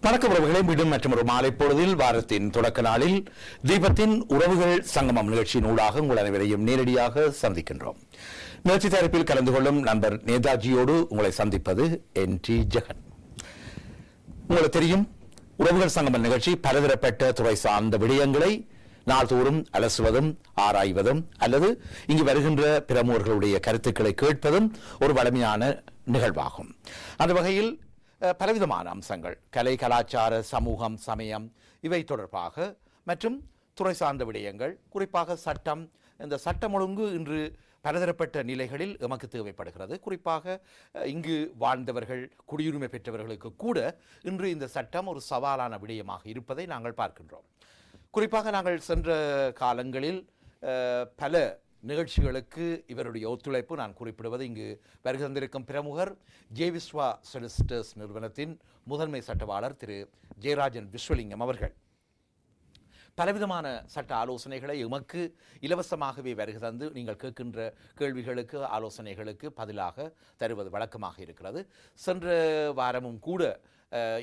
வணக்கம் உறவுகளை மீண்டும் மற்றும் ஒரு மாலை பொழுதில் வாரத்தின் தொடக்க நாளில் தீபத்தின் உறவுகள் சங்கமம் நிகழ்ச்சியின் ஊடாக உங்கள் அனைவரையும் நேரடியாக சந்திக்கின்றோம். நிகழ்ச்சி தயாரிப்பில் கலந்து கொள்ளும் நண்பர் நேதாஜியோடு உங்களை சந்திப்பது NT ஜெகன். உங்களுக்கு தெரியும், உறவுகள் சங்கமம் நிகழ்ச்சி பலதரப்பட்ட துறை சார்ந்த விடயங்களை நாள்தோறும் அலசுவதும் ஆராய்வதும் அல்லது இங்கு வருகின்ற பிரமுகர்களுடைய கருத்துக்களை கேட்பதும் ஒரு வலிமையான நிகழ்வாகும். அந்த வகையில் பலவிதமான அம்சங்கள், கலை, கலாச்சார, சமூகம், சமயம் இவை தொடர்பாக மற்றும் துறை சார்ந்த விடயங்கள், குறிப்பாக சட்டம், இந்த சட்டம் ஒழுங்கு இன்று பலதரப்பட்ட நிலைகளில் எமக்கு தேவைப்படுகிறது. குறிப்பாக இங்கு வாழ்ந்தவர்கள், குடியுரிமை பெற்றவர்களுக்கு கூட இன்று இந்த சட்டம் ஒரு சவாலான விடயமாக இருப்பதை நாங்கள் பார்க்கின்றோம். குறிப்பாக நாங்கள் சென்ற காலங்களில் பல நிகழ்ச்சிகளுக்கு இவருடைய ஒத்துழைப்பு நான் குறிப்பிடுவது, இங்கு வருகை தந்திருக்கும் பிரமுகர் ஜேவிஸ்வா சொலிசிட்டர்ஸ் நிறுவனத்தின் முதன்மை சட்டவாளர் திரு ஜெயராஜன் விஸ்வலிங்கம் அவர்கள் பலவிதமான சட்ட ஆலோசனைகளை எமக்கு இலவசமாகவே வருகை தந்து நீங்கள் கேட்கின்ற கேள்விகளுக்கு, ஆலோசனைகளுக்கு பதிலாக தருவது வழக்கமாக இருக்கிறது. சென்ற வாரமும் கூட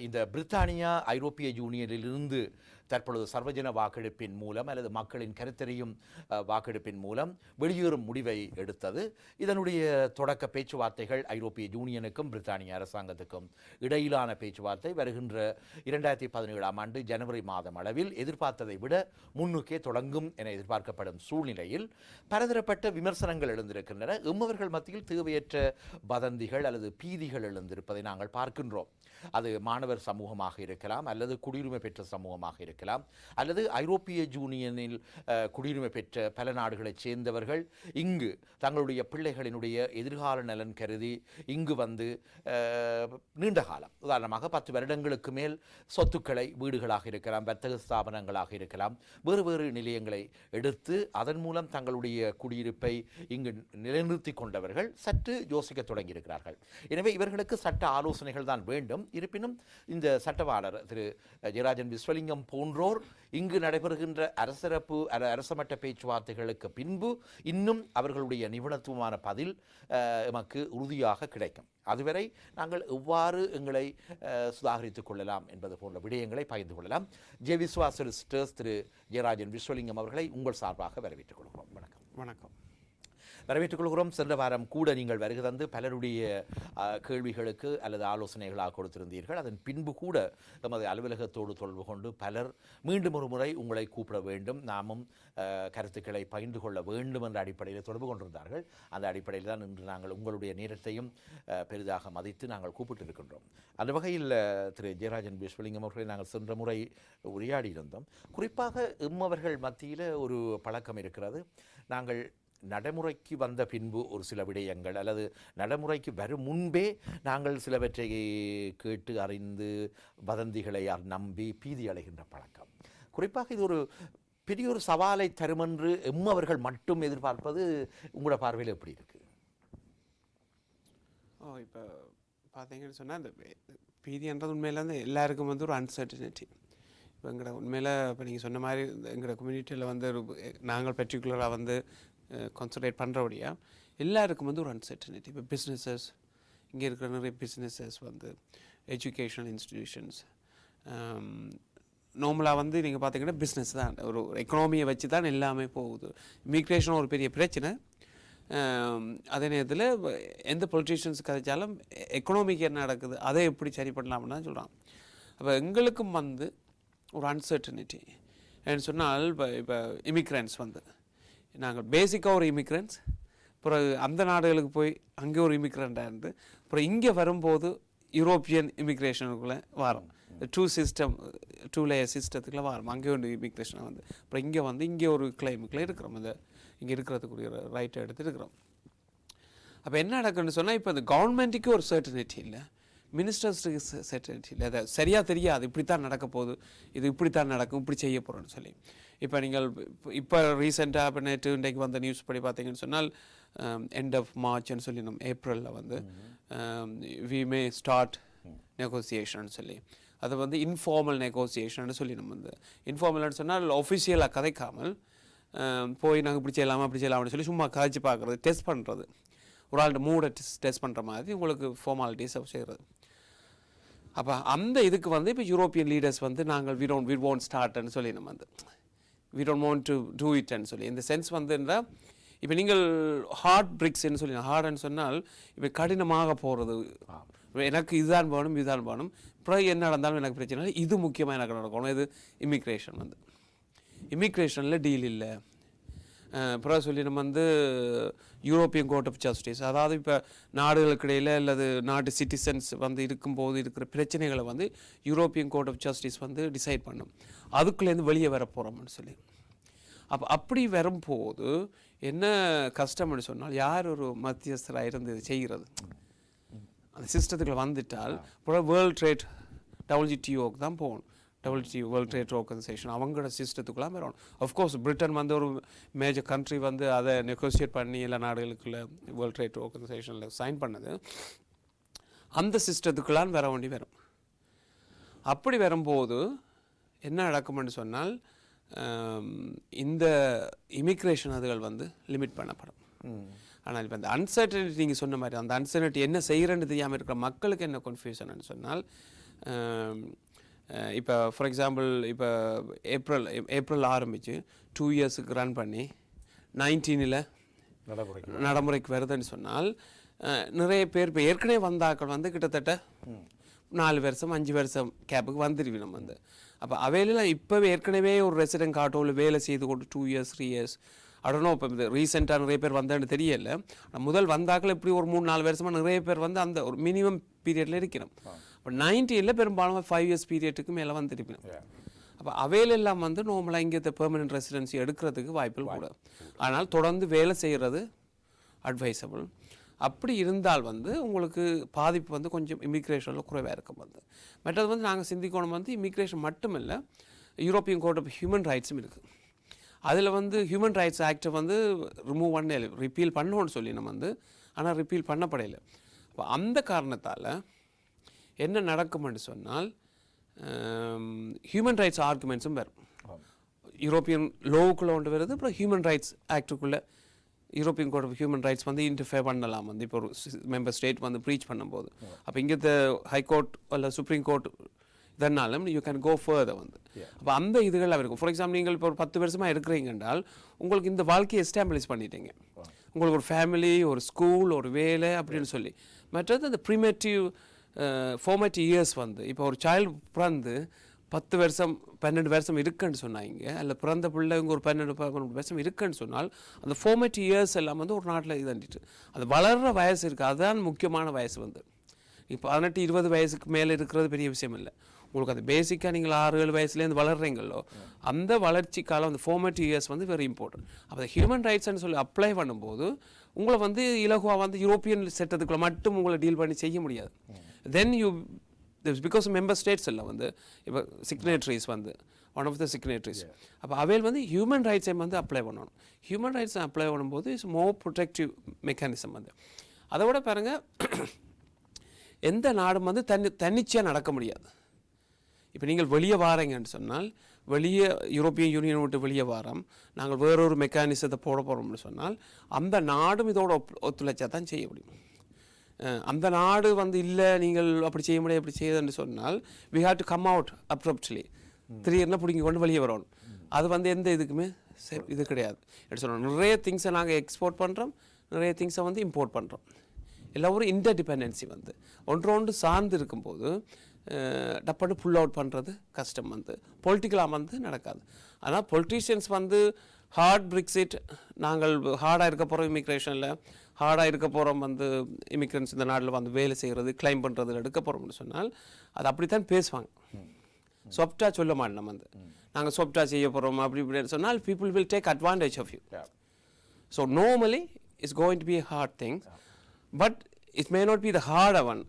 இந்த பிரித்தானியா ஐரோப்பிய யூனியனிலிருந்து தற்பொழுது சர்வஜன வாக்கெடுப்பின் மூலம் அல்லது மக்களின் கருத்தறியும் வாக்கெடுப்பின் மூலம் வெளியேறும் முடிவை எடுத்தது. இதனுடைய தொடக்க பேச்சுவார்த்தைகள் ஐரோப்பிய யூனியனுக்கும் பிரித்தானிய அரசாங்கத்துக்கும் இடையிலான பேச்சுவார்த்தை வருகின்ற 2017ஆம் ஆண்டு ஜனவரி மாதம் அளவில் எதிர்பார்த்ததை விட முன்னுக்கே தொடங்கும் என எதிர்பார்க்கப்படும் சூழ்நிலையில் பலதரப்பட்ட விமர்சனங்கள் எழுந்திருக்கின்றன. எம்மவர்கள் மத்தியில் தேவையற்ற வதந்திகள் அல்லது பீதிகள் எழுந்திருப்பதை நாங்கள் பார்க்கின்றோம். அது மாணவர் சமூகமாக இருக்கலாம், அல்லது குடியுரிமை பெற்ற சமூகமாக இருக்கலாம், அல்லது ஐரோப்பிய யூனியனில் குடியுரிமை பெற்ற பல நாடுகளைச் சேர்ந்தவர்கள் இங்கு தங்களுடைய பிள்ளைகளினுடைய எதிர்கால நலன் கருதி இங்கு வந்து நீண்ட காலம், உதாரணமாக 10 வருடங்களுக்கு மேல் சொத்துக்களை, வீடுகளாக இருக்கலாம், வர்த்தக ஸ்தாபனங்களாக இருக்கலாம், வேறு வேறு நிலையங்களை எடுத்து அதன் மூலம் தங்களுடைய குடியிருப்பை இங்கு நிலைநிறுத்தி கொண்டவர்கள் சற்று யோசிக்க தொடங்கியிருக்கிறார்கள். எனவே இவர்களுக்கு சட்ட ஆலோசனைகள் தான் வேண்டும். இருப்பினும் இந்த சட்டவாளர் திரு ஜெயராஜன் விஸ்வலிங்கம் போன்றோர் இங்கு நடைபெறுகின்ற அரசமட்ட பேச்சுவார்த்தைகளுக்கு பின்பு இன்னும் அவர்களுடைய நிபுணத்துவமான பதில் எமக்கு உறுதியாக கிடைக்கும். அதுவரை நாங்கள் எவ்வாறு எங்களை சுதாகரித்துக் கொள்ளலாம் என்பது போன்ற விடயங்களை பகிர்ந்து கொள்ளலாம். ஜேவிஸ்வா சொலிசிட்டர்ஸ் திரு ஜெயராஜன் விஸ்வலிங்கம் அவர்களை உங்கள் சார்பாக வரவேற்றுக் கொள்கிறோம். வணக்கம். வணக்கம். வரவேற்றுக் கொள்கிறோம். சென்ற வாரம் கூட நீங்கள் வருகை தந்து பலருடைய கேள்விகளுக்கு அல்லது ஆலோசனைகளாக கொடுத்திருந்தீர்கள். அதன் பின்பு கூட நமது அலுவலகத்தோடு தொடர்பு கொண்டு பலர் மீண்டும் ஒரு முறை உங்களை கூப்பிட வேண்டும், நாமும் கருத்துக்களை பகிர்ந்து கொள்ள வேண்டும் என்ற அடிப்படையில் தொடர்பு கொண்டிருந்தார்கள். அந்த அடிப்படையில் தான் இன்று நாங்கள் உங்களுடைய நேரத்தையும் பெரிதாக மதித்து நாங்கள் கூப்பிட்டிருக்கின்றோம். அந்த வகையில் திரு ஜெயராஜன் விஸ்வலிங்கம் அவர்களை நாங்கள் சென்ற முறை உரையாடி இருந்தோம். குறிப்பாக எம்மவர்கள் மத்தியில் ஒரு பழக்கம் இருக்கிறது. நாங்கள் நடைமுறைக்கு வந்த பின்பு ஒரு சில விடயங்கள் அல்லது நடைமுறைக்கு வரும் முன்பே நாங்கள் சிலவற்றை கேட்டு அறிந்து வதந்திகளை நம்பி பீதி அடைகின்ற பழக்கம். குறிப்பாக இது ஒரு பெரிய ஒரு சவாலை தருமென்று எம்மவர்கள் மட்டும் எதிர்பார்ப்பது உங்களோட பார்வையில் எப்படி இருக்கு? இப்போ பார்த்தீங்கன்னு சொன்னால் இந்த பீதின்றது உண்மையில் வந்து எல்லாருக்கும் வந்து ஒரு அன்சர்டனிட்டி. இப்போ எங்களோட உண்மையில் இப்போ நீங்கள் சொன்ன மாதிரி எங்களோட கம்யூனிட்டியில் வந்து நாங்கள் பர்டிகுலராக வந்து கான்சன்ட்ரேட் பண்ணுறபடியா எல்லாருக்கும் வந்து ஒரு அன்சர்டனிட்டி. இப்போ பிஸ்னஸஸ், இங்கே இருக்கிற நிறைய பிஸ்னஸஸ் வந்து எஜுகேஷனல் இன்ஸ்டிடியூஷன்ஸ் நார்மலாக வந்து நீங்கள் பார்த்தீங்கன்னா பிஸ்னஸ் தான், ஒரு எக்கனாமியை வச்சு தான் எல்லாமே போகுது. இமிக்ரேஷன் ஒரு பெரிய பிரச்சனை. அதே நேரத்தில் எந்த பொலிட்டீஷியன்ஸ் கதைச்சாலும் எக்கனாமிக்கு என்ன நடக்குது, அதை எப்படி சரி பண்ணலாம்னு தான் சொல்கிறான். அப்போ எங்களுக்கும் வந்து ஒரு அன்சர்டனிட்டி ஏன்னு சொன்னால் இப்போ இமிக்ரெண்ட்ஸ் வந்து நாங்கள் பேசிக்காக ஒரு இமிக்ரெண்ட்ஸ், அப்புறம் அந்த நாடுகளுக்கு போய் அங்கே ஒரு இமிக்ரெண்ட்டாக இருந்து அப்புறம் இங்கே வரும்போது யூரோப்பியன் இமிக்ரேஷனுக்குள்ளே வரோம். டூ லேயர் சிஸ்டத்துக்குள்ளே வரோம். அங்கே ஒரு இமிக்ரேஷனாக வந்து அப்புறம் இங்கே வந்து இங்கே ஒரு கிளைமுக்குள்ளே இருக்கிறோம். இந்த இங்கே இருக்கிறதுக்குரிய ரைட்டை எடுத்து இருக்கிறோம். அப்போ என்ன நடக்குன்னு சொன்னால், இப்போ இந்த கவர்மெண்ட்டுக்கு ஒரு சர்டனிட்டி இல்லை, மினிஸ்டர்ஸுக்கு சர்டனிட்டி இல்லை. அதை சரியாக தெரியாது, இப்படித்தான் நடக்க போகுது, இது இப்படித்தான் நடக்கும், இப்படி செய்ய போகிறோன்னு சொல்லி. இப்போ நீங்கள் இப்போ ரீசெண்டாக இப்போ நேற்று இன்றைக்கு வந்த நியூஸ் படி பார்த்தீங்கன்னு சொன்னால் எண்ட் ஆஃப் மார்ச்னு சொல்லி நம்ம ஏப்ரலில் வந்து வி மே ஸ்டார்ட் நெகோசியேஷன் சொல்லி, அது வந்து இன்ஃபார்மல் நெகோசியேஷன் சொல்லி நம்ம வந்து இன்ஃபார்மல்னு சொன்னால் ஒஃபிஷியலாக கதைக்காமல் போய் நாங்கள் இப்படி செய்யலாமா அப்படி செய்யலாம்னு சொல்லி சும்மா கதைச்சி பார்க்குறது, டெஸ்ட் பண்ணுறது, ஒரு ஆள்கிட்ட மூடை டெஸ்ட் பண்ணுற மாதிரி உங்களுக்கு ஃபார்மாலிட்டிஸை செய்கிறது. அப்போ அந்த இதுக்கு வந்து இப்போ யூரோப்பியன் லீடர்ஸ் வந்து நாங்கள் வி won't ஸ்டார்ட்னு சொல்லி நம்ம வந்து we don't want to do இட்னு சொல்லி இந்த சென்ஸ் வந்துன்னா இப்போ நீங்கள் ஹார்ட் பிரிக்ஸ்ன்னு சொல்லி ஹார்ட்னு சொன்னால் இப்போ கடினமாக போகிறது எனக்கு இதுதான் வேணும் அப்புறம் என்ன நடந்தாலும் எனக்கு பிரச்சனை இல்லை இது முக்கியமாக எனக்கு நடக்கணும் இது இமிக்ரேஷன் வந்து இமிக்ரேஷனில் டீல் இல்லை அப்புறம் சொல்லி நம்ம வந்து யூரோப்பியன் கோர்ட் ஆஃப் ஜஸ்டிஸ் அதாவது இப்போ நாடுகளுக்கு இடையில் அல்லது நாட்டு சிட்டிசன்ஸ் வந்து இருக்கும்போது இருக்கிற பிரச்சனைகளை வந்து யூரோப்பியன் கோர்ட் ஆஃப் ஜஸ்டிஸ் வந்து டிசைட் பண்ணும் அதுக்குள்ளேருந்து வெளியே வர போகிறோம்னு சொல்லி அப்படி வரும்போது என்ன கஷ்டம்னு சொன்னால் யார் ஒரு மத்தியஸ்தராக இருந்து இது செய்கிறது அந்த சிஸ்டத்துக்குள்ள வந்துட்டால் அப்புறம் வேர்ல்ட் ட்ரேட் WTOக்கு தான் போகணும் WTO வேர்ல்ட் ட்ரேட் ஆர்கனைசேஷன் அவங்களோட சிஸ்டத்துக்குலாம் வரணும் அஃப்கோர்ஸ் பிரிட்டன் வந்து ஒரு மேஜர் கண்ட்ரி வந்து அதை நெகோசியேட் பண்ணி எல்லா நாடுகளுக்குள்ள வேர்ல்ட் ட்ரேட் ஆர்கனைசேஷனில் சைன் பண்ணது அந்த சிஸ்டத்துக்குள்ளான் வர வேண்டி வரும் அப்படி வரும்போது என்ன நடக்கும்னு சொன்னால் இந்த இமிக்ரேஷன் அதுகள் வந்து லிமிட் பண்ணப்படும் ஆனால் இப்போ அந்த அன்சர்டனிட்டி நீங்கள் சொன்ன மாதிரி அந்த அன்சர்டனிட்டி என்ன செய்கிறேன்னு தெரியாமல் இருக்கிற மக்களுக்கு என்ன கன்ஃபியூஷன் சொன்னால் இப்போ ஃபார் எக்ஸாம்பிள் இப்போ ஏப்ரல் ஆரம்பித்து 2 இயர்ஸுக்கு ரன் பண்ணி 19 நடைமுறைக்கு வருதுன்னு சொன்னால் நிறைய பேர் இப்போ ஏற்கனவே வந்தாக்கள் வந்து கிட்டத்தட்ட 4 வருஷம் 5 வருஷம் கேப்புக்கு வந்துடுவி நம்ம வந்து அப்போ அவையில இப்போவே ஏற்கனவே ஒரு ரெசிடென்ட் காட்டோவில் வேலை செய்து கொண்டு 2 இயர்ஸ் 3 இயர்ஸ் அடனோ இப்போ இந்த ரீசெண்டாக நிறைய பேர் வந்தேன்னு தெரியல முதல் வந்தாக்கள் இப்படி ஒரு 3-4 வருஷமாக நிறைய பேர் வந்து அந்த ஒரு மினிமம் பீரியடில் இருக்கணும் இப்போ 19 பெரும்பாலும் 5 இயர்ஸ் பீரியட்டுக்கு மேலே வந்துருப்பேன் அப்போ அவையிலெல்லாம் வந்து நார்மலாக இங்கே பெர்மனன்ட் ரெசிடென்சி எடுக்கிறதுக்கு வாய்ப்புகள் கூட ஆனால் தொடர்ந்து வேலை செய்கிறது அட்வைசபிள் அப்படி இருந்தால் வந்து உங்களுக்கு பாதிப்பு வந்து கொஞ்சம் இமிக்ரேஷனில் குறைவாக இருக்கும் வந்து மற்றது வந்து நாங்கள் சிந்திக்கணும் வந்து இமிக்ரேஷன் மட்டும் இல்லை யூரோப்பியன் கோர்ட் ஆஃப் ஹியூமன் ரைட்ஸும் இருக்குது அதில் வந்து ஹியூமன் ரைட்ஸ் ஆக்டை வந்து ரிமூவ் பண்ண ரிப்பீல் பண்ணோன்னு சொல்லி நம்ம வந்து ஆனால் ரிப்பீல் பண்ணப்படையில அப்போ அந்த காரணத்தால் என்ன நடக்கும்னு சொன்னால் ஹியூமன் ரைட்ஸ் ஆர்குமெண்ட்ஸும் வரும் யூரோப்பியன் லோவுக்குள்ளே கொண்டு வருது அப்புறம் ஹியூமன் ரைட்ஸ் ஆக்டுக்குள்ளே European court of human rights வந்து இன்டர்ஃபியர் பண்ணலாம் வந்து இப்போ ஒரு மெம்பர் ஸ்டேட் வந்து ப்ரீச் பண்ணும்போது அப்போ இங்கே ஹைகோர்ட் அல்ல சுப்ரீம் கோர்ட் இதனாலும் யூ கேன் கோ ஃபர்தர் வந்து அப்போ அந்த இதுகள் இருக்கும் ஃபார் எக்ஸாம்பிள் நீங்கள் இப்போ ஒரு 10 வருஷமாக இருக்கிறீங்க என்றால் உங்களுக்கு இந்த வாழ்க்கையை எஸ்டாப்ளிஷ் பண்ணிட்டீங்க உங்களுக்கு ஒரு ஃபேமிலி ஒரு ஸ்கூல் ஒரு வேலை அப்படின்னு சொல்லி மற்றது அந்த ப்ரிமேட்டிவ் ஃபார்மேட்டிவ் இயர்ஸ் வந்து இப்போ ஒரு சைல்டு பிறந்து 10 வருஷம் 12 வருஷம் இருக்குன்னு சொன்னாங்க அல்ல பிறந்த பிள்ளைங்க ஒரு 12 வருஷம் இருக்குன்னு சொன்னால் அந்த ஃபார்மேட்டிவ் இயர்ஸ் எல்லாம் வந்து ஒரு நாட்டில் இதாண்டிட்டு அது வளர்கிற வயசு இருக்குது அதுதான் முக்கியமான வயசு வந்து இப்போ 18-20 வயசுக்கு மேலே இருக்கிறது பெரிய விஷயம் இல்லை உங்களுக்கு அது பேசிக்காக நீங்கள் 6-7 வயசுலேருந்து வளர்றீங்களோ அந்த வளர்ச்சி காலம் அந்த ஃபார்மேட்டிவ் இயர்ஸ் வந்து வெரி இம்பார்ட்டன்ட் அப்போ ஹியூமன் ரைட்ஸ்ன்னு சொல்லி அப்ளை பண்ணும்போது உங்களை வந்து இலகுவாக வந்து யூரோப்பியன் சட்டத்துக்குள்ள மட்டும் உங்களை டீல் பண்ணி செய்ய முடியாது then you because member states எல்லாம் வந்து இப்போ சிக்னேட்ரிஸ் வந்து ஒன் ஆஃப் த சிக்னேட்ரிஸ் அப்போ அவையில் வந்து ஹியூமன் ரைட்ஸை வந்து அப்ளை பண்ணணும் ஹியூமன் ரைட்ஸை அப்ளை பண்ணும்போது இட்ஸ் மோர் ப்ரொடெக்டிவ் மெக்கானிசம் வந்து அதை விட பாருங்கள் எந்த நாடும் வந்து தன்னிச்சையாக நடக்க முடியாது இப்போ நீங்கள் வெளியே வாரீங்கன்னு சொன்னால் வெளியே யூரோப்பியன் யூனியன் விட்டு வெளியே வாரோம் நாங்கள் வேறொரு மெக்கானிசத்தை போட போகிறோம்னு சொன்னால் அந்த நாடும் இதோட ஒத்துழைச்சா தான் செய்ய முடியும் அந்த நாடு வந்து இல்லை நீங்கள் அப்படி செய்ய முடியாது அப்படி செய்யுதுன்னு சொன்னால் we have to come out abruptly திடீர்னு பிடிங்கி கொண்டு வெளியே வரணும் அது வந்து எந்த இதுக்குமே இது கிடையாது எப்படி சொல்லணும் நிறைய திங்ஸை நாங்கள் எக்ஸ்போர்ட் பண்ணுறோம் நிறைய திங்ஸை வந்து இம்போர்ட் பண்ணுறோம் எல்லாம் ஒரு இன்டர்டிபெண்டன்சி வந்து ஒன்றொன்று சார்ந்து இருக்கும்போது டப்பாட்டு புல் அவுட் பண்ணுறது கஷ்டம் வந்து பொலிட்டிக்கலாக வந்து நடக்காது ஆனால் பொலிட்டீஷியன்ஸ் வந்து ஹார்ட் பிரிக்ஸிட் நாங்கள் ஹார்டாக இருக்க போகிறோம் இமிக்ரேஷனில் ஹார்டாக இருக்க போகிறோம் வந்து இமிக்ரெண்ட்ஸ் இந்த நாட்டில் வந்து வேலை செய்கிறது கிளைம் பண்ணுறது எடுக்க போகிறோம்னு சொன்னால் அது அப்படித்தான் பேசுவாங்க சாஃப்டாக சொல்ல மாட்டோம் நம்ம வந்து நாங்கள் சாஃப்டாக செய்ய போகிறோம் அப்படி இப்படின்னு சொன்னால் people will take advantage of you so normally it's going to be a hard thing but it may not be the hard one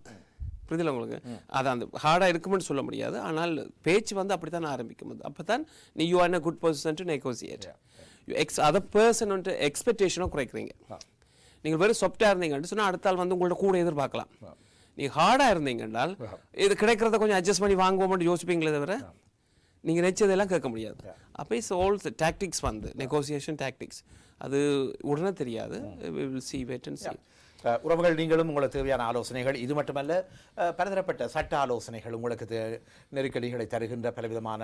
புரியுதில்ல உங்களுக்கு அது அந்த ஹார்டாக இருக்குமென்னு சொல்ல முடியாது ஆனால் பேச்சு வந்து அப்படி தான் ஆரம்பிக்கும் போது அப்போ தான் நீ you are in a good position to negotiate other person வந்துட்டு எக்ஸ்பெக்டேஷனை குறைக்கிறீங்க நீங்கள் வெறும் சாஃப்டாக இருந்தீங்கன்னு சொன்னால் அடுத்த ஆள் வந்து உங்கள்ட்ட கூட எதிர்பார்க்கலாம் நீங்கள் ஹார்டாக இருந்தீங்கன்னால் இது கிடைக்கிறத கொஞ்சம் அட்ஜஸ்ட் பண்ணி வாங்குவோம்னு யோசிப்பீங்களே தவிர நீங்கள் நினச்சதெல்லாம் கேட்க முடியாது அப்போ இட்ஸ் ஆல் டாக்டிக்ஸ் வந்து நெகோசியேஷன் டாக்டிக்ஸ் அது உடனே தெரியாது we will see wait and see உறவுகள், நீங்களும் உங்களுக்கு தேவையான ஆலோசனைகள், இது மட்டுமல்ல பலதரப்பட்ட சட்ட ஆலோசனைகள், உங்களுக்கு நெருக்கடிகளை தருகின்ற பலவிதமான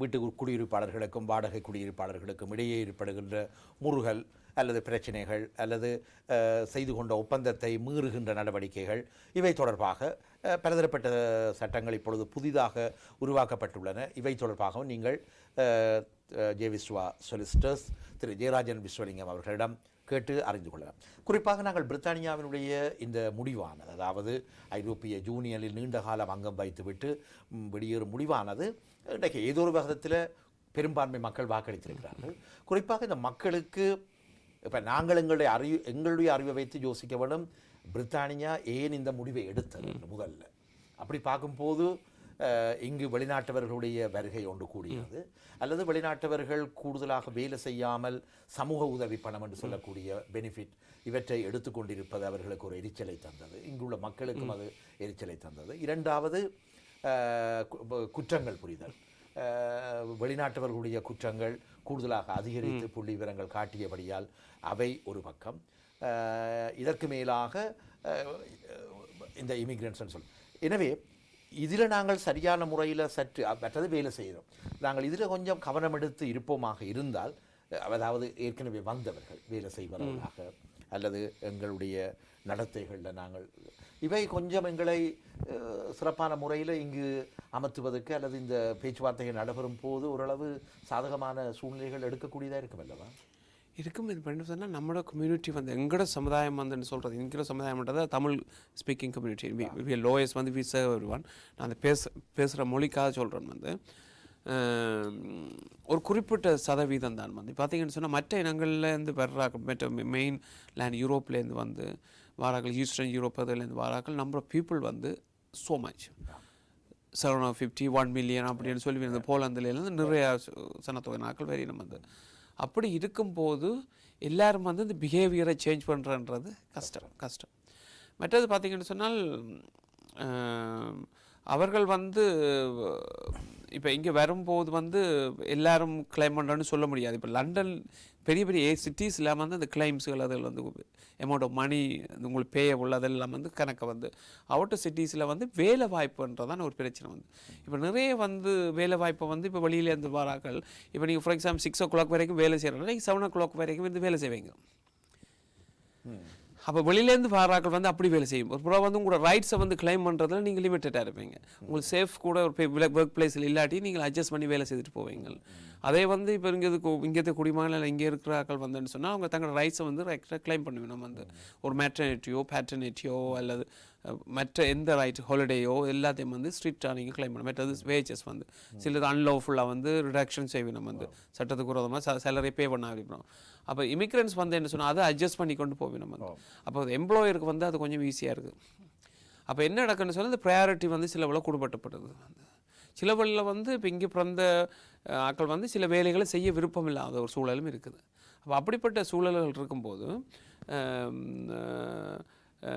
வீட்டு குடியிருப்பாளர்களுக்கும் வாடகை குடியிருப்பாளர்களுக்கும் இடையே ஏற்படுகின்ற முறுகல் அல்லது பிரச்சனைகள் அல்லது செய்து கொண்ட ஒப்பந்தத்தை மீறுகின்ற நடவடிக்கைகள், இவை தொடர்பாக பலதரப்பட்ட சட்டங்கள் இப்பொழுது புதிதாக உருவாக்கப்பட்டுள்ளன. இவை தொடர்பாகவும் நீங்கள் ஜே விஸ்வா சொலிசிட்டர்ஸ் திரு ஜெயராஜன் விஸ்வலிங்கம் அவர்களிடம் கேட்டு அறிந்து கொள்ளலாம். குறிப்பாக நாங்கள் பிரித்தானியாவினுடைய இந்த முடிவானது, அதாவது ஐரோப்பிய யூனியனில் நீண்ட காலம் அங்கம் வைத்துவிட்டு வெளியேறும் முடிவானது இன்றைக்கு ஏதோ ஒரு வகத்தில் பெரும்பான்மை மக்கள் வாக்களித்திருக்கிறார்கள். குறிப்பாக இந்த மக்களுக்கு இப்போ நாங்கள் எங்களுடைய அறிவை வைத்து யோசிக்க வேண்டும், பிரித்தானியா ஏன் இந்த முடிவை எடுத்தது முதல்ல. அப்படி பார்க்கும்போது இங்கு வெளிநாட்டவர்களுடைய வருகை ஒன்று கூடியது, அல்லது வெளிநாட்டவர்கள் கூடுதலாக வேலை செய்யாமல் சமூக உதவி பணம் என்று சொல்லக்கூடிய பெனிஃபிட் இவற்றை எடுத்துக்கொண்டிருப்பது அவர்களுக்கு ஒரு எரிச்சலை தந்தது. இங்குள்ள மக்களுக்கும் அது எரிச்சலை தந்தது. இரண்டாவது குற்றங்கள் புரிதல், வெளிநாட்டவர்களுடைய குற்றங்கள் கூடுதலாக அதிகரித்து புள்ளி விவரங்கள் காட்டியபடியால் அவை ஒரு பக்கம். இதற்கு மேலாக இந்த இமிகிரன்ட்ஸ் சொல். எனவே இதில் நாங்கள் சரியான முறையில் சற்று மற்றது வேலை செய்கிறோம். நாங்கள் இதில் கொஞ்சம் கவனம் எடுத்து இருப்போமாக இருந்தால், அதாவது ஏற்கனவே வந்தவர்கள் வேலை செய்வர்களாக அல்லது எங்களுடைய நடத்தைகளில் நாங்கள் இவை கொஞ்சம் எங்களை சிறப்பான முறையில் இங்கு அமர்த்துவதற்கு அல்லது இந்த பேச்சுவார்த்தைகள் நடைபெறும் போது ஓரளவு சாதகமான சூழ்நிலைகள் எடுக்கக்கூடியதாக இருக்கும் அல்லவா? இருக்கும். இது பண்ணி சொன்னால் நம்மளோட கம்யூனிட்டி வந்து எங்களோட சமுதாயம் வந்துன்னு சொல்கிறது, எங்களோட சமுதாயம்ன்றது தமிழ் ஸ்பீக்கிங் கம்யூனிட்டி. லோயஸ் வந்து வி சர்வ் எவ்ரிவன். நான் அந்த பேசுகிற மொழிக்காக சொல்கிறேன் வந்து ஒரு குறிப்பிட்ட சதவீதம் தான் வந்து பார்த்தீங்கன்னு சொன்னால் மற்ற இனங்கள்லேருந்து வர்றாக்கள், மற்ற மெயின் லேண்ட் யூரோப்லேருந்து வந்து வாராக்கள், ஈஸ்டர்ன் யூரோப் அதுலேருந்து வாராக்கள், நம்பர் ஆஃப் பீப்புள் வந்து ஸோ மச் 751 மில்லியன் அப்படின்னு சொல்லி இந்த போலந்துலேருந்து நிறையா சனத்தொகை நாட்கள் வரையும் நம்ம வந்து. அப்படி இருக்கும்போது எல்லாரும் வந்து இந்த பிஹேவியரை சேஞ்ச் பண்ணுறன்றது கஷ்டம். மற்றது பார்த்திங்கன்னு சொன்னால் அவர்கள் வந்து இப்போ இங்கே வரும்போது வந்து எல்லாரும் கிளைம் பண்ணுறோன்னு சொல்ல முடியாது. இப்போ லண்டன் பெரிய பெரிய சிட்டிஸில் வந்து அந்த கிளைம்ஸுகள் அதில் வந்து அமௌண்ட் ஆஃப் மணி உங்களுக்கு பேயபுள் அதெல்லாம் வந்து கணக்கை வந்து அவுட்டர் சிட்டிஸில் வந்து வேலை வாய்ப்புன்றதான ஒரு பிரச்சனை வந்து. இப்போ நிறைய வந்து வேலை வாய்ப்பை வந்து இப்போ வெளியிலேருந்து வராக்கள், இப்போ நீங்கள் ஃபார் எக்ஸாம்பிள் 6 o'clock வரைக்கும் வேலை செய்கிறோம்னா நீங்கள் 7 o'clock வரைக்கும் வந்து வேலை செய்வீங்க. அப்போ வெளியிலேருந்து வராக்கள் வந்து அப்படி வேலை செய்யும். ஒரு வந்து உங்களோட ரைட்ஸை வந்து கிளைம் பண்ணுறதுல நீங்கள் லிமிட்டடாக இருப்பீங்க. உங்களுக்கு சேஃப் கூட ஒரு ஒர்க் பிளேஸில் இல்லாட்டி நீங்கள் அட்ஜஸ்ட் பண்ணி வேலை செய்துட்டு போவீங்க. அதே வந்து இப்போ இங்கே குடிமகன் இங்கே இருக்கிற ஆக்கள் வந்துன்னு சொன்னால் அவங்க தங்களோட ரைட்ஸை வந்து கரெக்டாக கிளைம் பண்ணுவோம். நம்ம வந்து ஒரு மேட்டர்னிட்டியோ பேட்டர்னிட்டியோ அல்லது மற்ற எந்த ரைட் ஹாலிடேயோ எல்லாத்தையும் வந்து ஸ்ட்ரிக்டாக நீங்கள் கிளைம் பண்ணணும். மற்றது வேஜஸ் வந்து சிலது அன்லோஃபுல்லாக வந்து ரிடக்ஷன் செய்வோம். நம்ம வந்து சட்டத்துக்கு விரோதமாக சேலரி பே பண்ண ஆரம்பிப்போம். அப்போ இமிக்ரெண்ட்ஸ் வந்து என்ன சொன்னால் அதை அட்ஜஸ்ட் பண்ணி கொண்டு போவோம் நம்ம வந்து. அப்போ எம்ப்ளாயருக்கு வந்து அது கொஞ்சம் ஈஸியாக இருக்குது. அப்போ என்ன நடக்குன்னு சொன்னால் இந்த ப்ரையாரிட்டி வந்து சில வேலை கொடுப்பட்டப்படுது. சில வேளையில் வந்து இப்போ இங்கே பிறந்த ஆட்கள் வந்து சில வேலைகளை செய்ய விருப்பம் இல்லாத ஒரு சூழலும் இருக்குது. அப்போ அப்படிப்பட்ட சூழல்கள் இருக்கும்போது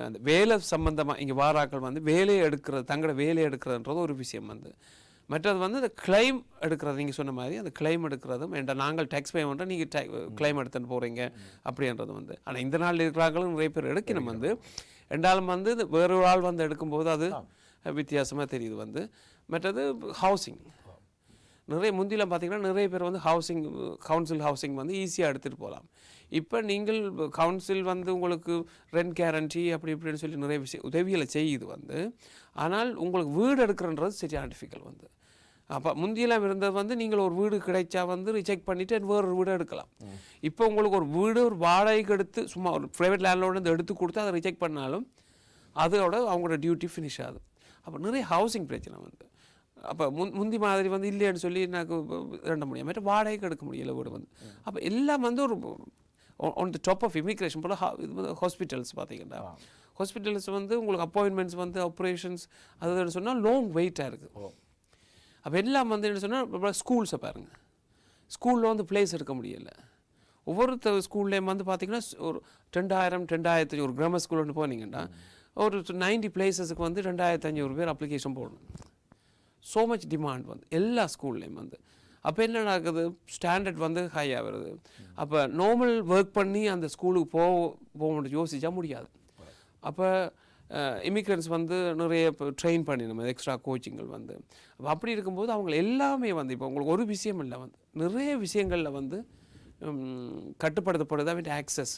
அந்த வேலை சம்பந்தமாக இங்கே வாராக்கள் வந்து வேலையை எடுக்கிறது, தங்களோட வேலையை எடுக்கிறதுன்றது ஒரு விஷயம் வந்து. மற்றது வந்து இந்த கிளைம் எடுக்கிறது, நீங்கள் சொன்ன மாதிரி அந்த கிளைம் எடுக்கிறதும் நாங்கள் டேக்ஸ் பே பண்ணுறோம், நீங்கள் கிளைம் எடுத்துன்னு போகிறீங்க அப்படின்றது வந்து. ஆனால் இந்த நாள் இருக்கிறாங்களும் நிறைய பேர் எடுக்கணும் வந்து. ரெண்டாலும் வந்து வேறு ஒரு ஆள் வந்து எடுக்கும்போது அது வித்தியாசமாக தெரியுது வந்து. மற்றது ஹவுசிங் நிறைய முந்திலாம் பார்த்திங்கன்னா நிறைய பேர் வந்து கவுன்சில் ஹவுசிங் வந்து ஈஸியாக எடுத்துகிட்டு போகலாம். இப்போ நீங்கள் கவுன்சில் வந்து உங்களுக்கு ரெண்ட் கேரண்டி அப்படி இப்படின்னு சொல்லி நிறைய விஷயம் உதவிகளை செய்யுது வந்து. ஆனால் உங்களுக்கு வீடு எடுக்கிறன்றது சரியான டிஃபிகல்ட் வந்து. அப்போ முந்தியெல்லாம் இருந்தது வந்து நீங்கள் ஒரு வீடு கிடைச்சா வந்து ரிஜெக்ட் பண்ணிவிட்டு வேறு ஒரு வீடு எடுக்கலாம். இப்போ உங்களுக்கு ஒரு வீடு ஒரு வாடகைக்கு எடுத்து சும்மா ஒரு ப்ரைவேட் லேண்ட்லோடு எடுத்து கொடுத்து அதை ரிஜெக்ட் பண்ணாலும் அதோட அவங்களோட டியூட்டி ஃபினிஷ் ஆகுது. அப்போ நிறைய ஹவுசிங் பிரச்சனை வந்து. அப்போ முந்தி மாதிரி வந்து இல்லைன்னு சொல்லி எனக்கு ரெண்ட முடியும், மற்ற வாடகைக்கு எடுக்க முடியல வீடு வந்து. அப்போ எல்லாம் வந்து ஒரு on the top of immigration போல் இது வந்து ஹாஸ்பிட்டல்ஸ் பார்த்தீங்கன்னா ஹாஸ்பிட்டல்ஸ் வந்து உங்களுக்கு அப்பாயின்மெண்ட்ஸ் வந்து ஆப்ரேஷன்ஸ் அதுன்னு சொன்னால் லாங் வெயிட்டாக இருக்குது. அப்போ எல்லாம் வந்து என்ன சொன்னால் ஸ்கூல்ஸை பாருங்கள், ஸ்கூலில் வந்து பிளேஸ் எடுக்க முடியலை. ஒவ்வொரு ஸ்கூல்லேயும் வந்து பார்த்திங்கன்னா ஒரு 2000 ஒரு கிராமர் ஸ்கூல் ஒன்று போனீங்கன்னா ஒரு 90 பிளேஸஸுக்கு வந்து 2500 பேர் அப்ளிகேஷன் போடணும். ஸோ மச் டிமாண்ட் வந்து எல்லா ஸ்கூல்லேயும் வந்து. அப்போ என்ன நடக்குது, ஸ்டாண்டர்ட் வந்து ஹையாக வருது. அப்போ நார்மல் ஒர்க் பண்ணி அந்த ஸ்கூலுக்கு போக யோசிச்சா முடியாது. அப்போ இமிக்ரெண்ட்ஸ் வந்து நிறைய இப்போ ட்ரெயின் பண்ணிடணும் எக்ஸ்ட்ரா கோச்சிங்கள் வந்து. அப்போ அப்படி இருக்கும்போது அவங்க எல்லாமே வந்து இப்போ உங்களுக்கு ஒரு விஷயம் இல்லை வந்து நிறைய விஷயங்களில் வந்து கட்டுப்படுத்தப்படுது அவன் ஆக்சஸ்.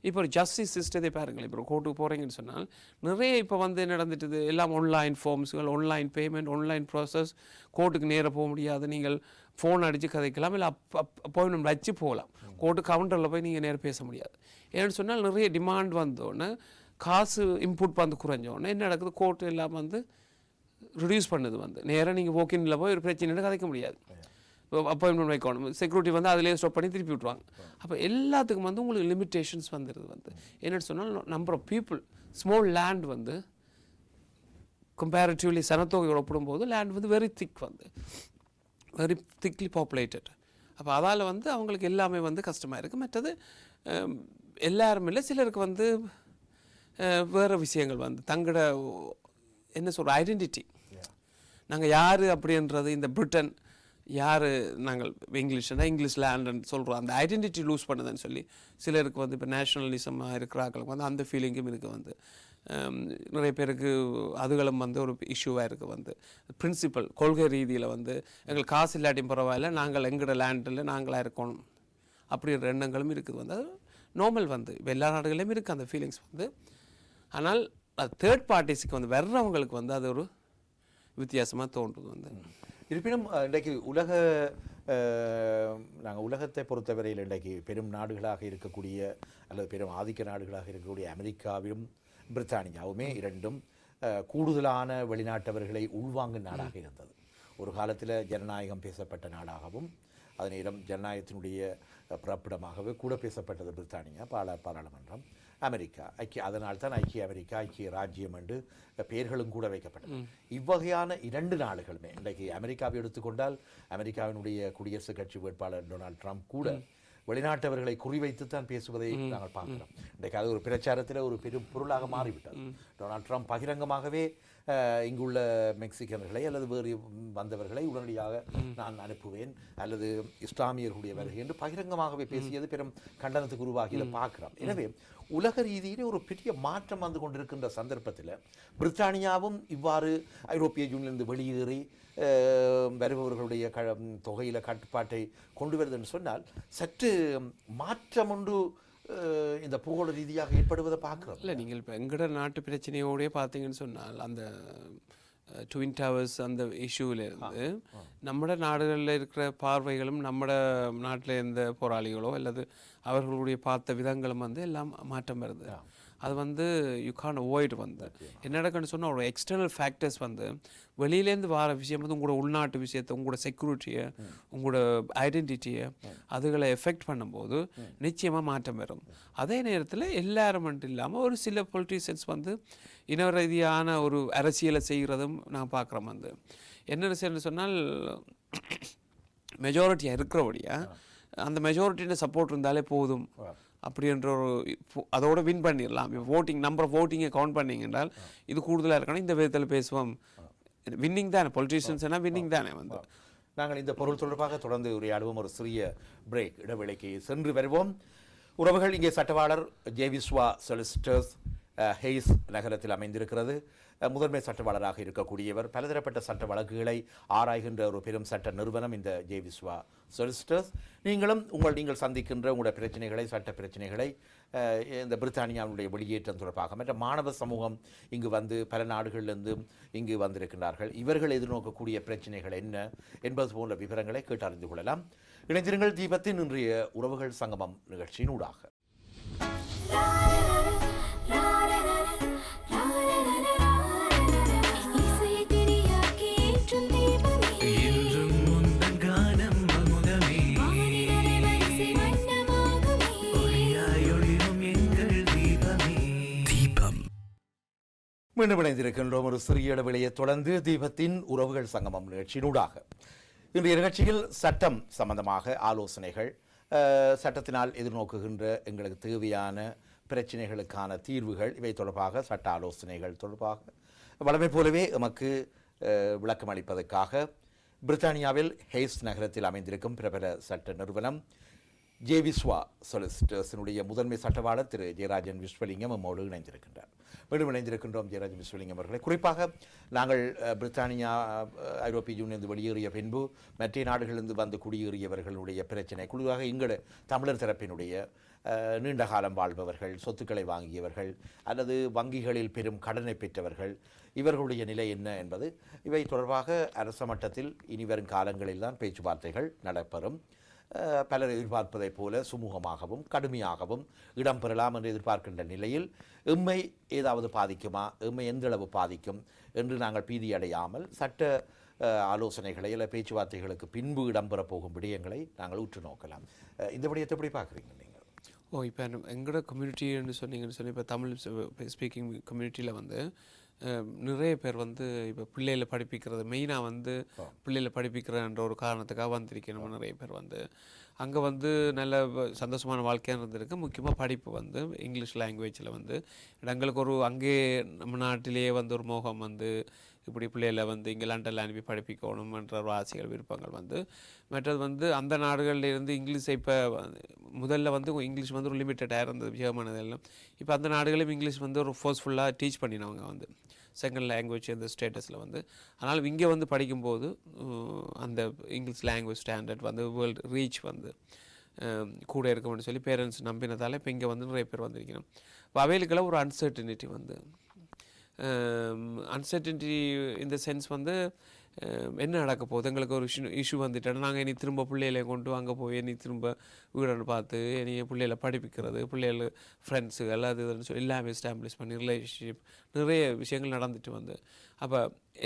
இப்போ ஒரு ஜஸ்டிஸ் சிஸ்டத்தை பாருங்கள். இப்போ கோர்ட்டுக்கு போகிறீங்கன்னு சொன்னால் நிறைய இப்போ வந்து என்ன நடந்துட்டுது, எல்லாம் ஆன்லைன் ஃபார்ம்ஸுகள், ஆன்லைன் பேமெண்ட், ஆன்லைன் ப்ராசஸ். கோர்ட்டுக்கு நேராக போக முடியாது, நீங்கள் ஃபோன் அடித்து கதைக்கலாம், இல்லை அப்பாயின்மெண்ட் வச்சு போகலாம். கோர்ட்டு கவுண்டரில் போய் நீங்கள் நேராக பேச முடியாது. ஏன்னு சொன்னால் நிறைய டிமாண்ட் வந்தோடனே காசு இன்புட் வந்து குறைஞ்சோடனே என்ன நடக்குது, கோர்ட்டு எல்லாம் வந்து ரிடியூஸ் பண்ணுது வந்து. நேராக நீங்கள் வாக்கின்ல போய் ஒரு பிரச்சனைன்னு கதைக்க முடியாது, அப்பாயின்மெண்ட் வைக்கணும், செக்யூரிட்டி வந்து அதிலே ஸ்டாப் பண்ணி திருப்பி விட்ருவாங்க. அப்போ எல்லாத்துக்கும் வந்து உங்களுக்கு லிமிட்டேஷன்ஸ் வந்துடுது வந்து. என்னென்னு சொன்னால் number of people, small land வந்து கம்பேரிட்டிவ்லி சனத்தொகையோடு ஒப்பிடும்போது லேண்ட் வந்து வெரி திக்லி பாப்புலேட்டட். அப்போ அதால் வந்து அவங்களுக்கு எல்லாமே வந்து கஷ்டமாக இருக்குது. மற்றது எல்லாரும் இல்லை, சிலருக்கு வந்து வேறு விஷயங்கள் வந்து தங்களோட என்ன சொல்கிற ஐடென்டிட்டி, நாங்கள் யார் அப்படின்றது, இந்த பிரிட்டன் யார், நாங்கள் இங்கிலீஷ் லேண்டுன்னு சொல்கிறோம், அந்த ஐடென்டிட்டி லூஸ் பண்ணுதுன்னு சொல்லி சிலருக்கு வந்து இப்போ நேஷ்னலிசமாக இருக்கிறாங்களுக்கு வந்து அந்த ஃபீலிங்கும் இருக்குது வந்து. நிறைய பேருக்கு அதுகளும் வந்து ஒரு இஷ்யூவாக இருக்குது வந்து. பிரின்சிபல் கொள்கை ரீதியில் வந்து எங்களுக்கு காசு இல்லாட்டியும் பரவாயில்ல, நாங்கள் எங்களோட லேண்டில் நாங்களாக இருக்கணும் அப்படின்ற எண்ணங்களும் இருக்குது வந்து. அது நார்மல் வந்து இப்போ எல்லா நாடுகளையும் இருக்குது அந்த ஃபீலிங்ஸ் வந்து. ஆனால் அது தேர்ட் பார்ட்டிஸுக்கு வந்து வர்றவங்களுக்கு வந்து அது ஒரு வித்தியாசமாக தோன்றுது வந்து. இருப்பினும் இன்றைக்கு நாங்கள் உலகத்தை பொறுத்தவரையில் இன்றைக்கு பெரும் நாடுகளாக இருக்கக்கூடிய அல்லது பெரும் ஆதிக்க நாடுகளாக இருக்கக்கூடிய அமெரிக்காவும் பிரித்தானியாவுமே இரண்டும் கூடுதலான வெளிநாட்டவர்களை உள்வாங்கும் நாடாக இருந்தது. ஒரு காலத்தில் ஜனநாயகம் பேசப்பட்ட நாடாகவும் அதே நேரம் ஜனநாயகத்தினுடைய பிறப்பிடமாகவே கூட பேசப்பட்டது பிரித்தானியா பாராளுமன்றம். அமெரிக்கா அதனால் தான் ஐக்கிய அமெரிக்கா, ஐக்கிய ராஜ்யம் என்று பெயர்களும் கூட வைக்கப்பட்டது. இவ்வகையான இரண்டு நாடுகளுமே இன்றைக்கு அமெரிக்காவை எடுத்துக்கொண்டால் அமெரிக்காவினுடைய குடியரசுக் கட்சி வேட்பாளர் டொனால்ட் ட்ரம்ப் கூட வெளிநாட்டவர்களை குறிவைத்துத்தான் பேசுவதை நாங்கள் பார்க்கிறோம். இன்றைக்கு அது ஒரு பிரச்சாரத்தில் ஒரு பெரும் பொருளாக மாறிவிட்டது. டொனால்ட் ட்ரம்ப் பகிரங்கமாகவே இங்குள்ள மெக்சிகன்களை அல்லது வேறு வந்தவர்களை உடனடியாக நான் அனுப்புவேன் அல்லது இஸ்லாமியர்களுடைய வருகை என்று பகிரங்கமாகவே பேசியது பெரும் கண்டனத்துக்கு உருவாகியதை பார்க்கிறோம். எனவே உலக ரீதியிலே ஒரு பெரிய மாற்றம் வந்து கொண்டிருக்கின்ற சந்தர்ப்பத்தில் பிரித்தானியாவும் இவ்வாறு ஐரோப்பிய யூனியனிலிருந்து வெளியேறி வருபவர்களுடைய தொகையில் கட்டுப்பாட்டை கொண்டு வருதுன்னு சொன்னால் சற்று மாற்றம் ஒன்று இந்த பூகோள ரீதியாக ஏற்படுவதை பார்க்குறோம். இல்லை, நீங்கள் இப்போ எங்கட நாட்டு பிரச்சனையோடய பார்த்தீங்கன்னு சொன்னால் அந்த ட்வின் டவர்ஸ் அந்த இஷ்யூவிலேருந்து நம்ம நாடுகளில் இருக்கிற பார்வைகளும் நம்ம நாட்டில் இருந்த போராளிகளோ அல்லது அவர்களுடைய பார்த்த விதங்களும் வந்து எல்லாம் மாற்றம் வருது. அது வந்து யூ கான் அவாய்ட் வந்து என்ன நடக்குன்னு சொன்னால் ஒரு எக்ஸ்டர்னல் ஃபேக்டர்ஸ் வந்து வெளியிலேருந்து வர விஷயம் வந்து உங்களோட உள்நாட்டு விஷயத்தை, உங்களோட செக்யூரிட்டியை, உங்களோட ஐடென்டிட்டியை அதுகளை எஃபெக்ட் பண்ணும்போது நிச்சயமாக மாற்றம் வரும். அதே நேரத்தில் எல்லாரும் மட்டும் இல்லாமல் ஒரு சில பொலிட்டீஷியன்ஸ் வந்து இன ரீதியான ஒரு அரசியலை செய்கிறதும் நான் பார்க்குறோம். வந்து என்ன அரசியல்னு சொன்னால் மெஜாரிட்டியாக இருக்கிறபடியா அந்த மெஜாரிட்டின்னு சப்போர்ட் இருந்தாலே போதும் அப்படின்ற ஒரு அதோட வின் பண்ணிடலாம். ஓட்டிங் நம்பர் ஆஃப் ஓட்டிங்கை கவுண்ட் பண்ணிங்க என்றால் இது கூடுதலாக இருக்கணும், இந்த விதத்தில் பேசுவோம். வின்னிங் தானே, பொலிட்டீஷியன்ஸ்னா வின்னிங் தானே வந்து. நாங்கள் இந்த பொருள் தொடர்பாக தொடர்ந்து உரையாடுவோம். ஒரு சிறிய பிரேக், இடைவேளைக்கு சென்று வருவோம். உறவுகள், இங்கே சட்டவாளர் ஜேவிஸ்வா சொலிசிட்டர்ஸ் ஹெய்ஸ் நகரத்தில் அமைந்திருக்கிறது. முதன்மை சட்டவாளராக இருக்கக்கூடியவர். பலதரப்பட்ட சட்ட வழக்குகளை ஆராய்கின்ற ஒரு பெரும் சட்ட நிறுவனம் இந்த ஜேவிஸ்வா சொலிசிட்டர்ஸ். நீங்கள் சந்திக்கின்ற உங்களுடைய பிரச்சனைகளை, சட்ட பிரச்சனைகளை, இந்த பிரித்தானியாவுடைய வெளியேற்றம் தொடர்பாக மற்ற மாணவ சமூகம் இங்கு வந்து பல நாடுகளிலிருந்து இங்கு வந்திருக்கிறார்கள், இவர்கள் எதிர்நோக்கக்கூடிய பிரச்சனைகள் என்ன என்பது போன்ற விவரங்களை கேட்டறிந்து கொள்ளலாம். இணைந்திருங்கள் தீபத்தின் இன்றைய உறவுகள் சங்கமம் நிகழ்ச்சியின் ஊடாக. மீண்டும் இணைந்திருக்கின்றோம் ஒரு சிறிய இடைவெளியை தொடர்ந்து தீபத்தின் உறவுகள் சங்கமம் நிகழ்ச்சியினூடாக. இன்றைய நிகழ்ச்சியில் சட்டம் சம்பந்தமாக ஆலோசனைகள், சட்டத்தினால் எதிர்நோக்குகின்ற எங்களுக்கு தேவையான பிரச்சனைகளுக்கான தீர்வுகள், இவை தொடர்பாக சட்ட ஆலோசனைகள் தொடர்பாக வழமை போலவே எமக்கு விளக்கம் அளிப்பதற்காக பிரித்தானியாவில் ஹெய்ஸ் நகரத்தில் அமைந்திருக்கும் பிரபல சட்ட நிறுவனம் ஜேவிஸ்வா சொலிசிட்டர்ஸினுடைய முதன்மை சட்டவாளர் திரு ஜெயராஜன் விஸ்வலிங்கம் நம்மோடு இணைந்திருக்கின்றார். மீண்டும் இணைந்திருக்கின்றோம் ஜெயராஜ் விஸ்வலிங்கம் அவர்களை. குறிப்பாக நாங்கள் பிரித்தானியா ஐரோப்பிய யூனியன் வெளியேறிய பின்பு மற்ற நாடுகளிலிருந்து வந்து குடியேறியவர்களுடைய பிரச்சனை, குழுவாக எங்கள் தமிழர் தரப்பினுடைய நீண்ட காலம் வாழ்பவர்கள், சொத்துக்களை வாங்கியவர்கள் அல்லது வங்கிகளில் பெரும் கடனை பெற்றவர்கள், இவர்களுடைய நிலை என்ன என்பது இவை தொடர்பாக அரச மட்டத்தில் இனிவரும் காலங்களில் தான் பேச்சுவார்த்தைகள் நடைபெறும். பலர் எதிர்பார்ப்பதைப் போல சுமூகமாகவும் கடுமையாகவும் இடம்பெறலாம் என்று எதிர்பார்க்கின்ற நிலையில் எம்மை ஏதாவது பாதிக்குமா, எம்மை எந்தளவு பாதிக்கும் என்று நாங்கள் பீதியடையாமல் சட்ட ஆலோசனைகளை இல்லை பேச்சுவார்த்தைகளுக்கு பின்பு இடம்பெற போகும் விடயங்களை நாங்கள் உற்று நோக்கலாம். இந்த விடயத்தை எப்படி பார்க்குறீங்க நீங்கள்? இப்போ எங்களோட கம்யூனிட்டின்னு சொன்னீங்கன்னு சொல்லி இப்போ தமிழ் ஸ்பீக்கிங் கம்யூனிட்டியில் வந்து நிறைய பேர் வந்து இப்போ பிள்ளைகளை படிப்பிக்கிறது மெயினாக வந்து பிள்ளைகளை படிப்பிக்கிறன்ற ஒரு காரணத்துக்காக வந்திருக்கணும். நிறைய பேர் வந்து அங்கே வந்து நல்ல சந்தோஷமான வாழ்க்கையாக இருந்திருக்கு. முக்கியமாக படிப்பு வந்து இங்கிலீஷ் லாங்குவேஜில் வந்து எங்களுக்கு ஒரு அங்கே நம்ம நாட்டிலேயே வந்து ஒரு மோகம் வந்து இப்படி பிள்ளைகளை வந்து இங்கே லண்டனில் அனுப்பி படிப்பிக்கணும்ன்ற ஒரு ஆசைகள் விருப்பங்கள் வந்து. மற்றது வந்து அந்த நாடுகளில் இருந்து இங்கிலீஷை இப்போ முதல்ல வந்து இங்கிலீஷ் வந்து ஒரு லிமிட்டடாக இருந்தது ஜெர்மனதெல்லாம். இப்போ அந்த நாடுகளும் இங்கிலீஷ் வந்து ஒரு ஃபோர்ஸ்ஃபுல்லாக டீச் பண்ணினவங்க வந்து செகண்ட் லாங்குவேஜ் அந்த ஸ்டேட்டஸில் வந்து. அதனால் இங்கே வந்து படிக்கும்போது அந்த இங்கிலீஷ் லாங்குவேஜ் ஸ்டாண்டர்ட் வந்து வேர்ல்டு ரீச் வந்து கூட இருக்கும்னு சொல்லி பேரண்ட்ஸ் நம்பினதால் இப்போ இங்கே வந்து நிறைய பேர் வந்திருக்கணும். இப்போ அவைகளுக்கெல்லாம் ஒரு அன்சர்டனிட்டி வந்து அன்சர்டனிட்டி இந்த சென்ஸ் வந்து என்ன நடக்க போகுது, எங்களுக்கு ஒரு இஷ்யூ வந்துட்டேன்னா நாங்கள் இனி திரும்ப பிள்ளைகளை கொண்டு அங்கே போய் இனி திரும்ப வீடன்னு பார்த்து இனி பிள்ளைகளை படிப்பிக்கிறது, பிள்ளைகள் ஃப்ரெண்ட்ஸுகள் அது இதுன்னு சொல்லி எல்லாமே எஸ்டாப்ளிஷ் பண்ணி ரிலேஷன்ஷிப் நிறைய விஷயங்கள் நடந்துட்டு வந்து. அப்போ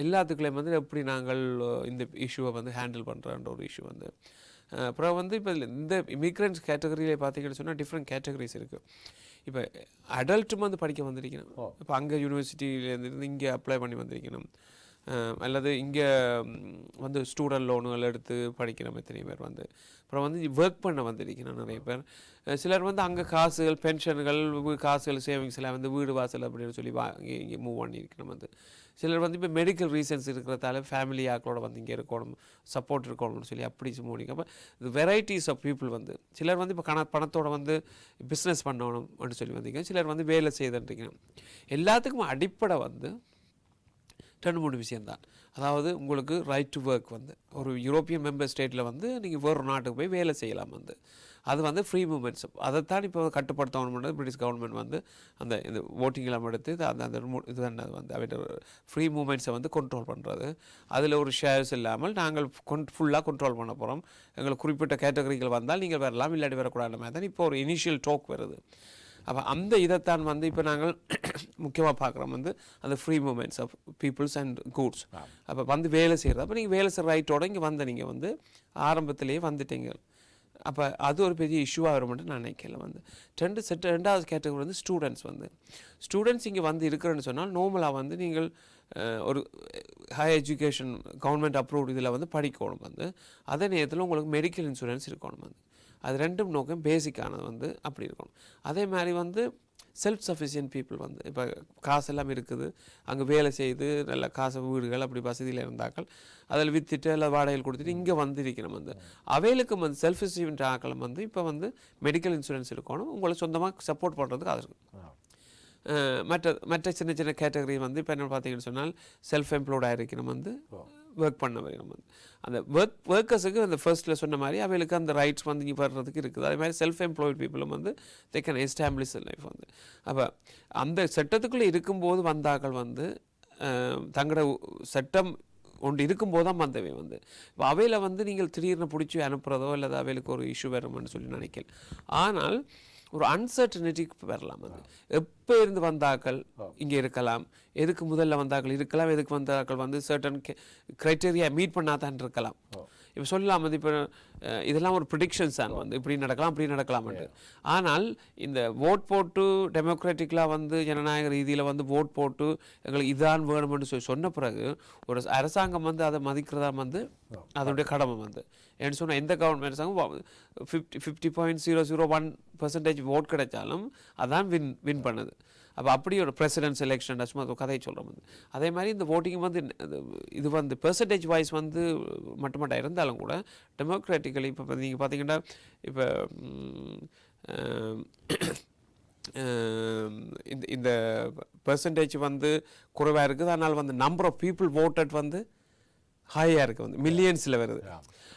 எல்லாத்துக்குள்ளேயும் வந்து எப்படி நாங்கள் இந்த இஷ்யூவை வந்து ஹேண்டில் பண்ணுறன்ற ஒரு இஷ்யூ வந்து. அப்புறம் வந்து இப்போ இந்த இமிக்ரெண்ட்ஸ் கேட்டகரியிலே பார்த்தீங்கன்னு சொன்னால் டிஃப்ரெண்ட் கேட்டகரிஸ் இருக்குது. இப்போ அடல்ட்டும் வந்து படிக்க வந்திருக்கணும். இப்போ அங்கே யூனிவர்சிட்டியிலேருந்து இங்கே அப்ளை பண்ணி வந்திருக்கணும். அல்லது இங்கே வந்து ஸ்டூடெண்ட் லோனுகள் எடுத்து படிக்கிற எத்தனை பேர் வந்து. அப்புறம் வந்து ஒர்க் பண்ண வந்திருக்கணும் நிறைய பேர். சிலர் வந்து அங்கே காசுகள் பென்ஷன்கள் காசுகள் சேவிங்ஸில் வந்து வீடு வாசல் அப்படின்னு சொல்லி வாங்கி இங்கே மூவ் பண்ணியிருக்கணும் வந்து. சிலர் வந்து இப்போ மெடிக்கல் ரீசன்ஸ் இருக்கிறதால ஃபேமிலி ஆக்களோட வந்து இங்கே இருக்கணும், சப்போர்ட் இருக்கணும்னு சொல்லி அப்படி மூடிங்க. அப்போ இது வெரைட்டிஸ் ஆஃப் பீப்புள் வந்து. சிலர் வந்து இப்போ பணத்தோட வந்து பிஸ்னஸ் பண்ணணும் அப்படின்னு சொல்லி வந்தீங்க. சிலர் வந்து வேலை செய்துன்றீங்க. எல்லாத்துக்கும் அடிப்படை வந்து 2-3 விஷயந்தான். அதாவது உங்களுக்கு ரைட் டு ஒர்க் வந்து ஒரு யூரோப்பியன் மெம்பர் ஸ்டேட்டில் வந்து நீங்கள் வேறு நாட்டுக்கு போய் வேலை செய்யலாம் வந்து. அது வந்து ஃப்ரீ மூமெண்ட்ஸ். அதைத்தான் இப்போ கட்டுப்படுத்தணும் பிரிட்டிஷ் கவர்மெண்ட் வந்து அந்த இந்த ஓட்டிங்கெல்லாம் எடுத்து அந்த இது வந்து அவற்றை ஃப்ரீ மூமெண்ட்ஸை வந்து கண்ட்ரோல் பண்ணுறது. அதில் ஒரு ஷேர்ஸ் இல்லாமல் நாங்கள் ஃபுல்லாக கண்ட்ரோல் பண்ண போகிறோம். எங்களுக்கு குறிப்பிட்ட கேட்டகரிகள் வந்தால் நீங்கள் வரலாம், இல்லாட்டி வரக்கூடாது மாதிரி தான் இப்போ ஒரு இனிஷியல் டோக் வருது. அப்போ அந்த இதைத்தான் வந்து இப்போ நாங்கள் முக்கியமாக பார்க்குறோம் வந்து அந்த free movements of peoples and goods. அப்போ வந்து வேலை செய்கிறது. அப்போ நீங்கள் வேலை செய்கிற ரைட்டோட இங்கே வந்த நீங்கள் வந்து ஆரம்பத்திலேயே வந்துட்டீங்க. அப்போ அது ஒரு பெரிய இஷ்யூவாக வரும்னு நான் நினைக்கல வந்து. ரெண்டாவது கேட்டகரி வந்து ஸ்டூடெண்ட்ஸ் இங்கே வந்து இருக்கிறேன்னு சொன்னால் நார்மலாக வந்து நீங்கள் ஒரு ஹையர் எஜுகேஷன் கவர்மெண்ட் அப்ரூவ்டு இதில் வந்து படிக்கணும் வந்து. அதே நேரத்தில் உங்களுக்கு மெடிக்கல் இன்சூரன்ஸ் இருக்கணும் வந்து. அது ரெண்டும் நோக்கம் பேசிக்கானது வந்து அப்படி இருக்கணும். அதே மாதிரி வந்து செல்ஃப் சஃபிஷியன்ட் பீப்புள் வந்து இப்போ காசு எல்லாம் இருக்குது, அங்கே வேலை செய்து நல்ல காசு வீடுகள் அப்படி வசதியில் இருந்தாக்கள் அதில் விற்றுட்டு இல்லை வாடகைகள் கொடுத்துட்டு இங்கே வந்திருக்கணும் வந்து. அவைகளுக்கு வந்து செல்ஃப் சஃபிஷியன்ட் ஆக்களும் வந்து இப்போ வந்து மெடிக்கல் இன்சூரன்ஸ் இருக்கணும், உங்களை சொந்தமாக சப்போர்ட் பண்ணுறதுக்கு அது இருக்கும். மற்ற சின்ன சின்ன கேட்டகரி வந்து இப்போ என்ன பார்த்தீங்கன்னு சொன்னால் செல்ஃப் எம்ப்ளாய்டாக இருக்கணும் வந்து, ஒர்க் பண்ண வைக்கணும் வந்து. அந்த ஒர்க்கர்ஸுக்கு அந்த ஃபர்ஸ்ட்டில் சொன்ன மாதிரி அவைகளுக்கு அந்த ரைட்ஸ் வந்து இங்கே வர்றதுக்கு இருக்குது. அதே மாதிரி செல்ஃப் எம்ப்ளாய்டு பீப்புளும் வந்து தே கேன் எஸ்டாப்ளிஷ் லைஃப் வந்து. அப்போ அந்த சட்டத்துக்குள்ளே இருக்கும்போது வந்தாக்கள் வந்து தங்களோட சட்டம் ஒன்று இருக்கும்போது தான் வந்தவை வந்து. இப்போ அவையில் வந்து நீங்கள் திடீர்னு பிடிச்சி அனுப்புகிறதோ அல்லது அவைகளுக்கு ஒரு இஷ்யூ வரும்னு சொல்லி நினைக்கல. ஆனால் ஒரு அன்சர்டனிட்டிக்கு வரலாம் அது. எப்போ இருந்து வந்தாக்கள் இங்கே இருக்கலாம், எதுக்கு முதல்ல வந்தாக்கள் இருக்கலாம், எதுக்கு வந்தாக்கள் வந்து சர்டன் க்ரைட்டீரியா மீட் பண்ணாதான் இருக்கலாம். இப்போ சொல்லலாம் வந்து இப்போ இதெல்லாம் ஒரு ப்ரிடிக்ஷன்ஸ் தான் வந்து இப்படி நடக்கலாம் அப்படி நடக்கலாம்ட்டு. ஆனால் இந்த ஓட் போட்டு டெமோக்ராட்டிக்கலாக வந்து ஜனநாயக ரீதியில் வந்து ஓட் போட்டு எங்களுக்கு இதான் வேணும்னு சொன்ன பிறகு ஒரு அரசாங்கம் வந்து அதை மதிக்கிறதா வந்து அதனுடைய கடமை வந்து. ஏன்னு சொன்னால் எந்த கவர்மெண்ட் அரசாங்கம் 50.001% ஓட் கிடைச்சாலும் அதான் வின் பண்ணுது. அப்போ அப்படி ஒரு பிரசிடென்ட்ஸ் எலெக்ஷன் சும்மா கதையை சொல்கிறோம் வந்து. அதே மாதிரி இந்த ஓட்டிங் வந்து இது வந்து பெர்சன்டேஜ் வைஸ் வந்து மட்டும் இருந்தாலும் கூட டெமோக்ராட்டிக்கலி இப்போ நீங்கள் பார்த்தீங்கன்னா இப்போ இந்த பெர்சன்டேஜ் வந்து குறைவாக இருக்குது. அதனால் வந்து நம்பர் ஆஃப் பீப்புள் voted வந்து ஹையாக இருக்குது, வந்து மில்லியன்ஸில் வருது.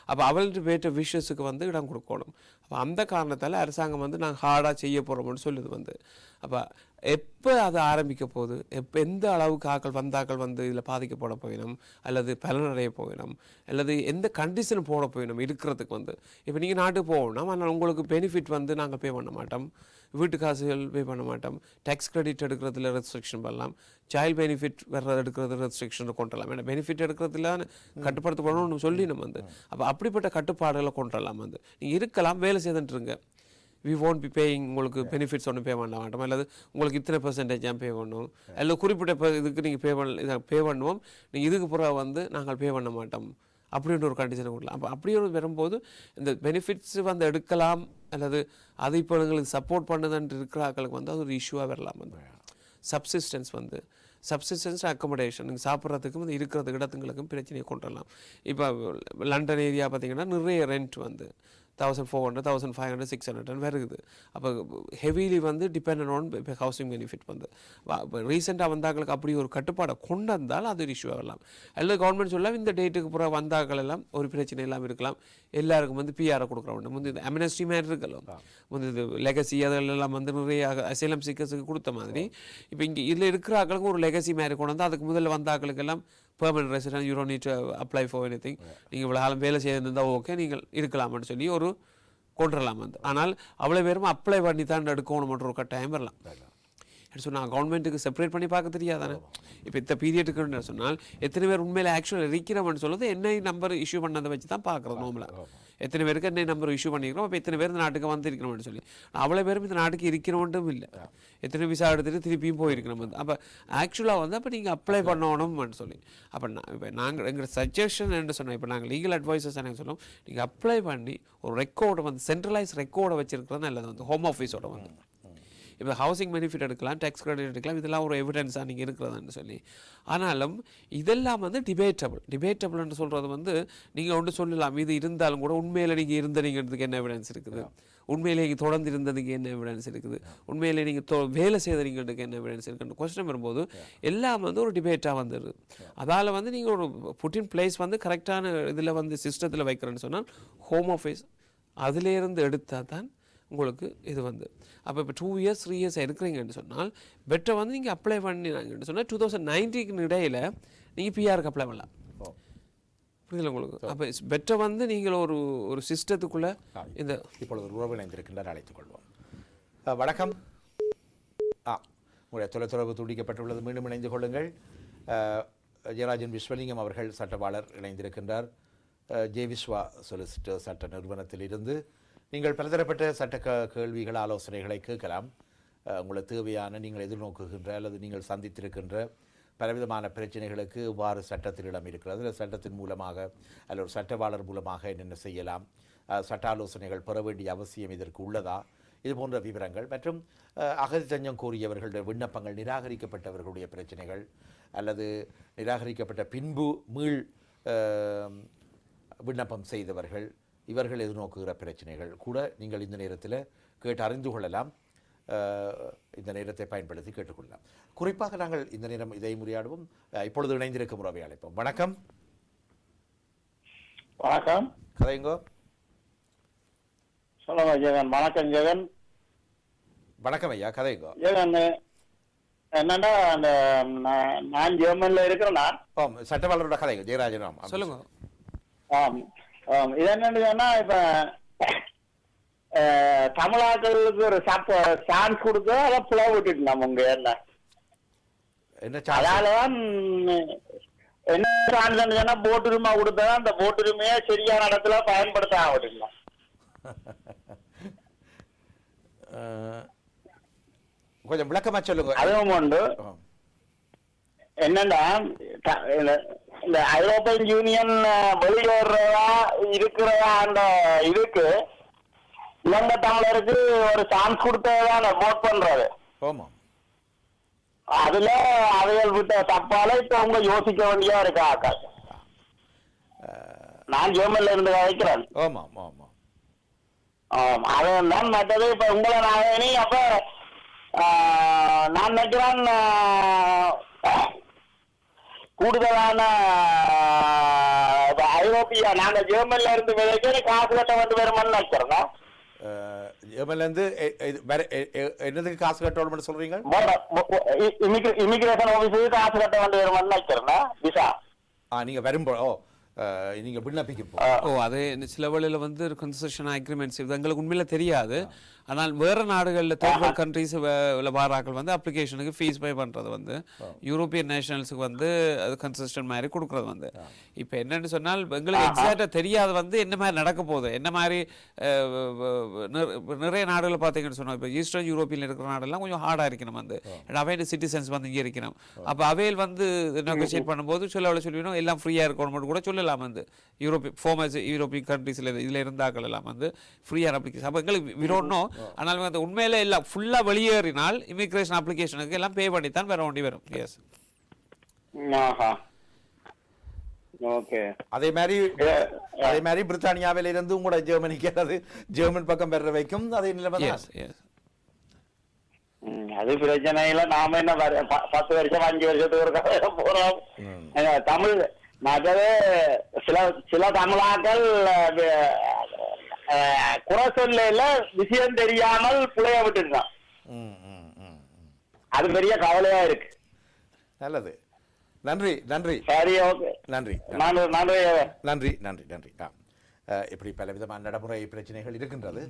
அப்போ அவள்கிட்ட வேற்ற விஷயஸுக்கு வந்து இடம் கொடுக்கணும். அப்போ அந்த காரணத்தால் அரசாங்கம் வந்து நாங்கள் ஹார்டாக செய்ய போகிறோம்னு சொல்லுது வந்து. அப்போ எப்போ அது ஆரம்பிக்க போகுது, எப்போ எந்த அளவுக்கு வந்தாக்கள் வந்து இதில் பாதிக்கப்பட போயிடும், அல்லது பலனடைய போயிடும், அல்லது எந்த கண்டிஷன் போட போயிடும் இருக்கிறதுக்கு வந்து. இப்போ நீங்கள் நாட்டுக்கு போகணும், ஆனால் உங்களுக்கு பெனிஃபிட் வந்து நாங்கள் பே பண்ண மாட்டோம், வீட்டு காசுகள் பே பண்ண மாட்டோம், டேக்ஸ் கிரெடிட் எடுக்கிறதுல ரெஸ்ட்ரிக்ஷன் பண்ணலாம், சைல்டு பெனிஃபிட் வர்றது எடுக்கிறது ரெஸ்ட்ரிக்ஷன் கொண்டு வரலாம். ஏன்னா பெனிஃபிட் எடுக்கிறதுல கட்டுப்படுத்தப்படணும்னு சொல்லி நம்ம வந்து அப்போ அப்படிப்பட்ட கட்டுப்பாடுகளை கொண்டு வரலாம் வந்து. நீங்கள் இருக்கலாம், வேலை செய்துட்டுருங்க, வி won't be paying, உங்களுக்கு பெனிஃபிட்ஸ் ஒன்றும் பே பண்ண மாட்டோம், அல்லது உங்களுக்கு இத்தனை பெர்சன்டேஜ் பே பண்ணணும், அல்லது குறிப்பிட்ட இதுக்கு நீங்கள் பே பண்ணுவோம், நீங்கள் இதுக்கு பிறகு வந்து நாங்கள் பே பண்ண மாட்டோம் அப்படின்ற ஒரு கண்டிஷனை கொடுக்கலாம். அப்போ அப்படி ஒரு வரும்போது இந்த பெனிஃபிட்ஸ் வந்து எடுக்கலாம், அல்லது அது இப்போ எங்களுக்கு சப்போர்ட் பண்ணுதுன்ட்டு இருக்கிற ஆட்களுக்கு வந்து அது ஒரு இஷ்யூவாக வரலாம் வந்து. சப்சிஸ்டன்ஸ் அக்கமடேஷன், நீங்கள் சாப்பிட்றதுக்கும் வந்து இருக்கிறதுக்கு இடத்துங்களுக்கும் பிரச்சனையை கொண்டு வரலாம். இப்போ லண்டன் ஏரியா பார்த்திங்கன்னா நிறைய ரெண்ட் வந்து 1400, 1500, 600 வருது. அப்போ ஹெவிலி வந்து டிபெண்ட் ஆன் ஹவுசிங் பெனிஃபிட் வந்து. ரீசெண்டாக வந்தாக்களுக்கு அப்படி ஒரு கட்டுப்பாடை கொண்டு வந்தால் அது ஒரு இஷ்யூ வரலாம். அல்லது கவர்மெண்ட் சொல்லலாம் இந்த டேட்டுக்கு பிறகு வந்தாக்கள் எல்லாம் ஒரு பிரச்சனை இல்லாமல் இருக்கலாம், எல்லாருக்கும் வந்து பிஆரை கொடுக்குற வேண்டும். முந்தி இந்த அமினஸ்டி மாதிரி இருக்கலாம், முந்தி இது லெகசி அதெல்லாம் வந்து நிறைய அசைலம் சீக்கர்ஸுக்கு கொடுத்த மாதிரி இப்போ இங்கே இதில் இருக்கிற ஆக்களுக்கும் ஒரு லெகசி மாதிரி கொண்டு வந்து அதுக்கு முதல்ல வந்த ஆக்களுக்கெல்லாம் permanent resident, you don't need to apply for anything, நீங்கள் இவ்வளோ காலம் வேலை செய்திருந்தால் ஓகே நீங்கள் இருக்கலாம்னு சொல்லி ஒரு கொண்டுடலாம் வந்து. ஆனால் அவ்வளோ பேரும் அப்ளை பண்ணி தான் எடுக்கணும்ன்ற ஒரு கட்டாயம் வரலாம். சொன்னால் கவர்மெண்ட்டுக்கு செப்பரேட் பண்ணி பார்க்க தெரியாதானே. இப்போ இந்த பீரியடுக்குன்னு சொன்னால் எத்தனை பேர் உண்மையில் ஆக்சுவலாக இருக்கிறவன்னு சொல்லுறது என்ஐ நம்பர் இஷ்யூ பண்ணதை வச்சு தான் பார்க்குறது நார்மலாக. எத்தனை பேருக்கு என்ஐ நம்பர் இஷ்யூ பண்ணிக்கிறோம், அப்போ எத்தனை பேர் இந்த நாட்டுக்கு வந்திருக்கணும்னு சொல்லி. அவ்வளோ பேரும் இந்த நாட்டுக்கு இருக்கிறோன்ட்டும் இல்லை, எத்தனை விசா எடுத்துகிட்டு திருப்பியும் போயிருக்கணும் வந்து. அப்போ ஆக்சுவலாக வந்து அப்போ நீங்கள் அப்ளை பண்ணணும்னு சொல்லி அப்போ இப்போ நாங்கள் எங்கள் சஜஷன் என்று சொன்னோம், இப்போ நாங்கள் லீகல் அட்வைசர்ஸ் எனக்கு சொல்லுவோம், நீங்கள் அப்ளை பண்ணி ஒரு ரெக்கார்டை வந்து சென்ட்ரலைஸ் ரெக்கார்டை வச்சிருக்கிறது நல்லது வந்து, ஹோம் ஆஃபீஸோட வந்து. இப்போ ஹவுசிங் பெனிஃபிட் எடுக்கலாம், டேக்ஸ் கிரெடிட் எடுக்கலாம், இதெல்லாம் ஒரு எவிடன்ஸாக நீங்கள் இருக்கிறதான்னு சொல்லி. ஆனாலும் இதெல்லாம் வந்து டிபேட்டபிள்னு சொல்கிறது வந்து நீங்கள் ஒன்று சொல்லலாம், இது இருந்தாலும் கூட உண்மையில் நீங்கள் இருந்தீங்கிறதுக்கு என்ன எவிடன்ஸ் இருக்குது, உண்மையிலே நீங்கள் தொடர்ந்து இருந்ததுக்கு என்ன எவிடன்ஸ் இருக்குது, உண்மையிலே நீங்கள் வேலை செய்தீங்கிறதுக்கு என்ன எவிடன்ஸ் இருக்குன்னு கொஸ்டின் வரும்போது எல்லாம் வந்து ஒரு டிபேட்டாக வந்துடுது. அதால் வந்து நீங்கள் ஒரு புட்டின் பிளேஸ் வந்து கரெக்டான இதில் வந்து சிஸ்டத்தில் வைக்கிறேன்னு சொன்னால் ஹோம் ஆஃபீஸ் அதிலேருந்து எடுத்தால் தான் உங்களுக்கு இது வந்து. அப்போ இப்போ 2 years 3 years இருக்கிறீங்கன்னு சொன்னால் பெட்டர் வந்து நீங்கள் அப்ளை பண்ணினாங்கன்னு சொன்னால் 2019 இடையில் நீங்கள் பிஆருக்கு அப்ளை பண்ணலாம். புரியுதுல உங்களுக்கு? அப்போ பெட்டர் வந்து நீங்கள் ஒரு சிஸ்டத்துக்குள்ளே இந்த இப்பொழுது ஒரு உறவு இணைந்திருக்கின்றார், அழைத்துக் கொள்வோம். வணக்கம். உங்களுடைய தொலைத்தொடர்பு துண்டிக்கப்பட்டுள்ளது, மீண்டும் இணைந்து கொள்ளுங்கள். ஜெயராஜன் விஸ்வலிங்கம் அவர்கள் சட்டவாளர் இணைந்திருக்கின்றார், ஜே விஸ்வா சொலிசிட்டர் சட்ட நிறுவனத்தில் இருந்து. நீங்கள் பலதரப்பட்ட சட்ட கேள்விகள் ஆலோசனைகளை கேட்கலாம். உங்களுக்கு தேவையான நீங்கள் எதிர்நோக்குகின்ற அல்லது நீங்கள் சந்தித்திருக்கின்ற பலவிதமான பிரச்சனைகளுக்கு எவ்வாறு சட்டத்தில் இடம் இருக்கிறது, இல்லை சட்டத்தின் மூலமாக அல்லது ஒரு சட்டவாளர் மூலமாக என்னென்ன செய்யலாம், சட்ட ஆலோசனைகள் பெற வேண்டிய அவசியம் இதற்கு உள்ளதா, இது போன்ற விவரங்கள் மற்றும் அகதி தஞ்சம் கோரியவர்களுடைய விண்ணப்பங்கள் நிராகரிக்கப்பட்டவர்களுடைய பிரச்சனைகள் அல்லது நிராகரிக்கப்பட்ட பின்பு மீள் விண்ணப்பம் செய்தவர்கள் இவர்கள் எதிர்நோக்குகிற பிரச்சனைகள் கூட நீங்கள் இந்த நேரத்தில் கேட்டு அறிந்து கொள்ளலாம். இந்த நேரத்தை பயன்படுத்தி கேட்டுக்கொள்ளலாம். குறிப்பாக நாங்கள் இந்த நேரம் இதை முறையாடுவோம். இப்பொழுது இணைந்திருக்கும் உறவை அழைப்போம். வணக்கம். வணக்கம். கதைங்கோ. சொல்லுங்க ஜெகன். வணக்கம் ஜெகன். வணக்கம் ஐயா, கதைங்கோ. ஜெகன் என்னன்னா அந்த நான் ஜெர்மன்ல இருக்கிறேன்னா சட்டவாளரோட கதைங்க ஜெயராஜன் சொல்லுங்க. இது என்னன்னு சொன்னா இப்ப தமிழாக்களுக்கு ஒரு சான்ஸ் கொடுக்க அதை புலா விட்டுட்டு நம்ம உங்க என்ன அதாலதான் என்ன சான்ஸ் சொன்னா போட்டுரிமை கொடுத்தா அந்த போட்டுரிமையை சரியான இடத்துல பயன்படுத்த ஆகட்டுங்களா. கொஞ்சம் விளக்கமா சொல்லுங்க. அதுவும் உண்டு. என்னன்னா இந்த ஐரோப்பியன் யூனியன் வெளியேறதா இருக்கிறதா அந்த இதுக்கு இலங்கை தமிழருக்கு ஒரு சான்ஸ் கொடுத்ததான போட் பண்றது. அதுல அவைகள் விட்ட தப்பால இப்ப அவங்க யோசிக்க வேண்டியா இருக்கா அக்கா. நான் ஜெர்மன்ல இருந்து வைக்கிறேன். ஆமாம் ஆமாம். அதான் மற்றது இப்ப உங்களை நாயனி அப்ப நான் நினைக்கிறேன் கூடுதலான ஐரோப்பிய நாங்க ஜெர்மன்ல இருந்து விலைக்கு காசு கட்ட வந்து வருமானு நினைக்கிறோம். ஜெர்மன்லேருந்து என்னதுக்கு காசு கட்டணும் சொல்றீங்க? இமிகிரேஷன் ஆபீஸுக்கு காசு கட்ட வந்து வருமானு நினைக்கிறேன். விசா நீங்க வரும்போது நீங்க விண்ணப்பிக்க அது சில வேளையில் வந்து கன்செஷன் அக்ரிமெண்ட்ஸ் இது எங்களுக்கு உண்மையில தெரியாது. ஆனால் வேறு நாடுகளில் தேர்ட் வேர்ல்ட் கண்ட்ரீஸ் வாராக்கள் வந்து அப்ளிகேஷனுக்கு ஃபீஸ் பே பண்ணுறது வந்து யூரோப்பியன் நேஷனல்ஸுக்கு வந்து அது கன்செஷன் மாதிரி கொடுக்குறது வந்து இப்போ என்னென்னு சொன்னால் எங்களுக்கு எக்ஸாக்டாக தெரியாது வந்து என்ன மாதிரி நடக்க போகுது, என்ன மாதிரி நிறைய நாடுகள் பார்த்தீங்கன்னு சொன்னோம். இப்போ ஈஸ்டர்ன் யூரோப்பியில் இருக்கிற நாடெல்லாம் கொஞ்சம் ஹார்டாக இருக்கணும் வந்து அவையோட சிட்டிசன்ஸ் வந்து இங்கே இருக்கணும். அப்போ அவையில் வந்து நெகோசியேட் பண்ணும்போது சொல்லுவோம் எல்லாம் ஃப்ரீயாக இருக்கணும் கூட சொல்லலாம் வந்து யூரோப்பியன் கண்ட்ரீஸில் இதில் இருந்தாக்கள் எல்லாம் வந்து ஃப்ரீயான அப்ளிகேஷன். அப்போ எங்களுக்கு விரோடணும். ஆனால் வந்து உண்மையில எல்லாம் ஃபுல்லா வெளியேறினால் இமிகிரேஷன் அப்ளிகேஷனுக்கு எல்லாம் பே பண்ணி தான் வர வேண்டி வரும். எஸ். ஓகே. அதே மாதிரி பிரித்தானியாவில இருந்து உங்களோட ஜெர்மனிக்கு அதாவது ஜெர்மன் பக்கம் பெற வைக்கும் அதே நிலைமை. அது பிரச்சனை இல்லை. நாம என்ன 10 வருஷம் 5 வருஷத்துக்கு போறோம். தமிழ் மற்றவே சில தமிழாக்கள் குறை சொல்ல விஷயம் தெரியாமல் புளைய விட்டுருக்கான். அது பெரிய கவலையா இருக்கு. நல்லது. நன்றி நன்றி. சரி, ஓகே. நன்றி நன்றி நன்றி நன்றி நன்றி. இப்படி பல விதமான நடைமுறை பிரச்சனைகள் இருக்கின்றது.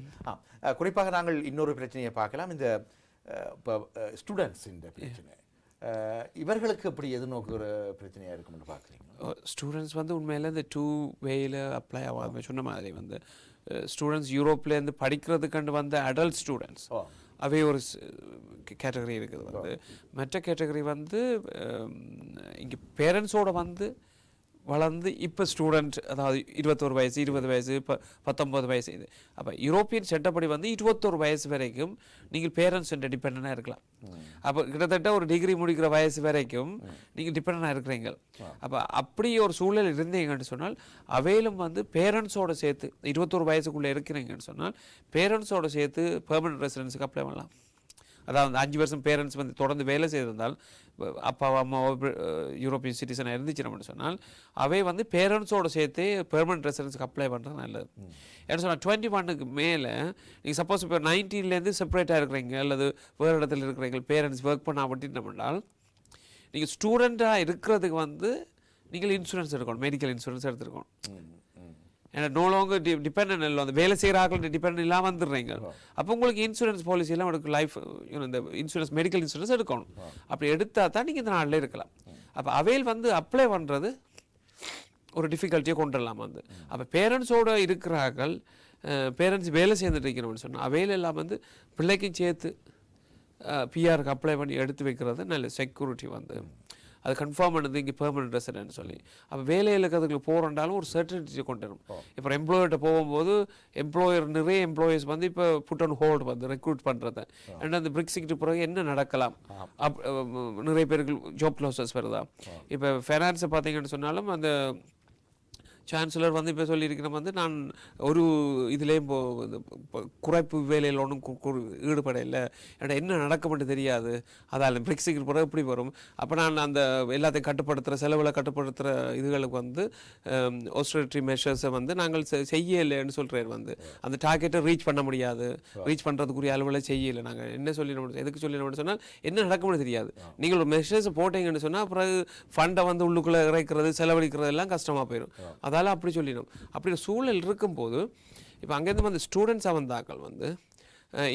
குறிப்பாக நாங்கள் இன்னொரு பிரச்சனையை பார்க்கலாம். இந்த ஸ்டூடெண்ட்ஸ் இந்த பிரச்சனை இவர்களுக்கு எப்படி எதிர்நோக்குற பிரச்சனையாக இருக்கும்னு பார்க்குறீங்க? ஸ்டூடெண்ட்ஸ் வந்து உண்மையில் இந்த 2 வேயில் அப்ளை ஆகாம சொன்ன மாதிரி வந்து ஸ்டூடெண்ட்ஸ் யூரோப்லேருந்து படிக்கிறதுக்கண்டு வந்த அடல்ட் ஸ்டூடெண்ட்ஸ் அவே ஒரு கேட்டகரி இருக்குது வந்து. மற்ற கேட்டகரி வந்து இங்கே பேரண்ட்ஸோடு வந்து வளர்ந்து இப்போ ஸ்டூடெண்ட், அதாவது 21 வயசு 20 வயசு இப்போ 19 வயசு. இது அப்போ யூரோப்பியன் சட்டப்படி வந்து 21 வயசு வரைக்கும் நீங்கள் பேரண்ட்ஸ் டிபெண்டாக இருக்கலாம். அப்போ கிட்டத்தட்ட ஒரு டிகிரி முடிக்கிற வயசு வரைக்கும் நீங்கள் டிபெண்டாக இருக்கிறீங்க. அப்போ அப்படி ஒரு சூழல் இருந்தீங்கன்னு சொன்னால் அவையிலும் வந்து பேரண்ட்ஸோடு சேர்த்து 21 வயசுக்குள்ளே இருக்கிறீங்கன்னு சொன்னால் பேரண்ட்ஸோடு சேர்த்து பெர்மனன்ட் ரெசிடென்ஸுக்கு அப்ளை பண்ணலாம். அதாவது 5 வருஷம் பேரண்ட்ஸ் வந்து தொடர்ந்து வேலை செய்திருந்தால், அப்பாவோ அம்மாவோ யூரோப்பியன் சிட்டிசனாக இருந்துச்சுன்னு சொன்னால் அவை வந்து பேரண்ட்ஸோடு சேர்த்து பெர்மனன்ட் ரெசிடென்ஸுக்கு அப்ளை பண்ணுறது நல்லது. ஏன்னு சொன்னால் 21க்கு மேலே நீங்கள் சப்போஸ் இப்போ 19லேருந்து செப்பரேட்டாக இருக்கிறீங்க அல்லது வேறு இடத்துல இருக்கிறீங்க, பேரண்ட்ஸ் ஒர்க் பண்ண அப்படின்னால் நீங்கள் ஸ்டூடெண்ட்டாக இருக்கிறதுக்கு வந்து நீங்கள் இன்சூரன்ஸ் எடுக்கணும், மெடிக்கல் இன்சூரன்ஸ் எடுத்துருக்கணும். ஏன்னா நோ லாங்கர் டிபெண்ட் இல்லை, அந்த வேலை செய்கிற ஆக்கள் டிபெண்ட் இல்லாமல் வந்துடுறீங்க. அப்போ உங்களுக்கு இன்சூரன்ஸ் பாலிசியெல்லாம் உங்களுக்கு லைஃப் இந்த இன்சூரன்ஸ் மெடிக்கல் இன்சூரன்ஸ் எடுக்கணும். அப்படி எடுத்தால் தான் நீங்கள் இந்த நாளில் இருக்கலாம். அப்போ அவையில் வந்து அப்ளை பண்ணுறது ஒரு டிஃபிகல்ட்டியை கொண்டுடலாம் வந்து. அப்போ பேரண்ட்ஸோடு இருக்கிறார்கள், பேரண்ட்ஸ் வேலை சேர்ந்துட்டு இருக்கணும்னு சொன்னால் அவையில் எல்லாம் வந்து பிள்ளைக்கும் சேர்த்து பிஆருக்கு அப்ளை பண்ணி எடுத்து வைக்கிறது நல்ல செக்யூரிட்டி வந்து. அது கன்ஃபார்ம் பண்ணது இங்கே பெர்மனன்ட் ரெசிடென்ட் சொல்லி. அப்போ வேலையில் இருக்கிறதுக்கு போகிறண்டாலும் ஒரு சர்டிஃபிகேட் கொண்டு வரும். இப்போ எம்ப்ளாயர்கிட்ட போகும்போது நிறைய எம்ப்ளாயீஸ் வந்து இப்போ புட் ஆன் ஹோல்டு வந்து ரெக்ரூட் பண்ணுறது. அண்ட் அந்த பிரெக்சிட் பிறகு என்ன நடக்கலாம், நிறைய பேருக்கு ஜாப் லாஸஸ் வருதா. இப்போ ஃபைனான்ஸை பார்த்தீங்கன்னு சொன்னாலும் அந்த சான்சலர் வந்து இப்போ சொல்லியிருக்கிறோம் வந்து நான் ஒரு இதுலேயும் குறைப்பு வேலையில் ஒன்றும் ஈடுபட இல்லை, ஏன்னா என்ன நடக்கும்னு தெரியாது, அதால் பிரெக்சிட் பிறகு எப்படி வரும். அப்போ நான் அந்த எல்லாத்தையும் கட்டுப்படுத்துகிற செலவில் கட்டுப்படுத்துகிற இதுகளுக்கு வந்து ஆஸ்டரிட்டி மெஷர்ஸை வந்து நாங்கள் செய்யலைன்னு சொல்கிறேன் வந்து. அந்த டார்கெட்டை ரீச் பண்ண முடியாது, ரீச் பண்ணுறதுக்குரிய அளவில் செய்யலை. நாங்கள் என்ன சொல்லிடணும், எதுக்கு சொல்லிடணும்னு சொன்னால் என்ன நடக்கும்னு தெரியாது. நீங்கள் ஒரு மெஷர்ஸை போட்டீங்கன்னு சொன்னால் பிறகு ஃபண்டை வந்து உள்ளுக்குள்ளே இறைக்கிறது செலவழிக்கிறது எல்லாம் கஷ்டமாக போயிடும். அதால் அப்படி சொல்லிடும். அப்படி சூழல் இருக்கும்போது இப்போ அங்கேருந்து வந்து ஸ்டூடெண்ட்ஸாக வந்தாக்கள் வந்து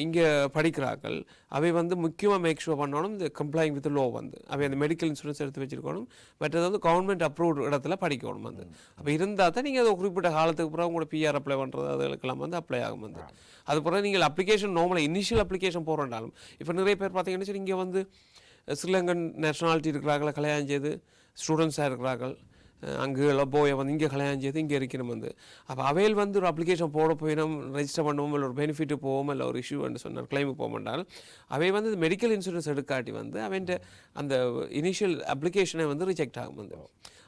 இங்கே படிக்கிறார்கள், அவை வந்து முக்கியமாக மேக் ஷூர் பண்ணணும் இந்த கம்ப்ளைங் வித் லோ வந்து அவை அந்த மெடிக்கல் இன்சூரன்ஸ் எடுத்து வச்சுருக்கணும். மற்றது வந்து கவர்மெண்ட் அப்ரூவ்டு இடத்துல படிக்கணும் வந்து. அப்போ இருந்தால் தான் நீங்கள் அதை குறிப்பிட்ட காலத்துக்கு பிறகு உங்களோட பிஆர் அப்ளை பண்ணுறது அதுக்கெல்லாம் வந்து அப்ளை ஆகும் வந்து. அது பிறகு நீங்கள் அப்ளிகேஷன் நார்மலாக இனிஷியல் அப்ளிகேஷன் போகிறோண்டாலும் இப்போ நிறைய பேர் பார்த்தீங்கன்னா இங்கே வந்து ஸ்ரீலங்கன் நேஷனாலிட்டி இருக்கிறாங்களா, கல்யாணம் செய்து ஸ்டூடெண்ட்ஸாக இருக்கிறார்கள், அங்கே போய் வந்து இங்கே கல்யாணம் செய்து இங்கே இருக்கணும் வந்து. அப்போ அவையில் வந்து ஒரு அப்ளிகேஷன் போட போய் நம்ம ரெஜிஸ்டர் பண்ணுவோம், இல்லை ஒரு பெனிஃபிட்டு போவோம், இல்லை ஒரு இஷ்யூ வந்து சொன்னார் கிளைமுக்கு போக மாட்டால் அவை வந்து மெடிக்கல் இன்சூரன்ஸ் எடுக்காட்டி வந்து அவன் அந்த இனிஷியல் அப்ளிகேஷனை வந்து ரிஜெக்ட் ஆகும் வந்து.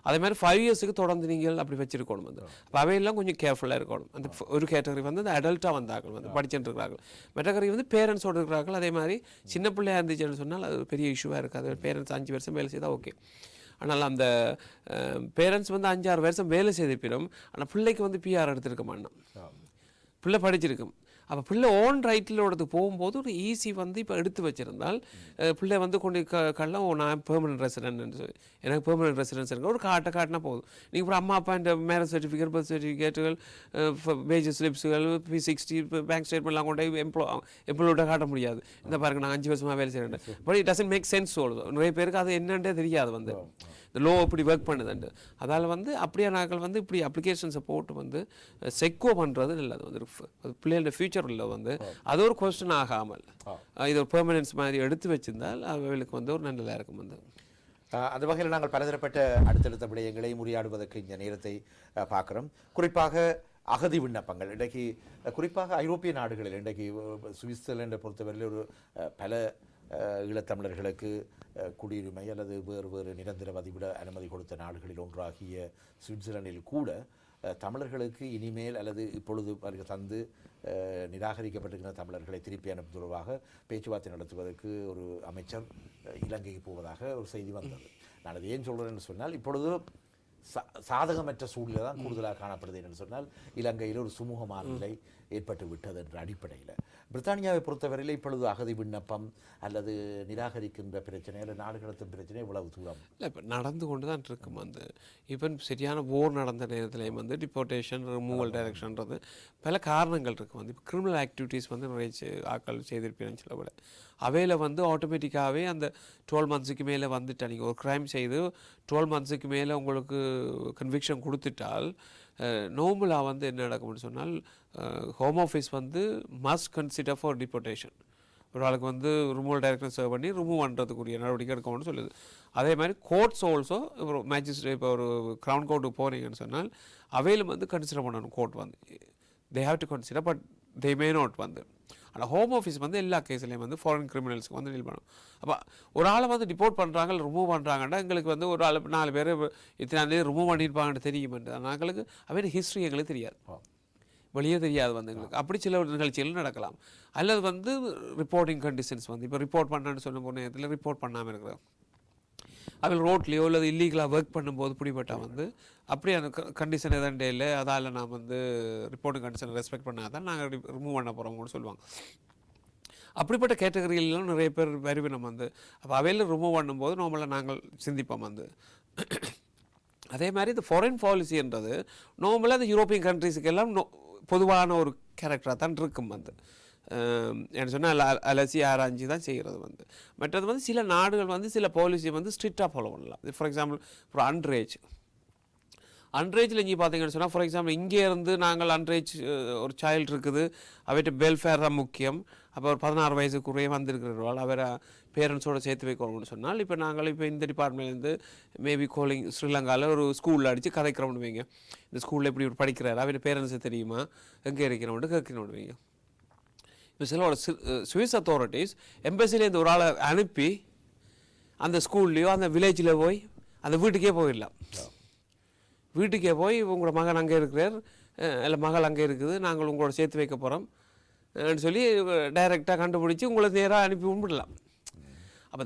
அதே மாதிரி 5 இயர்ஸுக்கு தொடர்ந்து நீங்கள் அப்படி வச்சிருக்கணும் வந்து. அப்போ அவையெல்லாம் கொஞ்சம் கேர்ஃபுல்லாக இருக்கணும். அந்த ஒரு கேட்டகரி வந்து அந்த அடல்ட்டாக வந்தார்கள் வந்து படிச்சுட்டு இருக்கிறார்கள். மற்ற கேட்டகரி வந்து பேரண்ட்ஸோடு இருக்கிறார்கள். அதே மாதிரி சின்ன பிள்ளையாக இருந்துச்சுன்னு சொன்னால் அது பெரிய இஷ்யூவாக இருக்காது. பேரண்ட்ஸ் 5 வருஷம் வேலை செய்தால் ஓகே. ஆனால் அந்த பேரண்ட்ஸ் வந்து 5-6 வருஷம் வேலை செய்திருப்பினும் ஆனால் பிள்ளைக்கு வந்து பிஆர் எடுத்திருக்க மாட்டோம். பிள்ளை படிச்சிருக்கும். அப்போ பிள்ளை ஓன் ரைட்டிலோடது போகும்போது ஒரு ஈஸி வந்து இப்போ எடுத்து வச்சுருந்தால் பிள்ளை வந்து கொண்டு கல்லாம் நான் பெர்மனன்ட் ரெசிடென்ட் சொல்லி எனக்கு பெர்மனன்ட் ரெசிடென்ஸ் இருக்க ஒரு காட்டினா போதும். நீங்கள் இப்போ அம்மா அப்பா இந்த மேரேஜ் சர்டிஃபிகேட், பர்த் சர்டிஃபிகேட்டுகள், வேஜஸ் ஸ்லிப்ஸுகள், P60 பேங்க் ஸ்டேட்மெண்ட்லாம் கொண்டு எம்ப்ளாயோட காட்ட முடியாது. இந்த பாருங்க நான் 5 வருஷமாக வேலை செய்கிறேன். But it doesn't make sense சொல்லுது. நிறைய பேருக்கு அது என்னன்றே தெரியாது வந்து இந்த லோ இப்படி ஒர்க் பண்ணுதுண்டு. அதால் வந்து அப்படியே நாங்கள் வந்து இப்படி அப்ளிகேஷன்ஸை போட்டு வந்து செக்யூர் பண்ணுறது நல்லது வந்து பிள்ளைகளோட ஃபியூச்சரில் வந்து அது ஒரு கொஸ்டின் ஆகாமல் இது ஒரு பெர்மனன்ஸ் மாதிரி எடுத்து வச்சிருந்தால் அவர்களுக்கு வந்து ஒரு நல்லதாக இருக்கும் வந்து. அந்த வகையில் நாங்கள் பலதரப்பட்ட அடுத்தடுத்த விடயங்களை முறியாடுவதற்கு இந்த நேரத்தை பார்க்குறோம். குறிப்பாக அகதி விண்ணப்பங்கள் இன்றைக்கு குறிப்பாக ஐரோப்பிய நாடுகளில் இன்றைக்கு சுவிட்சர்லாண்டை பொறுத்தவரையில் ஒரு பல ஈழத்தமிழர்களுக்கு குடியுரிமை அல்லது வேறு நிரந்தர வதிவிட அனுமதி கொடுத்த நாடுகளில் ஒன்றாகிய சுவிட்சர்லாண்டில் கூட தமிழர்களுக்கு இனிமேல் அல்லது இப்பொழுது தந்து நிராகரிக்கப்பட்டிருக்கிற தமிழர்களை திருப்பி அனுப்பும் தொடர்பாக பேச்சுவார்த்தை நடத்துவதற்கு ஒரு அமைச்சர் இலங்கைக்கு போவதாக ஒரு செய்தி வந்தது. நான் அதை ஏன் சொல்கிறேன்னு சொன்னால் இப்பொழுது சாதகமற்ற சூழ்நிலை தான் கூடுதலாக காணப்படுது என்று சொன்னால் இலங்கையில் ஒரு சுமூகமான நிலை ஏற்பட்டு விட்டது என்ற அடிப்படையில் பிரித்தானியாவை பொறுத்தவரையில் இப்பொழுது அகதி விண்ணப்பம் அல்லது நிராகரிக்கின்ற பிரச்சனை அல்லது நாடு கடத்தும் பிரச்சனை இவ்வளவு தூரம் இல்லை இப்போ நடந்து கொண்டு தான் இருக்கும் வந்து. இப்போ சரியான போர் நடந்த நேரத்துலேயும் வந்து டிபோர்டேஷன், ரிமூவல் டைரக்ஷன்றது பல காரணங்கள் இருக்குது வந்து. இப்போ கிரிமினல் ஆக்டிவிட்டீஸ் வந்து நிறைய ஆக்கள் செய்திருப்பேன்னு சொல்ல விட அவையில் வந்து ஆட்டோமேட்டிக்காகவே அந்த 12 மந்த்ஸுக்கு மேலே வந்துட்டா நீங்கள் ஒரு க்ரைம் செய்து 12 மந்த்ஸுக்கு மேலே உங்களுக்கு கன்விக்ஷன் கொடுத்துட்டால் நார்மலாக வந்து என்ன நடக்கும்னு சொன்னால் ஹோம் ஆஃபீஸ் வந்து மஸ்ட் கன்சிடர் ஃபார் டிபோர்டேஷன். ஒரு ஆளுக்கு வந்து ரிமூவல் டைரக்ஷன் சர்வ் பண்ணி ரிமூவ் பண்ணுறதுக்குரிய நடவடிக்கை எடுக்கணும்னு சொல்லுது. அதே மாதிரி கோர்ட்ஸ் ஆல்சோ ஒரு மேஜிஸ்ட்ரேட் இப்போ ஒரு க்ரௌன் கோர்ட்டுக்கு போகிறீங்கன்னு சொன்னால் அவையிலும் வந்து கன்சிடர் பண்ணணும். கோர்ட் வந்து they have to consider but they may not வந்து. ஆனால் ஹோம் ஆஃபீஸ் வந்து எல்லா கேஸ்லேயும் வந்து ஃபாரின் கிரிமினல்ஸ்க்கு வந்து டீல் பண்ணணும். அப்போ ஒரு ஆளை வந்து டிபோர்ட் பண்ணுறாங்க, ரிமூவ் பண்ணுறாங்கன்னா எங்களுக்கு வந்து ஒரு ஆள் 4 பேர் இத்தனை ரிமூவ் பண்ணியிருப்பாங்கன்னு தெரியுமென்று நாங்களுக்கு அவையோட ஹிஸ்ட்ரி எங்களுக்கு தெரியாது, வெளியே தெரியாது வந்து எங்களுக்கு. அப்படி சில நிகழ்ச்சிகள் நடக்கலாம். அல்லது வந்து ரிப்போர்ட்டிங் கண்டிஷன்ஸ் வந்து இப்போ ரிப்போர்ட் பண்ணான்னு சொன்ன போன நேரத்தில் ரிப்போர்ட் பண்ணாமல் இருக்கிறோம். அவள் ரோட்லேயோ அல்லது இல்லீகலாக ஒர்க் பண்ணும்போது பிடிபட்டால் வந்து அப்படி அந்த கண்டிஷன் எதாண்டே இல்லை, அதால் நான் வந்து ரிப்போர்ட்டிங் கண்டிஷனை ரெஸ்பெக்ட் பண்ணால் தான் நாங்கள் ரிமூவ் பண்ண போகிறோம்னு சொல்லுவாங்க. அப்படிப்பட்ட கேட்டகரியிலாம் நிறைய பேர் வருவினம் வந்து. அப்போ அவையில் ரிமூவ் பண்ணும்போது நார்மலாக நாங்கள் சிந்திப்போம் வந்து. அதே மாதிரி இந்த ஃபாரின் பாலிசின்றது நார்மலாக இந்த யூரோப்பியன் கண்ட்ரிஸுக்கெல்லாம் பொதுவான ஒரு கேரக்டராக தான் இருக்கும் வந்து. என்ன சொன்னால் அலசி ஆராய்ச்சி தான் செய்கிறது வந்து. மற்றது வந்து சில நாடுகள் வந்து சில பாலிசியை வந்து ஸ்ட்ரிக்டாக ஃபாலோ பண்ணலாம். ஃபார் எக்ஸாம்பிள் ஒரு அன்ரேஜில் இங்கே பார்த்தீங்கன்னு சொன்னால் ஃபார் எக்ஸாம்பிள் இங்கே இருந்து நாங்கள் அன்ரேஜ் ஒரு சைல்டு இருக்குது, அவைகிட்ட வெல்ஃபேர் தான் முக்கியம். அப்போ ஒரு 16 வயசுக்குறைய வந்திருக்கிறவர்கள் அவரை பேரண்ட்ஸோடு சேர்த்து வைக்கணும்னு சொன்னால் இப்போ நாங்கள் இப்போ இந்த டிபார்ட்மெண்ட்லேருந்து மேபி கோலிங் ஸ்ரீலங்காவில் ஒரு ஸ்கூலில் அடித்து கதைக்கிறோம்னு வைங்க. இந்த ஸ்கூலில் எப்படி ஒரு படிக்கிறாரு, அவருடைய பேரண்ட்ஸு தெரியுமா, எங்கே இருக்கிறோம்னு கேட்கணும்னு வைங்க. இப்போ சில சுவிஸ் அத்தாரிட்டிஸ் எம்பசிலேருந்து ஒரு ஆளை அனுப்பி அந்த ஸ்கூல்லையோ அந்த வில்லேஜில் போய் அந்த வீட்டுக்கே போயிடலாம். வீட்டுக்கே போய் உங்களோட மகன் அங்கே இருக்கிறார் இல்லை மகள் அங்கே இருக்குது, நாங்கள் உங்களோட சேர்த்து வைக்க போகிறோம் சொல்லி டைரெக்டாக கண்டுபிடிச்சி உங்களை நேராக அனுப்பி விடலாம். அப்போ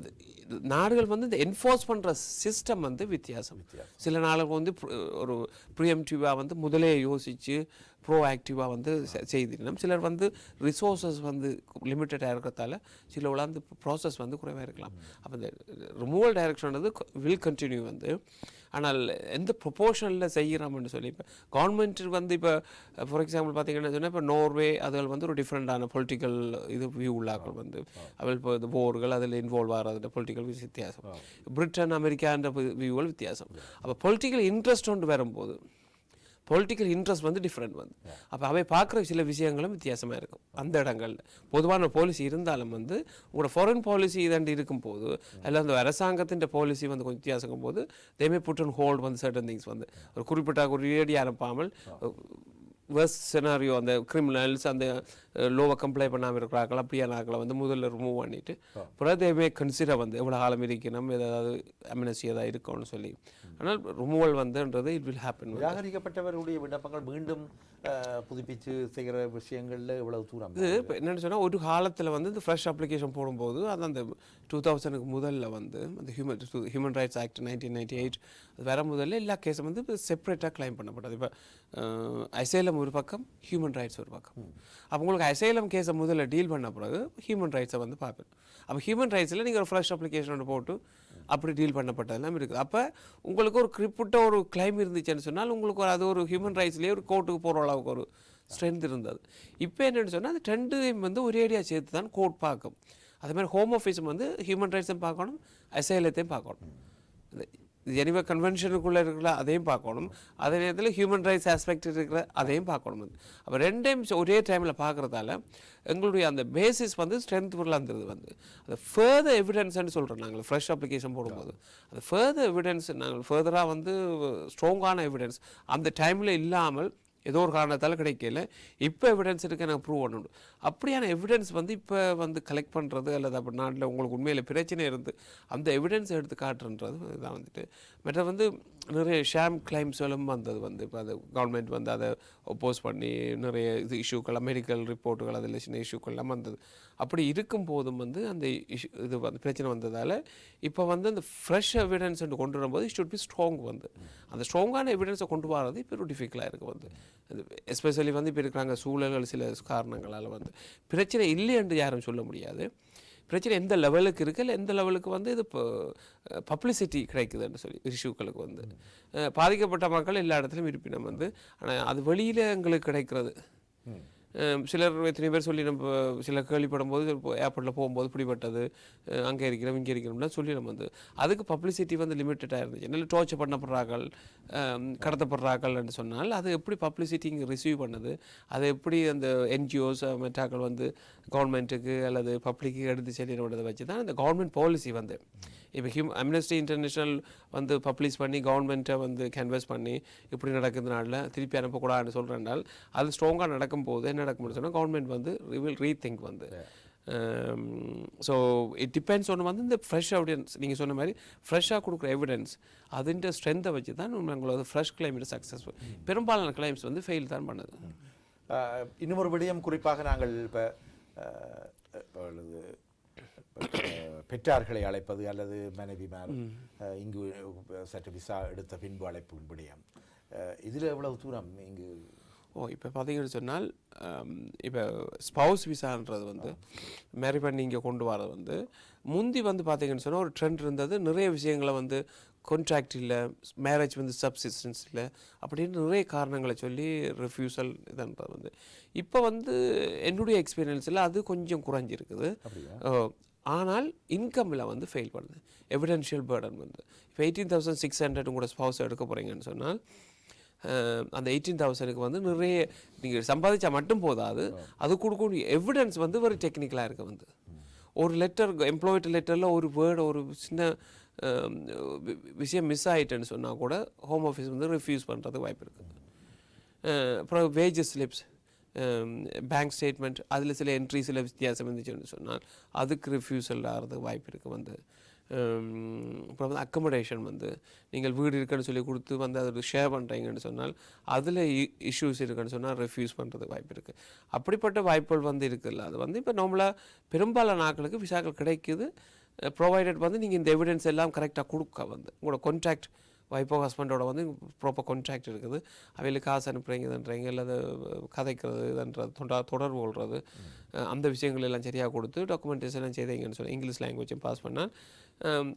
நாடுகள் வந்து இந்த என்ஃபோர்ஸ் பண்ணுற சிஸ்டம் வந்து வித்தியாசம். சில நாளுக்கு வந்து ஒரு ப்ரீஎம்டிவாக வந்து முதலே யோசித்து ப்ரோஆக்டிவாக வந்து செய்திடணும். சிலர் வந்து ரிசோர்ஸஸ் வந்து லிமிட்டடாக இருக்கிறதால சில அந்த ப்ராசஸ் வந்து குறைவாக இருக்கலாம். அப்போ இந்த ரிமூவல் டைரக்ஷன்றது வில் கண்டினியூ வந்து. ஆனால் எந்த ப்ரொபோர்ஷனில் செய்கிறோம்னு சொல்லி இப்போ கவர்மெண்ட் வந்து இப்போ ஃபார் எக்ஸாம்பிள் பார்த்தீங்கன்னா சொன்னால் இப்போ நோர்வே அதில் வந்து ஒரு டிஃப்ரெண்டான பொலிட்டிக்கல் இது வியூ உள்ளாக்கள் வந்து அவள் இப்போ இந்த போர்கள் அதில் இன்வால்வ் ஆகிறது பொலிட்டிக்கல் வித்தியாசம். பிரிட்டன் அமெரிக்கான்ற வியூவில் வித்தியாசம். அப்போ பொலிட்டிக்கல் இன்ட்ரெஸ்ட் ஒன்று வரும்போது பொலிட்டிக்கல் இன்ட்ரெஸ்ட் வந்து டிஃப்ரெண்ட் வந்து. அப்போ அவை பார்க்குற சில விஷயங்களும் வித்தியாசமாக இருக்கும் அந்த இடங்களில். பொதுவான பாலிசி இருந்தாலும் வந்து உங்களோட ஃபாரின் பாலிசி இதாண்டி இருக்கும்போது அல்ல அந்த அரசாங்கத்தின் பாலிசி வந்து கொஞ்சம் வித்தியாசம் போது தேமே புட் அண்ட் ஹோல்ட் வந்து சர்டன் திங்ஸ் வந்து ஒரு குறிப்பிட்ட ஒரு ரேடியாக அனுப்பாமல் வேர்ஸ் சினாரியோ அந்த கிரிமினல்ஸ் அந்த லோவை கம்ப்ளை பண்ணாமல் இருக்கிறார்கள் அப்படியான ஆக்களை வந்து முதல்ல ரிமூவ் பண்ணிவிட்டு பிறகு கன்சிடர் வந்து எவ்வளோ காலம் இருக்கணும் ஏதாவது அமினசி ஏதாவது இருக்கும்னு சொல்லி. ஆனால் ரிமூவல் வந்துன்றது இட் வில் ஹேப்பன். நிராகரிக்கப்பட்டவர்களுடைய விண்ணப்பங்கள் மீண்டும் புதுப்பிச்சு செய்கிற விஷயங்களில் இவ்வளவு தூரம் இது இப்போ என்னென்னு சொன்னால் ஒரு காலத்தில் வந்து இந்த ஃப்ரெஷ் அப்ளிகேஷன் போடும்போது அது அந்த 2000க்கு முதல்ல வந்து அந்த ஹியூமன் ரைட்ஸ் ஆக்ட் 1998 அது வர முதல்ல எல்லா கேஸும் வந்து இப்போ செப்பரேட்டாக கிளைம் பண்ணப்பட்டது. இப்போ அசைலம் ஒரு பக்கம், ஹியூமன் ரைட்ஸ் ஒரு பக்கம். அப்போ உங்களுக்கு அசைலம் கேஸை முதல்ல டீல் பண்ண பிறகு ஹியூமன் ரைட்ஸை வந்து பார்ப்பேன். அப்போ ஹியூமன் ரைட்ஸில் நீங்கள் ஒரு ஃப்ரெஷ் அப்ளிகேஷன் போட்டு அப்படி டீல் பண்ணப்பட்டதெல்லாம் இருக்குது. அப்போ உங்களுக்கு ஒரு குறிப்பிட்ட ஒரு கிளைம் இருந்துச்சுன்னு சொன்னால் உங்களுக்கு அது ஒரு ஹியூமன் ரைட்ஸ்லேயே ஒரு கோர்ட்டுக்கு போகிற அளவுக்கு ஒரு ஸ்ட்ரென்த் இருந்தது. இப்போ என்னென்னு சொன்னால் அது ரெண்டையும் வந்து ஒரே அடியாக சேர்த்து தான் கோர்ட் பார்க்கும். அதே மாதிரி ஹோம் ஆஃபீஸும் வந்து ஹியூமன் ரைட்ஸையும் பார்க்கணும், அசைலத்தையும் பார்க்கணும். ஜெனீவா கன்வென்ஷனுக்குள்ளே இருக்கிற அதையும் பார்க்கணும், அதே நேரத்தில் ஹியூமன் ரைட்ஸ் ஆஸ்பெக்ட் இருக்கிற அதையும் பார்க்கணும். அப்போ ரெண்டையும் ஒரே டைமில் பார்க்குறதால எங்களுடைய அந்த பேசிஸ் வந்து ஸ்ட்ரென்த் ஃபுல்லாக வந்து அது ஃபர்தர் எவிடன்ஸ்ன்னு சொல்கிறோம் நாங்கள் ஃப்ரெஷ் அப்ளிகேஷன் போடும்போது. அது ஃபர்தர் எவிடன்ஸ் நாங்கள் ஃபர்தராக வந்து ஸ்ட்ராங்கான எவிடன்ஸ் அந்த டைமில் இல்லாமல் ஏதோ ஒரு காரணத்தால் கிடைக்கல, இப்போ எவிடன்ஸ் இருக்க எனக்கு ப்ரூவ் பண்ணணும். அப்படியான எவிடன்ஸ் வந்து இப்போ வந்து கலெக்ட் பண்ணுறது அல்லது அப்படி நாட்டில் உங்களுக்கு உண்மையில் பிரச்சனை இருந்து அந்த எவிடன்ஸ் எடுத்து காட்டுன்றது இதான் வந்துட்டு. மற்ற வந்து நிறைய ஷாம் கிளைம்ஸ்களும் வந்தது வந்து இப்போ அது கவர்மெண்ட் வந்து அதை ஒப்போஸ் பண்ணி நிறைய இது இஷ்யூக்கள் மெடிக்கல் ரிப்போர்ட்டுகள் அதில் சின்ன இஷ்யூக்கள்லாம் வந்தது. அப்படி இருக்கும் போதும் வந்து அந்த இது வந்து பிரச்சனை வந்ததால் இப்போ வந்து அந்த ஃப்ரெஷ் எவிடன்ஸ் கொண்டு வரும்போது இட் ஷுட் பி ஸ்ட்ராங் வந்து அந்த ஸ்ட்ராங்கான எவிடன்ஸை கொண்டு வரது இப்போ டிஃபிகல்ட்டாக இருக்குது வந்து. எஸ்பெஷலி வந்து இப்போ இருக்கிறாங்க சூழல்கள் சில காரணங்களால் வந்து பிரச்சனை இல்லை என்று யாரும் சொல்ல முடியாது. பிரச்சனை எந்த லெவலுக்கு இருக்குது, இல்லை எந்த லெவலுக்கு வந்து இது இப்போ பப்ளிசிட்டி கிடைக்குதுன்னு சொல்லி இஷ்யூக்களுக்கு வந்து பாதிக்கப்பட்ட மக்கள் எல்லா இடத்துலையும் இருப்பினம் வந்து. ஆனால் அது வெளியில் எங்களுக்கு கிடைக்கிறது சிலர் எத்தனை பேர் சொல்லி நம்ம சில கேள்விப்படும் போது ஏர்போர்ட்டில் போகும்போது பிடிப்பட்டது அங்கே இருக்கிறோம் இங்கே இருக்கிறோம்லாம் சொல்லி நம்ம வந்து அதுக்கு பப்ளிசிட்டி வந்து லிமிட்டடாக இருந்துச்சு. நல்ல டோர்ச்சர் பண்ணப்படுறார்கள் கடத்தப்படுறாங்கள்னு சொன்னால் அது எப்படி பப்ளிசிட்டி இங்கே ரிசீவ் பண்ணுது, அதை எப்படி அந்த என்ஜிஓஸ் மெட்டாக்கள் வந்து கவர்மெண்ட்டுக்கு அல்லது பப்ளிக்கு எடுத்து செல்லிடுறதை வச்சு தான் இந்த கவர்மெண்ட் பாலிசி வந்து இப்போ அம்னஸ்டி இன்டர்நேஷ்னல் வந்து பப்ளிஷ் பண்ணி கவர்மெண்ட்டை வந்து கேன்வஸ் பண்ணி இப்படி நடக்கிறதுனால திருப்பி அனுப்பக்கூடாதுன்னு சொல்கிறனால அது ஸ்ட்ராங்காக நடக்கும்போது என்ன நடக்கும்னு சொன்னால் கவர்மெண்ட் வந்து வில் ரீதிங்க் வந்து. ஸோ இட் டிபெண்ட்ஸ் ஒன்று வந்து இந்த ஃப்ரெஷ் எவிடன்ஸ் நீங்கள் சொன்ன மாதிரி ஃப்ரெஷ்ஷாக கொடுக்குற எவிடன்ஸ் அதுன்ற ஸ்ட்ரென்த்தை வச்சு தான் உங்களோட ஃப்ரெஷ் கிளைம் சக்ஸஸ்ஃபுல். பெரும்பாலான கிளைம்ஸ் வந்து ஃபெயில் தான் பண்ணுது. இன்னும் ஒரு விடயம் குறிப்பாக நாங்கள் இப்போ பெற்றார்களை அழைப்பது அல்லது மனைவிமார் இங்கு சற்று விசா எடுத்த பின்பு அழைப்பு விடயம் இதில் எவ்வளவு தூரம் இங்கு இப்போ பார்த்தீங்கன்னு சொன்னால் இப்போ ஸ்பவுஸ் விசான்றது வந்து மேரி பண்ணி இங்கே கொண்டு வரது வந்து முந்தி வந்து பார்த்தீங்கன்னு சொன்னால் ஒரு ட்ரெண்ட் இருந்தது. நிறைய விஷயங்களை வந்து கான்ட்ராக்ட் இல்லை, மேரேஜ் வந்து சப்சிஸ்டன்ஸ் இல்லை அப்படின்னு நிறைய காரணங்களை சொல்லி ரிஃப்யூசல் இதுன்றது வந்து இப்போ வந்து என்னுடைய எக்ஸ்பீரியன்ஸில் அது கொஞ்சம் குறைஞ்சிருக்குது. ஆனால் இன்கமில் வந்து ஃபெயில் பண்ணுது. எவிடென்ஷியல் பேர்டன் வந்து இப்போ 18,600 கூட ஸ்பவுஸ் எடுக்க போகிறீங்கன்னு சொன்னால் அந்த 18,000க்கு வந்து நிறைய நீங்கள் சம்பாதிச்சா மட்டும் போதாது, அது கொடுக்கக்கூடிய எவிடன்ஸ் வந்து ஒரு டெக்னிக்கலாக இருக்குது வந்து. ஒரு லெட்டர் எம்ப்ளாய்டு லெட்டரில் ஒரு வேர்டு ஒரு சின்ன விஷயம் மிஸ் ஆகிட்டேன்னு சொன்னால் கூட ஹோம் ஆஃபீஸ் வந்து ரிஃப்யூஸ் பண்ணுறதுக்கு வாய்ப்பு இருக்குது. அப்புறம் வேஜஸ் ஸ்லிப்ஸ், பேங்க் ஸ்டேட்மெண்ட் அதில் சில என்ட்ரிஸில் வித்தியாசம் இருந்துச்சுன்னு சொன்னால் அதுக்கு ரிஃப்யூசல் ஆகிறதுக்கு வாய்ப்பு இருக்குது வந்து. அப்புறம் வந்து அக்கமடேஷன் வந்து நீங்கள் வீடு இருக்குன்னு சொல்லி கொடுத்து வந்து அதை ஷேர் பண்ணுறீங்கன்னு சொன்னால் அதில் இஷ்யூஸ் இருக்குன்னு சொன்னால் ரெஃப்யூஸ் பண்ணுறதுக்கு வாய்ப்பு இருக்குது. அப்படிப்பட்ட வாய்ப்புகள் வந்து இருக்குல்ல. அது வந்து இப்போ நார்மலாக பெரும்பாலான நாட்களுக்கு விசாக்கள் கிடைக்குது ப்ரொவைடட் வந்து நீங்கள் இந்த எவிடன்ஸ் எல்லாம் கரெக்டாக கொடுக்க வந்து உங்களோட கான்ட்ராக்ட் வைஃபோ ஹஸ்பண்டோட வந்து ப்ராப்பர் கான்ட்ராக்ட் இருக்குது, அவைகளுக்கு காசு அனுப்புறீங்கன்றீங்க அல்லது கதைக்கிறது இதுன்றது தொடர்பு கொள்வது அந்த விஷயங்கள் எல்லாம் சரியாக கொடுத்து டாக்குமெண்டேஷன் செய்தீங்கன்னு சொல்லி இங்கிலீஷ் லாங்குவேஜும் பாஸ் பண்ணால்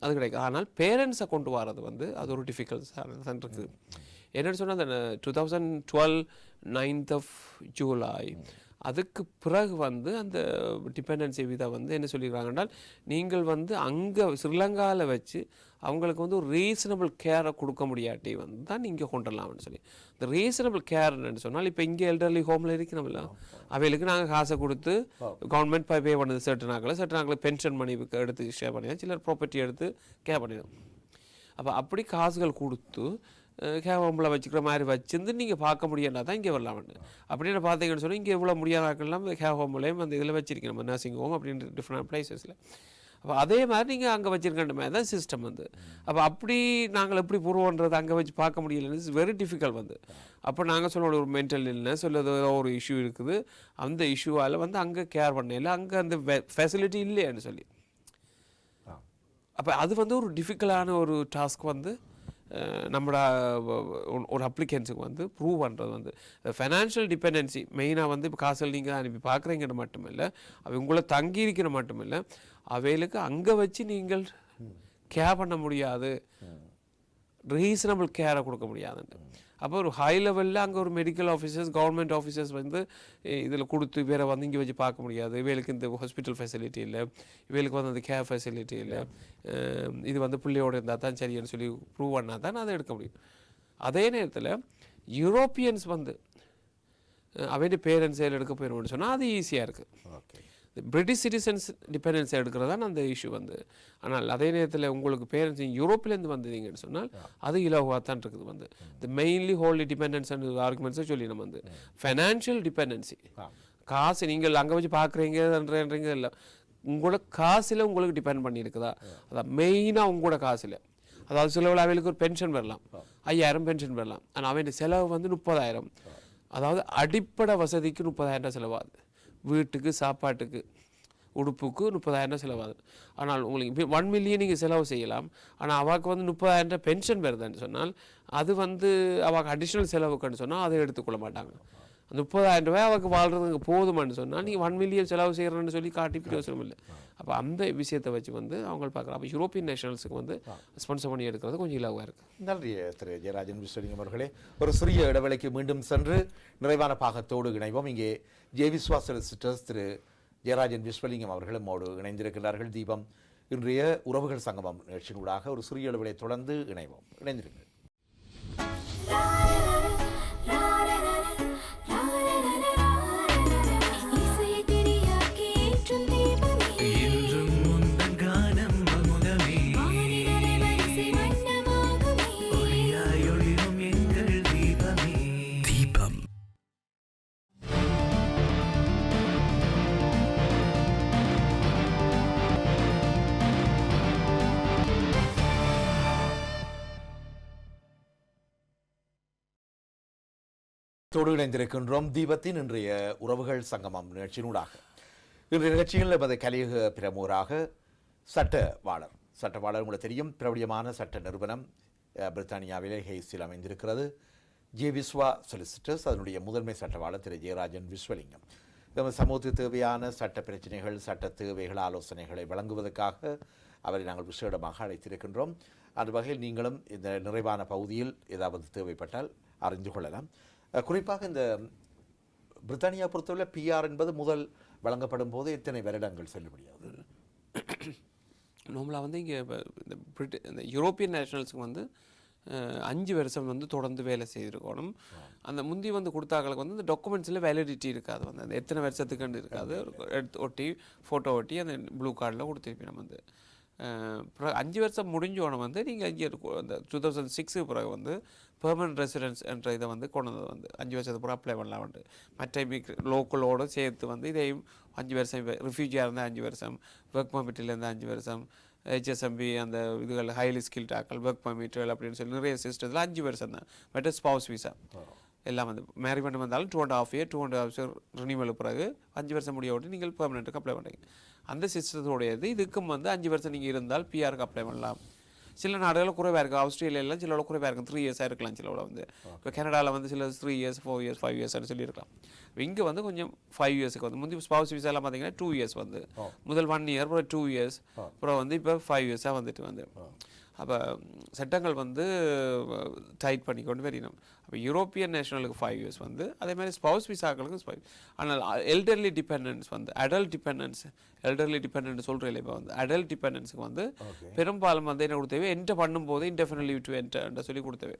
அது கிடைக்கும். ஆனால் பேரண்ட்ஸை கொண்டு வரது வந்து அது ஒரு டிஃபிகல்ட்ஸாக தான் இருக்குது. என்னென்னு சொன்னால் அந்த 2012 9th ஜூலை அதுக்கு பிறகு வந்து அந்த டிபெண்டன்சி விதா வந்து என்ன சொல்லியிருக்காங்கன்னா நீங்கள் வந்து அங்கே ஸ்ரீலங்காவில் வச்சு அவங்களுக்கு வந்து ஒரு ரீசனபிள் கேரை கொடுக்க முடியாட்டி வந்து தான் இங்கே கொண்டுடலாம்னு சொல்லி. இந்த ரீசனபிள் கேர்ன்னு சொன்னால் இப்போ இங்கே எல்டர்லி ஹோமில் இருக்கணும்ல அவைகளுக்கு நாங்கள் காசை கொடுத்து கவர்மெண்ட் பே பண்ணுது சர்டன் பென்ஷன் மணி எடுத்து ஷேர் பண்ணிடுவோம், சிலர் ப்ராப்பர்ட்டி எடுத்து கேர் பண்ணிடுவோம். அப்போ அப்படி காசுகள் கொடுத்து கேர் ஹோமில் வச்சுக்கிற மாதிரி வச்சிருந்து நீங்கள் பார்க்க முடியாதுனா தான் இங்கே வரலாம்னு. அப்படின்னு பார்த்தீங்கன்னு சொன்னால் இங்கே இவ்வளோ முடியாதாக்கெல்லாம் கேர் ஹோம்லேயும் அந்த இதில் வச்சிருக்கேன் நம்ம நர்சிங் ஹோம் அப்படின்ற டிஃப்ரெண்ட் பிளேசஸில். அப்போ அதே மாதிரி நீங்கள் அங்கே வச்சுருக்கின்ற மாதிரி தான் சிஸ்டம் வந்து. அப்போ அப்படி நாங்கள் எப்படி பூர்வன்றது அங்கே வச்சு பார்க்க முடியலன்னு இட்ஸ் வெரி டிஃபிகல்ட் வந்து. அப்போ நாங்கள் சொல்ல ஒரு மென்டல் இல்னஸ் அல்லது ஒரு இஷ்யூ இருக்குது, அந்த இஷ்யூவால் வந்து அங்கே கேர் பண்ணல, அங்கே அந்த ஃபெசிலிட்டி இல்லையான்னு சொல்லி. அப்போ அது வந்து ஒரு டிஃபிகல்ட்டான ஒரு டாஸ்க் வந்து நம்மளோட ஒரு அப்ளிகன்ஸுக்கு வந்து ப்ரூவ் பண்ணுறது வந்து. ஃபைனான்ஷியல் டிபெண்டன்சி மெயினாக வந்து இப்போ காசில் நீங்கள் அனுப்பி பார்க்குறீங்கன்னு மட்டும் இல்லை, அவை உங்களை தங்கி இருக்கிற மட்டும் இல்லை, அவைகளுக்கு அங்கே வச்சு நீங்கள் கேர் பண்ண முடியாது, ரீசனபிள் கேரை கொடுக்க முடியாதுன்னு. அப்போ ஒரு ஹை லெவலில் அங்கே ஒரு மெடிக்கல் ஆஃபீஸர்ஸ் கவர்மெண்ட் ஆஃபீஸர்ஸ் வந்து இதில் கொடுத்து வேறு வந்து இங்கே வச்சு பார்க்க முடியாது, இவைகளுக்கு இந்த ஹாஸ்பிட்டல் ஃபெசிலிட்டி இல்லை, இவைகளுக்கு வந்து அந்த கேர் ஃபெசிலிட்டி இல்லை, இது வந்து பிள்ளையோடு இருந்தால் தான் சரின்னு சொல்லி ப்ரூவ் பண்ணால் தான் அதை எடுக்க முடியும். அதே நேரத்தில் யூரோப்பியன்ஸ் வந்து அவன் பேரண்ட்ஸ் எடுக்க போயிடுவோம்னு சொன்னால் அது ஈஸியாக இருக்குது. பிரிட்டிஷ் சிட்டிசன்ஸ் டிபெண்டன்ஸ் எடுக்கிறது தான் அந்த இஷ்யூ வந்து. ஆனால் அதே நேரத்தில் உங்களுக்கு பேரண்ட்ஸ் யூரோப்லேருந்து வந்தீங்கன்னு சொன்னால் அது இலவாக தான் இருக்குது வந்து. இந்த மெயின்லி ஹோல்லி டிபெண்டன்ஸ் ஆர்குமெண்ட்ஸை சொல்லி நம்ம வந்து ஃபைனான்ஷியல் டிபெண்டன்சி, காசு நீங்கள் அங்கே வச்சு பார்க்குறீங்கன்றீங்க இல்லை, உங்களோட காசில் உங்களுக்கு டிபெண்ட் பண்ணியிருக்குதா, அதான் மெயினாக உங்களோட காசில். அதாவது சில அவைகளுக்கு ஒரு பென்ஷன் வரலாம், 5000 பென்ஷன் வரலாம், ஆனால் அவன் செலவு வந்து 30,000. அதாவது அடிப்படை வசதிக்கு 30,000 செலவாகுது, வீட்டுக்கு சாப்பாட்டுக்கு உடுப்புக்கு 30,000 செலவாகுது. ஆனால் உங்களுக்கு 1 மில்லியன் நீங்கள் செலவு செய்யலாம், ஆனால் அவாக்கு வந்து 30,000 பென்ஷன் வருதுன்னு சொன்னால் அது வந்து அவாக்கு அடிஷ்னல் செலவுக்குன்னு சொன்னால் அதை எடுத்துக்கொள்ள மாட்டாங்க. அந்த 30,000 ரூபாய் அவருக்கு வாழ்கிறதுக்கு போதுமானு சொன்னால் நீங்கள் 1 மில்லியன் செலவு செய்கிறேன்னு சொல்லி காட்டி பிரயோசனம் இல்லை. அப்போ அந்த விஷயத்தை வச்சு வந்து அவங்க பார்க்குறாங்க. அப்போ யூரோப்பியன் நேஷனல்ஸுக்கு வந்து ஸ்பான்சர் பண்ணி எடுக்கிறது கொஞ்சம் இலவாக இருக்குது. நன்றி திரு ஜெயராஜன் விஸ்வலிங்கம் அவர்களே. ஒரு சிறிய இடைவெளிக்கு மீண்டும் சென்று நிறைவான பாகத்தோடு இணைவோம். இங்கே ஜேவிஸ்வா சொலிசிட்டர்ஸ் திரு ஜெயராஜன் விஸ்வலிங்கம் அவர்கள் நம்மோடு இணைந்திருக்கிறார்கள். தீபம் இன்றைய உறவுகள் சங்கமம் நிகழ்ச்சியினூடாக ஒரு சிறிய இடைவெளியை தொடர்ந்து இணைவோம். இணைந்திருங்கள். தோடு இணைந்திருக்கின்றோம் தீபத்தின் இன்றைய உறவுகள் சங்கமம் நிகழ்ச்சியினூடாக. இன்றைய நிகழ்ச்சியில் நமது கலியுக பிரமுகராக சட்டவாளர் உங்களுக்கு தெரியும், பிரபலியமான சட்ட நிறுவனம் பிரித்தானியாவிலே ஹேஸில் அமைந்திருக்கிறது. ஜேவிஸ்வா சொலிசிட்டர்ஸ், அதனுடைய முதன்மை சட்டவாளர் திரு ஜெயராஜன் விஸ்வலிங்கம். நமது சமூகத்துக்கு தேவையான சட்ட பிரச்சனைகள், சட்ட தேவைகள், ஆலோசனைகளை வழங்குவதற்காக அவரை நாங்கள் விசேடமாக அழைத்திருக்கின்றோம். அந்த வகையில் நீங்களும் இந்த நிறைவான பகுதியில் ஏதாவது தேவைப்பட்டால் அறிந்து கொள்ளலாம். குறிப்பாக இந்த பிரித்தானியா பொறுத்தவரை பிஆர் என்பது முதல் வழங்கப்படும் போது எத்தனை வருடங்கள் செல்லுபடியாது? நார்மலாக வந்து இங்கே இந்த யூரோப்பியன் நேஷனல்ஸுக்கு வந்து 5 வருஷம் வந்து தொடர்ந்து வேலை செய்திருக்கணும். அந்த முந்தி வந்து கொடுத்தாக்களுக்கு வந்து இந்த டாக்குமெண்ட்ஸில் வேலிடிட்டி இருக்காது, வந்து அந்த எத்தனை வருஷத்துக்குன்னு இருக்காது. ஒட்டி ஃபோட்டோ ஒட்டி அந்த ப்ளூ கார்டில் கொடுத்துருப்பேன். நம்ம வந்து 5 வருஷம் முடிஞ்சோன்னு வந்து நீங்கள் இங்கே அந்த 2006 பிறகு வந்து பெர்மனன்ட் ரெசிடென்ஸ் என்ற இதை வந்து கொண்டு வந்து 5 வருஷத்துக்கு பிறகு அப்ளை பண்ணலாம் வந்து மற்ற லோக்கலோடு சேர்த்து வந்து இதையும் 5 வருஷம் ரிஃப்யூஜியாக இருந்தால் 5 வருஷம், ஒர்க் பர்மிட்டிலேருந்து 5 வருஷம், HSMB அந்த இதுகள் ஹைலி ஸ்கில்ட் ஆக்கள் ஒர்க் பர்மிட்டுகள் அப்படின்னு சொல்லி நிறைய சிஸ்டத்தில் 5 வருஷம் தான். பட் ஸ்பவுஸ் வீசா எல்லாம் வந்து மேரிமெண்ட் வந்தாலும் 2.5 இயர் 2.5 இயர் ரினிவல் பிறகு 5 வருஷம் முடிய விட்டு நீங்கள் பெர்மனெண்ட்டுக்கு அப்ளை பண்ணுறீங்க. அந்த சிஸ்டத்தோடையது இதுக்கும் வந்து 5 வருஷம் நீங்கள் இருந்தால் பிஆருக்கு அப்ளை பண்ணலாம். சில நாடுகளில் குறைவாக இருக்குது, ஆஸ்திரேலியாவில் சில குறைவாக இருக்கும், 3 இயர்ஸாக இருக்கலாம் சில வந்து. இப்போ கனடாவில் வந்து சில 3 இயர்ஸ் 4 இயர்ஸ் 5 இயர்ஸ்னு சொல்லியிருக்கலாம். இங்கே வந்து கொஞ்சம் 5 இயர்ஸுக்கு வந்து முந்தி ஸ்பவுஸ் விசாலாம் பார்த்தீங்கன்னா 2 இயர்ஸ் வந்து முதல் 1 இயர் அப்புறம் 2 இயர்ஸ் அப்புறம் வந்து இப்போ 5 இயர்ஸாக வந்துட்டு வந்து. அப்போ சட்டங்கள் வந்து டைட் பண்ணி கொண்டு வரணும். அப்போ யூரோப்பியன் நேஷனலுக்கு 5 இயர்ஸ் வந்து அதே மாதிரி ஸ்பவுஸ் விசாக்களுக்கு 5. ஆனால் எல்டர்லி டிபெண்டன்ஸ் வந்து அடல்ட் டிபெண்டன்ஸ், எல்டர்லி டிபெண்டன்ட் சொல்கிறேன் இப்போ வந்து அடல்ட் டிபெண்டன்ஸுக்கு வந்து பெரும்பாலும் வந்து என்ன கொடுத்தவே என்டர் பண்ணும்போதே இன்டெஃபினட் லீவ் டு என்டர் சொல்லி கொடுத்தவே.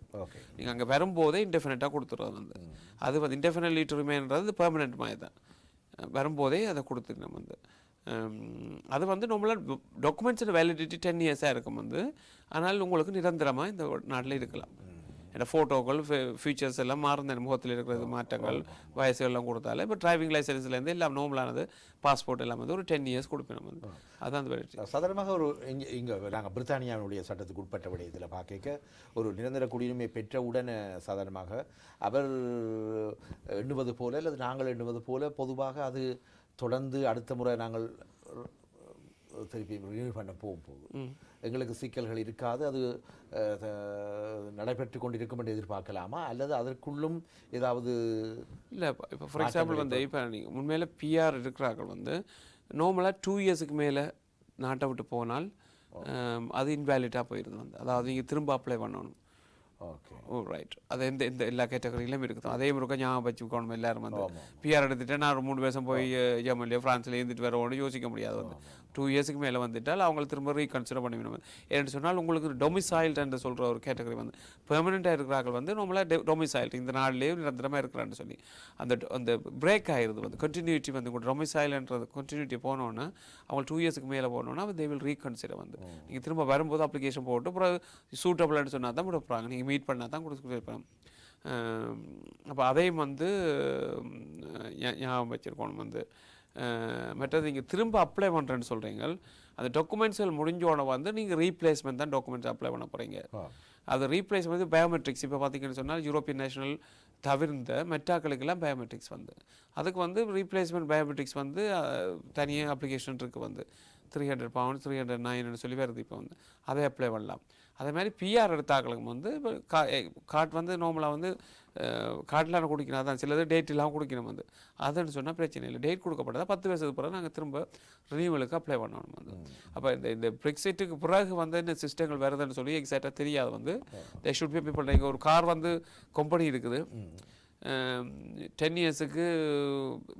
நீங்கள் அங்கே வரும்போதே இன்டெஃபினட்டாக கொடுத்துருவது வந்து அது வந்து இன்டெஃபினட் லீவ் டு ரிமைன்றது பெர்மனெண்ட் மாதிரி தான், வரும்போதே அதை கொடுத்துக்கணும் வந்து. அது வந்து நம்மளால் டாக்குமெண்ட்ஸோட வேலிடிட்டி 10 இயர்ஸாக இருக்கும் வந்து. ஆனால் உங்களுக்கு நிரந்தரமாக இந்த நாட்டில் இருக்கலாம். ஏன்னா ஃபோட்டோக்கள் ஃபீச்சர்ஸ் எல்லாம் மாறுந்த முகத்தில் இருக்கிறது மாற்றங்கள் வயசுகள்லாம் கொடுத்தாலே இப்போ டிரைவிங் லைசன்ஸ்லேருந்து எல்லாம் நார்மலானது பாஸ்போர்ட் எல்லாம் வந்து ஒரு 10 இயர்ஸ் கொடுப்பேன் நம்ம வந்து அதான் அந்த வெரைட்டி. சாதாரணமாக ஒரு இங்கே நாங்கள் பிரித்தானியாவுடைய சட்டத்துக்கு உட்பட்டபடி இதில் பார்க்க ஒரு நிரந்தர குடியுரிமை பெற்றவுடன் சாதாரணமாக அவர் எண்ணுவது போல அல்லது நாங்கள் எண்ணுவது போல பொதுவாக அது தொடர்ந்து அடுத்த முறை நாங்கள் திருப்பி ரினியூ பண்ண போகும்போது எங்களுக்கு சிக்கல்கள் இருக்காது, அது நடைபெற்று கொண்டிருக்கும் என்று எதிர்பார்க்கலாமா அல்லது அதற்குள்ளும் ஏதாவது இல்லை? இப்போ ஃபார் எக்ஸாம்பிள் வந்து இப்போ நீங்கள் உண்மையில் பிஆர் இருக்கிறார்கள் வந்து நார்மலாக 2 இயர்ஸுக்கு மேலே நாட்டை விட்டு போனால் அது இன்வேலிட்டாக போயிடுது வந்து, அதாவது நீங்கள் திரும்ப அப்ளை பண்ணணும். ஓகே, ஓ ரைட். அது எந்த எல்லா கேட்டகரியிலும் இருக்குது. அதே முறை ஞாபகம் வச்சுக்கணும் எல்லாரும் வந்து பிஆர் எடுத்துகிட்டு நான் 3 வருஷம் போய் ஜெர்மனியோ ஃப்ரான்ஸில் இருந்துட்டு வரவோன்னு யோசிக்க முடியாது வந்து. 2 இயர்ஸுக்கு மேலே வந்துட்டால் அவங்களை திரும்ப ரீகன்சிடர் பண்ணிவிடும். ஏன்னு சொன்னால் உங்களுக்கு டொமிசைல்டு என்று சொல்கிற ஒரு கேட்டகரி வந்து பெர்மனெண்ட்டாக இருக்கிறார்கள் வந்து நம்மளாக டொமிசைல்டு இந்த நாள்லேயே நிரந்தரமாக இருக்கிறான்னு சொல்லி அந்த பிரேக் ஆகிடுது வந்து கண்டினியூட்டி வந்து உங்களோட டொமிசைல்ன்றது கண்டினியூட்டி போனோன்னா அவங்க 2 இயர்ஸுக்கு மேலே போனோன்னா தே வில் ரீகன்சிடர் வந்து நீங்கள் திரும்ப வரும்போது அப்ளிகேஷன் போட்டு அப்புறம் சூட்டபிள்னு சொன்னால் தான் கொடுப்பாங்க, நீங்கள் மீட் பண்ணால் தான் கொடுத்துருப்பேன். அப்போ அதையும் வந்து ஞாபகம் வச்சுருக்கணும் வந்து. மற்றது நீங்கள் திரும்ப அப்ளை பண்ணுறேன்னு சொல்கிறீங்க, அந்த டாக்குமெண்ட்ஸ்கள் முடிஞ்சோடனே வந்து நீங்கள் ரீப்ளேஸ்மெண்ட் தான் டாக்குமெண்ட்ஸ் அப்ளை பண்ண போகிறீங்க. அது ரீப்ளேஸ்மெண்ட் பயோமெட்ரிக்ஸ் இப்போ பார்த்தீங்கன்னு சொன்னால் யூரோப்பியன் நேஷனல் தவிர்ந்த மெட்டாக்களுக்கெல்லாம் பயோமெட்ரிக்ஸ் வந்து அதுக்கு வந்து ரீப்ளேஸ்மெண்ட் பயோமெட்ரிக்ஸ் வந்து தனியாக அப்ளிகேஷன் இருக்குது வந்து £300 309 சொல்லி வருது இப்போ வந்து அதை அப்ளை பண்ணலாம். அதே மாதிரி பிஆர் எடுத்தாக்களுக்கு வந்து கார்டு வந்து நார்மலாக வந்து கார்டெலாம் குடிக்கணும், தான் சிலது டேட் இல்லாமல் குடிக்கணும் வந்து அதுன்னு சொன்னால் பிரச்சனை இல்லை. டேட் கொடுக்கப்பட்டதா 10 வருஷத்துக்கு பிறகு நாங்கள் திரும்ப ரினியூவலுக்கு அப்ளை பண்ணணும் வந்து. அப்போ இந்த பிரெக்சிட்டுக்கு பிறகு வந்து இந்த சிஸ்டங்கள் வருதுன்னு சொல்லி எக்ஸாக்டாக தெரியாது வந்து. தே ஷுட் பி பீப்பிள் நீங்கள் ஒரு கார் வந்து கம்பெனி இருக்குது 10 இயர்ஸுக்கு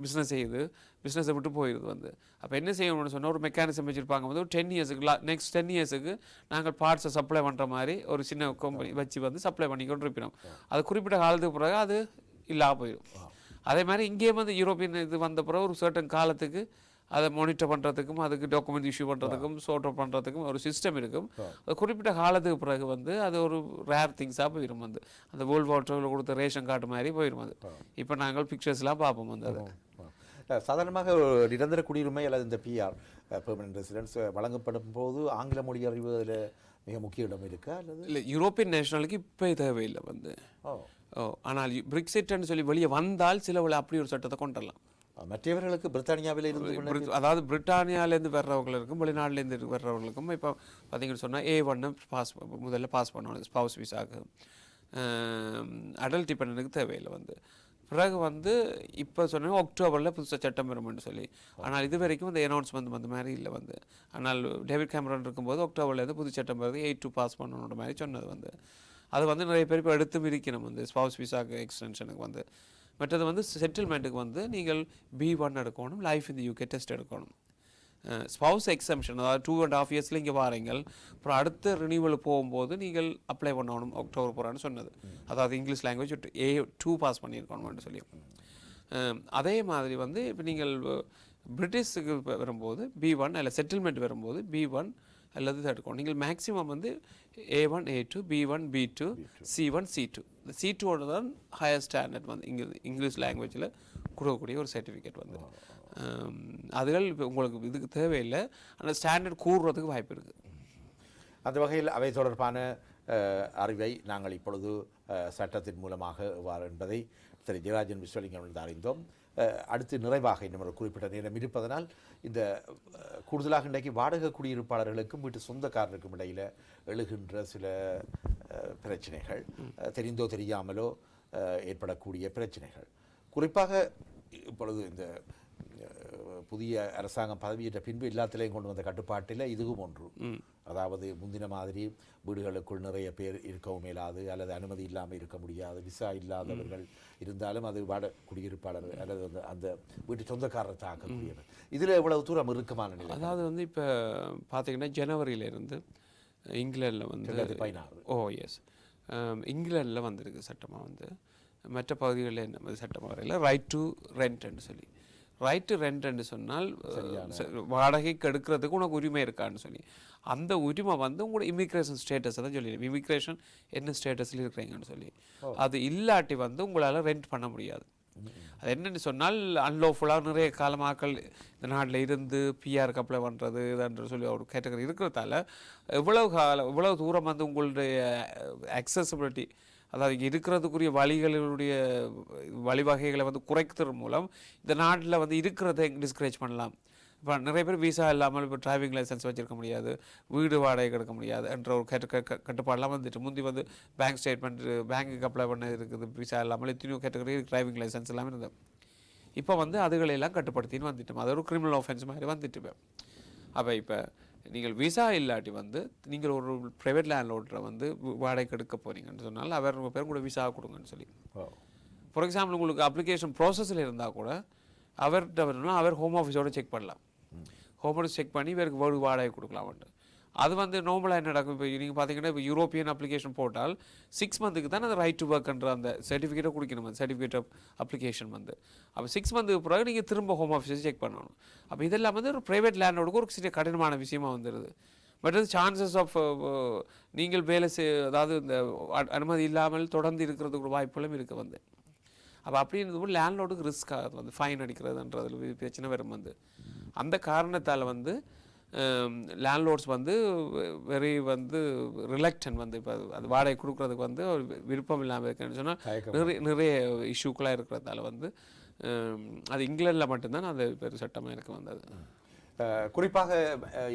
பிஸ்னஸ் செய்யுது, பிஸ்னஸை விட்டு போயிடுது வந்து. அப்போ என்ன செய்யணும்னு சொன்னால் ஒரு மெக்கானிசம் வச்சுருப்பாங்க வந்து ஒரு 10 இயர்ஸுக்கு நெக்ஸ்ட் 10 இயர்ஸுக்கு நாங்கள் பார்ட்ஸை சப்ளை பண்ணுற மாதிரி ஒரு சின்ன கம்பெனி வச்சு வந்து சப்ளை பண்ணிக்கொண்டு இருப்போம். அது குறிப்பிட்ட காலத்துக்கு பிறகு அது இல்லாமல் போயிடும். அதே மாதிரி இங்கே வந்து யூரோப்பியன் இது வந்த பிறகு ஒரு சர்டன் காலத்துக்கு அதை மானிட்டர் பண்ணுறதுக்கும் அதுக்கு டாக்குமெண்ட் இஷ்யூ பண்ணுறதுக்கும் சோர்ட் அவுட் பண்ணுறதுக்கும் ஒரு சிஸ்டம் இருக்கும். அது குறிப்பிட்ட காலத்துக்கு பிறகு வந்து அது ஒரு ரேர் திங்ஸாக போயிடும் வந்து. அந்த வேர்ல்ட் வாட்டரில் கொடுத்த ரேஷன் கார்டு மாதிரி போயிடும் அது. இப்போ நாங்கள் பிக்சர்ஸ்லாம் பார்ப்போம் வந்து. அது சாதாரணமாக நிரந்தர குடியுரிமை அல்லது இந்த பிஆர் பெர்மனன்ட் ரெசிடென்ஸ் வழங்கப்படும் போது ஆங்கில மொழி அறிவு அதில் மிக முக்கிய இடம் இருக்கா அல்லது இல்லை? யூரோப்பியன் நேஷனலுக்கு இப்போ தேவையில்லை வந்து. ஆனால் பிரெக்சிட்னு சொல்லி வெளியே வந்தால் சில அப்படி ஒரு சட்டத்தை கொண்டு வரலாம். மற்றவர்களுக்கு பிரித்தானியாவில் இருந்து அதாவது பிரிட்டானியாவிலேருந்து வர்றவங்களுக்கும் வெளிநாட்டிலேருந்து வர்றவங்களுக்கும் இப்போ பார்த்தீங்கன்னு சொன்னால் A1 முதல்ல பாஸ் பண்ணணும் ஸ்பவுஸ் விசாவுக்கு. அடல்ட் டிபெண்டனுக்கு தேவையில்லை வந்து. பிறகு வந்து இப்போ சொன்னால் அக்டோபரில் புதுசாக சட்டம் வரும்னு சொல்லி, ஆனால் இது வரைக்கும் இந்த அனௌன்ஸ்மெண்ட் வந்த மாதிரி இல்லை வந்து. ஆனால் டேவிட் கேமரன் இருக்கும்போது அக்டோபர்லேருந்து புது சட்டம் வருது 8 பாஸ் பண்ணணுன்ற மாதிரி சொன்னது வந்து. அது வந்து நிறைய பேர் இப்போ எடுத்தும் இருக்கணும் வந்து ஸ்பவுஸ் விசாக்கு எக்ஸ்டென்ஷனுக்கு வந்து. மற்றது வந்து செட்டில்மெண்ட்டுக்கு வந்து நீங்கள் B1 எடுக்கணும், லைஃப் இந்த UK டெஸ்ட் எடுக்கணும். ஸ்பவுஸ் எக்ஸம்ஷன் அதாவது 2.5 இயர்ஸில் இங்கே வாரீங்கள், அப்புறம் அடுத்த ரினியூவல் போகும்போது நீங்கள் அப்ளை பண்ணணும் அக்டோபர் போகிறான்னு சொன்னது. அதாவது இங்கிலீஷ் லாங்குவேஜ் A2 பாஸ் பண்ணியிருக்கணும்னு சொல்லி. அதே மாதிரி வந்து இப்போ நீங்கள் பிரிட்டிஷுக்கு வரும்போது B1 அல்ல செட்டில்மெண்ட் வரும்போது B1 அல்லது எடுக்கணும். நீங்கள் மேக்ஸிமம் வந்து A1 A2 B1 B2 C1 C2 இந்த C2 தான் ஹையர் ஸ்டாண்டர்ட் வந்து இங்கிலீஷ் லாங்குவேஜில் கொடுக்கக்கூடிய ஒரு சர்டிஃபிகேட் வந்து. அதுகள் இப்போ உங்களுக்கு இதுக்கு தேவையில்லை, ஆனால் ஸ்டாண்டர்ட் கூடுறதுக்கு வாய்ப்பு இருக்குது. அந்த வகையில் அவை தொடர்பான அறிவை நாங்கள் இப்பொழுது சட்டத்தின் மூலமாக எவ்வாறு என்பதை திரு ஜெயராஜன் விஸ்வலிங்கம் அறிந்தோம். அடுத்து நிறைவாக இன்னும் ஒரு குறிப்பிட்ட நேரம் இருப்பதனால் இந்த கூடுதலாக இன்றைக்கு வாடகை குடியிருப்பாளர்களுக்கும் வீட்டு சொந்தக்காரருக்கும் இடையில் எழுகின்ற சில பிரச்சனைகள், தெரிந்தோ தெரியாமலோ ஏற்படக்கூடிய பிரச்சனைகள், குறிப்பாக இப்பொழுது இந்த புதிய அரசாங்கம் பதவியேற்ற பின்பு எல்லாத்திலையும் கொண்டு வந்த கட்டுப்பாட்டில் இதுவும் ஒன்று. அதாவது முந்தின மாதிரி வீடுகளுக்குள் நிறைய பேர் இருக்கவும் இயலாது, அல்லது அனுமதி இல்லாமல் இருக்க முடியாது, விசா இல்லாதவர்கள் இருந்தாலும் அது குடியிருப்பாளர் அல்லது அந்த வீட்டு சொந்தக்காரரை தாக்கக்கூடியது. இதில் எவ்வளவு தூரம் இறுக்கமான நிலை? அதாவது வந்து இப்போ பார்த்தீங்கன்னா ஜனவரியிலேருந்து இங்கிலாண்டில் வந்து 2016 எஸ் இங்கிலாண்டில் வந்திருக்கு சட்டமாக வந்து. மற்ற பகுதிகளில் என்ன சட்டமாக வரையில் ரைட் டு ரெண்ட்னு சொல்லி ரைட் டு ரெண்ட்னு சொன்னால் வாடகைக்கு எடுக்கிறதுக்கு உனக்கு உரிமை இருக்கான்னு சொல்லி அந்த உரிமை வந்து உங்களோட இமிக்ரேஷன் ஸ்டேட்டஸை தான் சொல்லிடுது. இமிக்ரேஷன் என்ன ஸ்டேட்டஸில் இருக்கிறீங்கன்னு சொல்லி அது இல்லாட்டி வந்து உங்களால் ரெண்ட் பண்ண முடியாது. அது என்னென்னு சொன்னால் அன்லோஃபுல்லாக நிறைய காலமாக்கள் இந்த நாட்டில் இருந்து பிஆருக்கு அப்ளை பண்ணுறது இதுன்ற சொல்லி ஒரு கேட்டகரி இருக்கிறதால எவ்வளவு தூரம் வந்து உங்களுடைய அக்சசிபிலிட்டி, அதாவது இங்கே இருக்கிறதுக்குரிய வழிகளுடைய வழிவகைகளை வந்து குறைக்கிறது மூலம் இந்த நாட்டில் வந்து இருக்கிறத டிஸ்கரேஜ் பண்ணலாம். இப்போ நிறைய பேர் விசா இல்லாமல் இப்போ டிரைவிங் லைசன்ஸ் வச்சுருக்க முடியாது, வீடு வாடகை எடுக்க முடியாது என்ற ஒரு கட்டுப்பாடெல்லாம் வந்துட்டு முந்தி வந்து பேங்க் ஸ்டேட்மெண்ட் பேங்க்குக்கு அப்ளை பண்ண இருக்குது விசா இல்லாமல் எத்தனையோ கேட்டகரி டிரைவிங் லைசன்ஸ் எல்லாமே இருந்தது. இப்போ வந்து அதுகளெல்லாம் கட்டுப்படுத்தின்னு வந்துட்டோம். அது ஒரு கிரிமினல் ஆஃபென்ஸ் மாதிரி வந்துட்டு. அப்போ இப்போ நீங்கள் விசா இல்லாட்டி வந்து நீங்கள் ஒரு ப்ரைவேட் லேண்ட்லோடரை வந்து வாடகைக்கு எடுக்க போகிறீங்கன்னு சொன்னால் அவர் உங்கள் பேர் கூட விசா கொடுங்கன்னு சொல்லி, ஃபார் எக்ஸாம்பிள் உங்களுக்கு அப்ளிகேஷன் ப்ராசஸில் இருந்தால் கூட அவர்கிட்ட வரணும்னா அவர் ஹோம் ஆஃபீஸோடு செக் பண்ணலாம். ஹோம் ஆஃபீஸ் செக் பண்ணி இவருக்கு வீடு வாடகை கொடுக்கலாம்ட்டு. அது வந்து நார்மலாக என்ன நடக்கும், இப்போ நீங்கள் பார்த்தீங்கன்னா இப்போ யூரோப்பியன் அப்ளிகேஷன் போட்டால் 6 மந்த்துக்கு தான் அந்த ரைட் டு ஒர்க்ன்ற அந்த சர்டிஃபிகேட்டை குடிக்கணும். அந்த சர்டிஃபிகேட் ஆஃப் அப்ளிகேஷன் வந்து அப்போ 6 மந்த்துக்கு பிறகு நீங்கள் திரும்ப ஹோம் ஆஃபீஸை செக் பண்ணணும். அப்போ இதெல்லாம் வந்து ஒரு ப்ரைவேட் லேண்டோடுக்கு ஒரு சிறிய கடினமான விஷயமா வந்துடுது. பட் அது சான்சஸ் ஆஃப் நீங்கள் வேலை அதாவது இந்த அனுமதி இல்லாமல் தொடர்ந்து இருக்கிறதுக்கு ஒரு வாய்ப்புகளும் இருக்குது வந்து. அப்போ அப்படின்றது லேண்ட்லோடுக்கு ரிஸ்க் ஆகுது வந்து ஃபைன் அடிக்கிறதுன்றதுல பிரச்சனை வரும் வந்து. அந்த காரணத்தால் வந்து லேண்ட்லோட்ஸ் வந்து வெரி வந்து ரிலக்டன் வந்து இப்போ அது வாடகை கொடுக்குறதுக்கு வந்து ஒரு விருப்பம் இல்லாமல் இருக்குன்னு சொன்னால் நிறைய இஷ்யூக்களாக இருக்கிறதால வந்து அது இங்கிலாண்டில் மட்டும்தான் அது பெரு சட்டமாக எனக்கு வந்தது. குறிப்பாக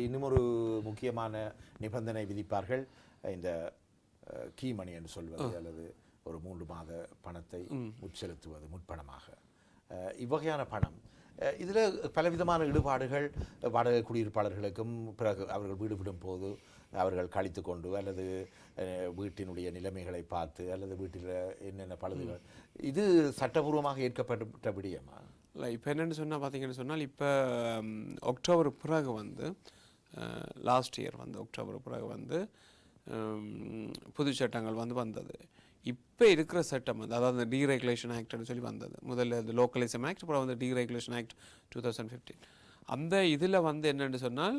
இன்னும் ஒரு முக்கியமான நிபந்தனை விதிப்பார்கள், இந்த கீ மணி என்று சொல்வது அல்லது ஒரு 3 மாத பணத்தை உட்செலுத்துவது முற்பணமாக. இவ்வகையான பணம் இதில் பலவிதமான ஈடுபாடுகள் வாடகை குடியிருப்பாளர்களுக்கும் பிறகு அவர்கள் வீடு விடும் போது அவர்கள் கழித்து கொண்டு அல்லது வீட்டினுடைய நிலைமைகளை பார்த்து அல்லது வீட்டில் என்னென்ன பழுதுகள் இது சட்டபூர்வமாக ஏற்கப்பட்ட விடயமா? இல்லை, இப்போ என்னென்னு சொன்னால் பார்த்தீங்கன்னு சொன்னால் இப்போ அக்டோபர் பிறகு வந்து லாஸ்ட் இயர் வந்து அக்டோபர் பிறகு வந்து புது சட்டங்கள் வந்து வந்தது. இப்போ இருக்கிற சட்டம் வந்து அதாவது டீரெகுலேஷன் ஆக்ட்னு சொல்லி வந்தது. முதல்ல இந்த லோக்கலிசம் ஆக்ட், அப்புறம் வந்து டீரெகுலேஷன் ஆக்ட் 2015. அந்த இதில் வந்து என்னென்னு சொன்னால்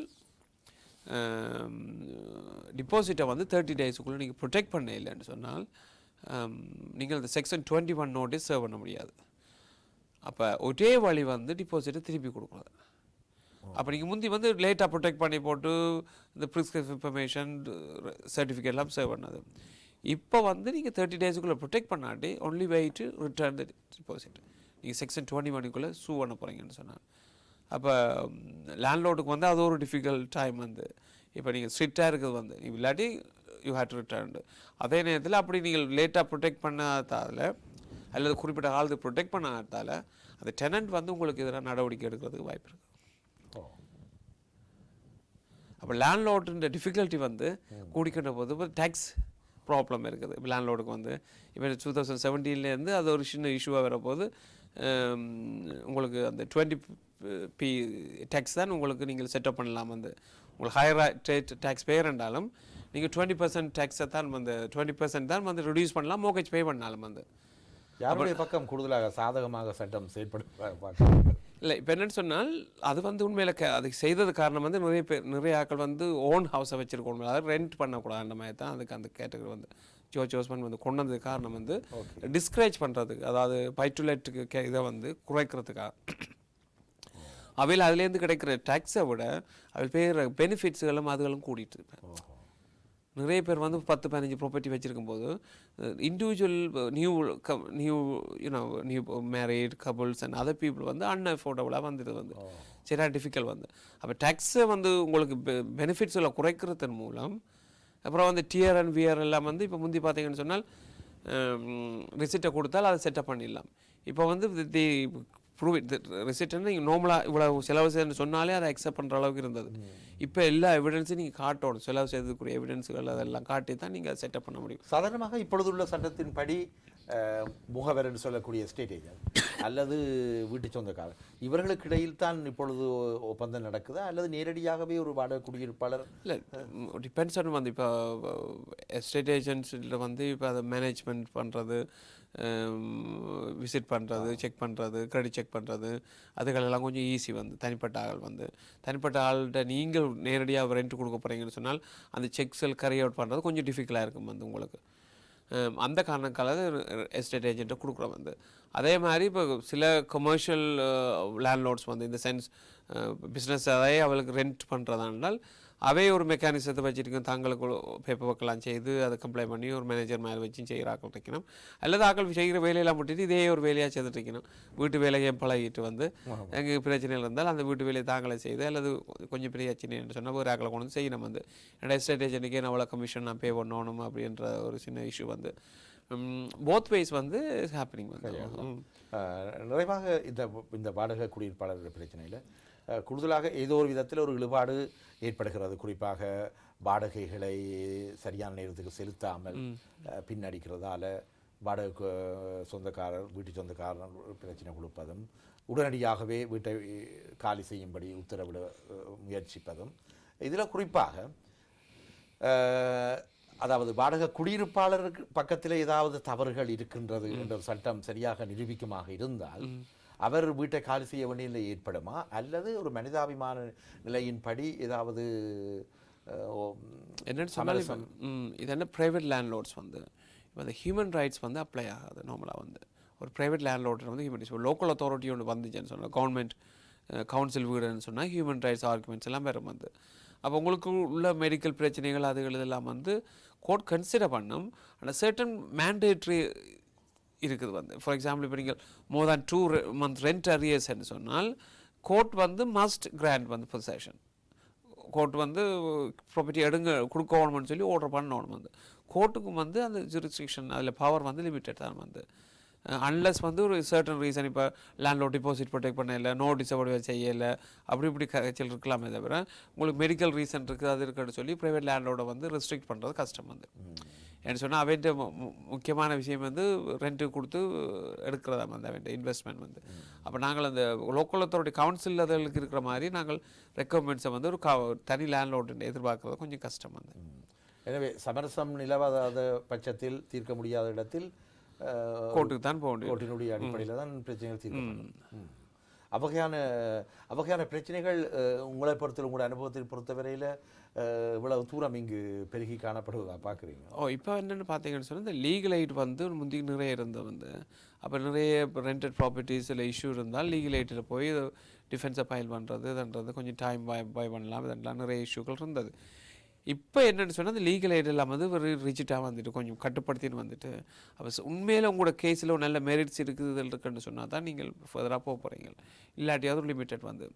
டிபாசிட்டை வந்து 30 டேஸுக்குள்ளே நீங்கள் ப்ரொடெக்ட் பண்ண இல்லைன்னு சொன்னால் நீங்கள் இந்த செக்ஷன் 21 நோட்டீஸ் சர்வ் பண்ண முடியாது. அப்போ ஒரே வழி வந்து டிபாசிட்டை திருப்பி கொடுக்குறது. அப்போ நீங்கள் முந்தி வந்து லேட்டாக ப்ரொடெக்ட் பண்ணி போட்டு இந்த ப்ரிஸ்கிரிப்ஷன் இன்ஃபர்மேஷன் சர்டிஃபிகேட்லாம் சேவ் பண்ணது. இப்போ வந்து நீங்கள் 30 டேஸுக்குள்ளே ப்ரொடெக்ட் பண்ணாட்டி only way to return the deposit. நீங்கள் செக்ஷன் 21 சூ பண்ண போகிறீங்கன்னு சொன்னாங்க. அப்போ லேண்ட்லோடுக்கு வந்து அது ஒரு டிஃபிகல்ட் டைம் வந்து. இப்போ நீங்கள் ஸ்ட்ரிக்டாக இருக்குது வந்து நீங்கள் இல்லாட்டி யூ ஹேட் டு ரிட்டர்ன். அதே நேரத்தில் அப்படி நீங்கள் லேட்டாக ப்ரொடெக்ட் பண்ணாதால் அல்லது குறிப்பிட்ட காலத்துக்கு ப்ரொடெக்ட் பண்ணாதால் அந்த டெனண்ட் வந்து உங்களுக்கு எதிராக நடவடிக்கை எடுக்கிறதுக்கு வாய்ப்பு இருக்குது. அப்போ லேண்ட்லோடுன்ற டிஃபிகல்ட்டி வந்து கூடிக்கின்ற போது டேக்ஸ் ப்ராப்ளம் இருக்குது. இப்போ லேண்ட்லோடுக்கு வந்து இப்போ 2017 அது ஒரு சின்ன இஷ்யூவாக வரப்போது உங்களுக்கு அந்த 20p டேக்ஸ் தான் உங்களுக்கு நீங்கள் செட்டப் பண்ணலாம் வந்து. உங்களுக்கு ஹையர் ரேட் டேக்ஸ் பே இருந்தாலும் நீங்கள் 20% டேக்ஸை தான் வந்து 20% தான் வந்து ரிடியூஸ் பண்ணலாம் மோகேஜ் பே பண்ணாலும் வந்து. யாருடைய பக்கம் கூடுதலாக சாதகமாக சட்டம் செயல்பட இல்லை, இப்போ என்னென்னு சொன்னால் அது வந்து உண்மையில் அது செய்தது காரணம் வந்து நிறைய ஆட்கள் வந்து ஓன் ஹவுஸை வச்சுருக்கணும், அதாவது ரெண்ட் பண்ணக்கூடாது அந்த மாதிரி தான் அதுக்கு அந்த கேட்டகரி வந்து ஜோர்ஜ் ஓஸ்மன் வந்து கொண்டு வந்தது காரணம் வந்து டிஸ்கரேஜ் பண்ணுறதுக்கு, அதாவது பை டு லெட்டுக்கு இதை வந்து குறைக்கிறதுக்காக. அவையில் அதுலேருந்து கிடைக்கிற டேக்ஸை விட அவை பேர் பெனிஃபிட்ஸுகளும் அதுகளும் கூட்டிகிட்டு இருப்பேன். நிறைய பேர் வந்து 10-15 ப்ராப்பர்ட்டி வச்சுருக்கும் போது individual new married couples and other people வந்து அன்அஃபோர்டபுளாக வந்துடுது வந்து சரியா டிஃபிகல்ட் வந்து. அப்போ டேக்ஸை வந்து உங்களுக்கு பெனிஃபிட்ஸில் குறைக்கிறதன் மூலம் அப்புறம் வந்து டியர் அண்ட் வியர் எல்லாம் வந்து இப்போ முந்தி பார்த்தீங்கன்னு சொன்னால் ரிசிப்டை கொடுத்தால் அதை செட்டப் பண்ணிடலாம். இப்போ வந்து தி ப்ரூவ் இட் ரிசிப்ட்னு நீங்கள் நார்மலாக இவ்வளோ செலவு செய்யணும்னு சொன்னாலே அதை அக்செப்ட் பண்ணுற அளவுக்கு இருந்தது. இப்போ எல்லா எவிடன்ஸையும் நீங்கள் காட்டணும், செலவு செய்யறதுக்குரிய எவிடன்ஸுகள் அதெல்லாம் காட்டி தான் நீங்கள் செட்டப் பண்ண முடியும். சாதாரணமாக இப்பொழுதுள்ள சட்டத்தின்படி முகவர் என்று சொல்லக்கூடிய எஸ்டேட் ஏஜென்ட் அல்லது வீட்டு சொந்தக்காரர் இவர்களுக்கு இடையில் தான் இப்பொழுது ஒப்பந்தம் நடக்குதா அல்லது நேரடியாகவே ஒரு வாடகை குடியிருப்பாளர்? இல்லை, டிபெண்ட்ஸ் ஆன் வந்து இப்போ எஸ்டேட் ஏஜென்ட்ஸில் வந்து இப்போ அதை மேனேஜ்மெண்ட் பண்ணுறது, விசிட் பண்ணுறது, செக் பண்ணுறது, கிரெடிட் செக் பண்ணுறது, அதுகளெல்லாம் கொஞ்சம் ஈஸி வந்து. தனிப்பட்ட ஆள் வந்து தனிப்பட்ட ஆள்கிட்ட நீங்கள் நேரடியாக ரெண்ட் கொடுக்க போகிறீங்கன்னு சொன்னால் அந்த செக்ஸில் கரி அவுட் பண்ணுறது கொஞ்சம் டிஃபிகல்ட்டாக இருக்கும் வந்து உங்களுக்கு. அந்த காரணக்காக எஸ்டேட் ஏஜென்ட்டை கொடுக்குறோம் வந்து. அதே மாதிரி இப்போ சில கமர்ஷியல் லேண்ட்லோர்ட்ஸ் வந்து இந்த சென்ஸ் பிஸ்னஸ் அதையே அவளுக்கு ரெண்ட் பண்ணுறதானால் அவே ஒரு மெக்கானிசத்தை வச்சுருக்கோம். தாங்களுக்கு பேப்பர் ஒர்க்கெல்லாம் செய்து அதை கம்ப்ளை பண்ணி ஒரு மேனேஜர் மாதிரி வச்சு செய்கிற ஆக்கள் இருக்கணும். அல்லது ஆக்கள் செய்கிற வேலையெல்லாம் விட்டுட்டு இதே ஒரு வேலையாக செய்துட்டு இருக்கணும். வீட்டு வேலையை பழகிட்டு வந்து எங்கள் பிரச்சனைகள் இருந்தால் அந்த வீட்டு வேலையை தாங்களே செய்து அல்லது கொஞ்சம் பெரிய பிரச்சனைன்னு சொன்னால் ஒரு ஆக்களை கொண்டு வந்து செய்யணும் வந்து. என்னோட எஸ்டேட் ஏஜென்ட்டுக்கே நான் அவ்வளோ கமிஷன் நான் பே பண்ணணும் அப்படின்ற ஒரு சின்ன இஷ்யூ வந்து போத் வேஸ் வந்து ஹேப்பனிங் வந்து. நிறைவாக இந்த வாடகை குடியிருப்பாளர் பிரச்சனையில் கூடுதலாக ஏதோ ஒரு விதத்தில் ஒரு இழுபாடு ஏற்படுகிறது. குறிப்பாக வாடகைகளை சரியான நேரத்துக்கு செலுத்தாமல் பின்னடிக்கிறதால வாடகை சொந்தக்காரர் வீட்டு சொந்தக்காரர் பிரச்சனை கொடுப்பதும் உடனடியாகவே வீட்டை காலி செய்யும்படி உத்தரவிட முயற்சிப்பதும் இதில் குறிப்பாக அதாவது வாடகை குடியிருப்பாளருக்கு பக்கத்தில் ஏதாவது தவறுகள் இருக்கின்றது என்ற ஒரு சட்டம் சரியாக நிரூபிக்குமாக இருந்தால் அவர் வீட்டை காலி செய்ய வேண்டிய நிலை ஏற்படுமா அல்லது ஒரு மனிதாபிமான நிலையின்படி ஏதாவது என்னென்னு சொன்னால் இது என்ன ப்ரைவேட் லேண்ட்லோர்ட்ஸ் வந்து இப்போ அந்த ஹியூமன் ரைட்ஸ் வந்து அப்ளை ஆகாது நார்மலாக வந்து. ஒரு ப்ரைவேட் லேண்ட்லோர்ட் வந்து ஹியூமன் ரைட்ஸ் லோக்கல் அத்தாரிட்டி ஒன்று வந்துச்சுன்னு சொன்னால் கவர்மெண்ட் கவுன்சில் வீடுன்னு சொன்னால் ஹியூமன் ரைட்ஸ் ஆர்குமெண்ட்ஸ் எல்லாம் வரும் வந்து. அப்போ உங்களுக்கு உள்ள மெடிக்கல் பிரச்சனைகள் அதுகள் இதெல்லாம் வந்து கோர்ட் கன்சிடர் பண்ணும். ஆனால் சர்டன் மேண்டேட்ரி இருக்குது வந்து. ஃபார் எக்ஸாம்பிள் இப்போ நீங்கள் மோர் தேன் 2 month ரெண்ட் அரியர்ஸ்ன்னு சொன்னால் கோர்ட் வந்து மஸ்ட் கிராண்ட் வந்து பொசஷன். கோர்ட் வந்து ப்ராப்பர்ட்டி எடுங்க கொடுக்கணும்னு சொல்லி ஆர்டர் பண்ணணும் வந்து. கோர்ட்டுக்கும் வந்து அந்த ஜூரிஸ்டிக்ஷன் அதில் பவர் வந்து லிமிட்டட் தான் வந்து. அன்லஸ் வந்து ஒரு சர்டன் ரீசன் இப்போ லேண்ட்லோட் டிபாசிட் ப்ரொடெக்ட் பண்ணல, நோட்டீஸ் அவ்வளோ செய்யலை, அப்படி இப்படி கச்சல் இருக்கலாமே தவிர உங்களுக்கு மெடிக்கல் ரீசன் இருக்குது அது இருக்குன்னு சொல்லி ப்ரைவேட் லேண்ட்லோட வந்து ரெஸ்ட்ரிக்ட் பண்ணுறது கஷ்டம் வந்து. ஏன்னு சொன்னால் அவன்ட்டு முக்கியமான விஷயம் வந்து ரெண்ட்டு கொடுத்து எடுக்கிறதா வந்து அவன்ட்டு இன்வெஸ்ட்மெண்ட் வந்து. அப்போ நாங்கள் அந்த லோக்கல் அத்தாரிட்டி கவுன்சில் அதுகளுக்கு இருக்கிற மாதிரி நாங்கள் ரெக்கமெண்ட்ஸை வந்து ஒரு தனி லேண்ட்லோட் எதிர்பார்க்குறது கொஞ்சம் கஷ்டம் வந்து. எனவே சமரசம் நிலவாத பட்சத்தில் தீர்க்க முடியாத இடத்தில் கோர்ட்டுக்கு தான் போக முடியும். கோர்ட்டினுடைய அடிப்படையில் தான் பிரச்சனைகள் தீர்க்கப்படும். அவ்வகையான பிரச்சனைகள் உங்களை பொறுத்தவரை உங்களோட அனுபவத்தில் பொறுத்தவரையில் இவ்வளவு தூரம் இங்கு பெருகி காணப்படுவதா பார்க்குறீங்க? இப்போ என்னென்னு பார்த்தீங்கன்னு சொன்னால் இந்த லீகல் எய்ட் வந்து முந்தி நிறைய இருந்தது வந்து. அப்போ நிறைய ரெண்டட் ப்ராப்பர்ட்டிஸில் இஷ்யூ இருந்தால் லீகல் எய்ட்டில் போய் டிஃபென்ஸை ஃபைல் பண்ணுறது இதுன்றது கொஞ்சம் டைம் பை பண்ணலாம், இதெல்லாம் நிறைய இஷ்யூக்கள் இருந்தது. இப்போ என்னென்னு சொன்னால் அந்த லீகல் எய்ட் எல்லாம் வந்து ஒரு ரிஜிட்டாக வந்துட்டு கொஞ்சம் கட்டுப்படுத்தின்னு வந்துட்டு அப்போ உண்மையில் உங்களோட கேஸில் ஒரு நல்ல மெரிட்ஸ் இருக்குது இருக்குன்னு சொன்னால் தான் நீங்கள் ஃபர்தராக போக போகிறீங்க. இல்லாட்டியாவது ஒரு லிமிட்டட் வந்து.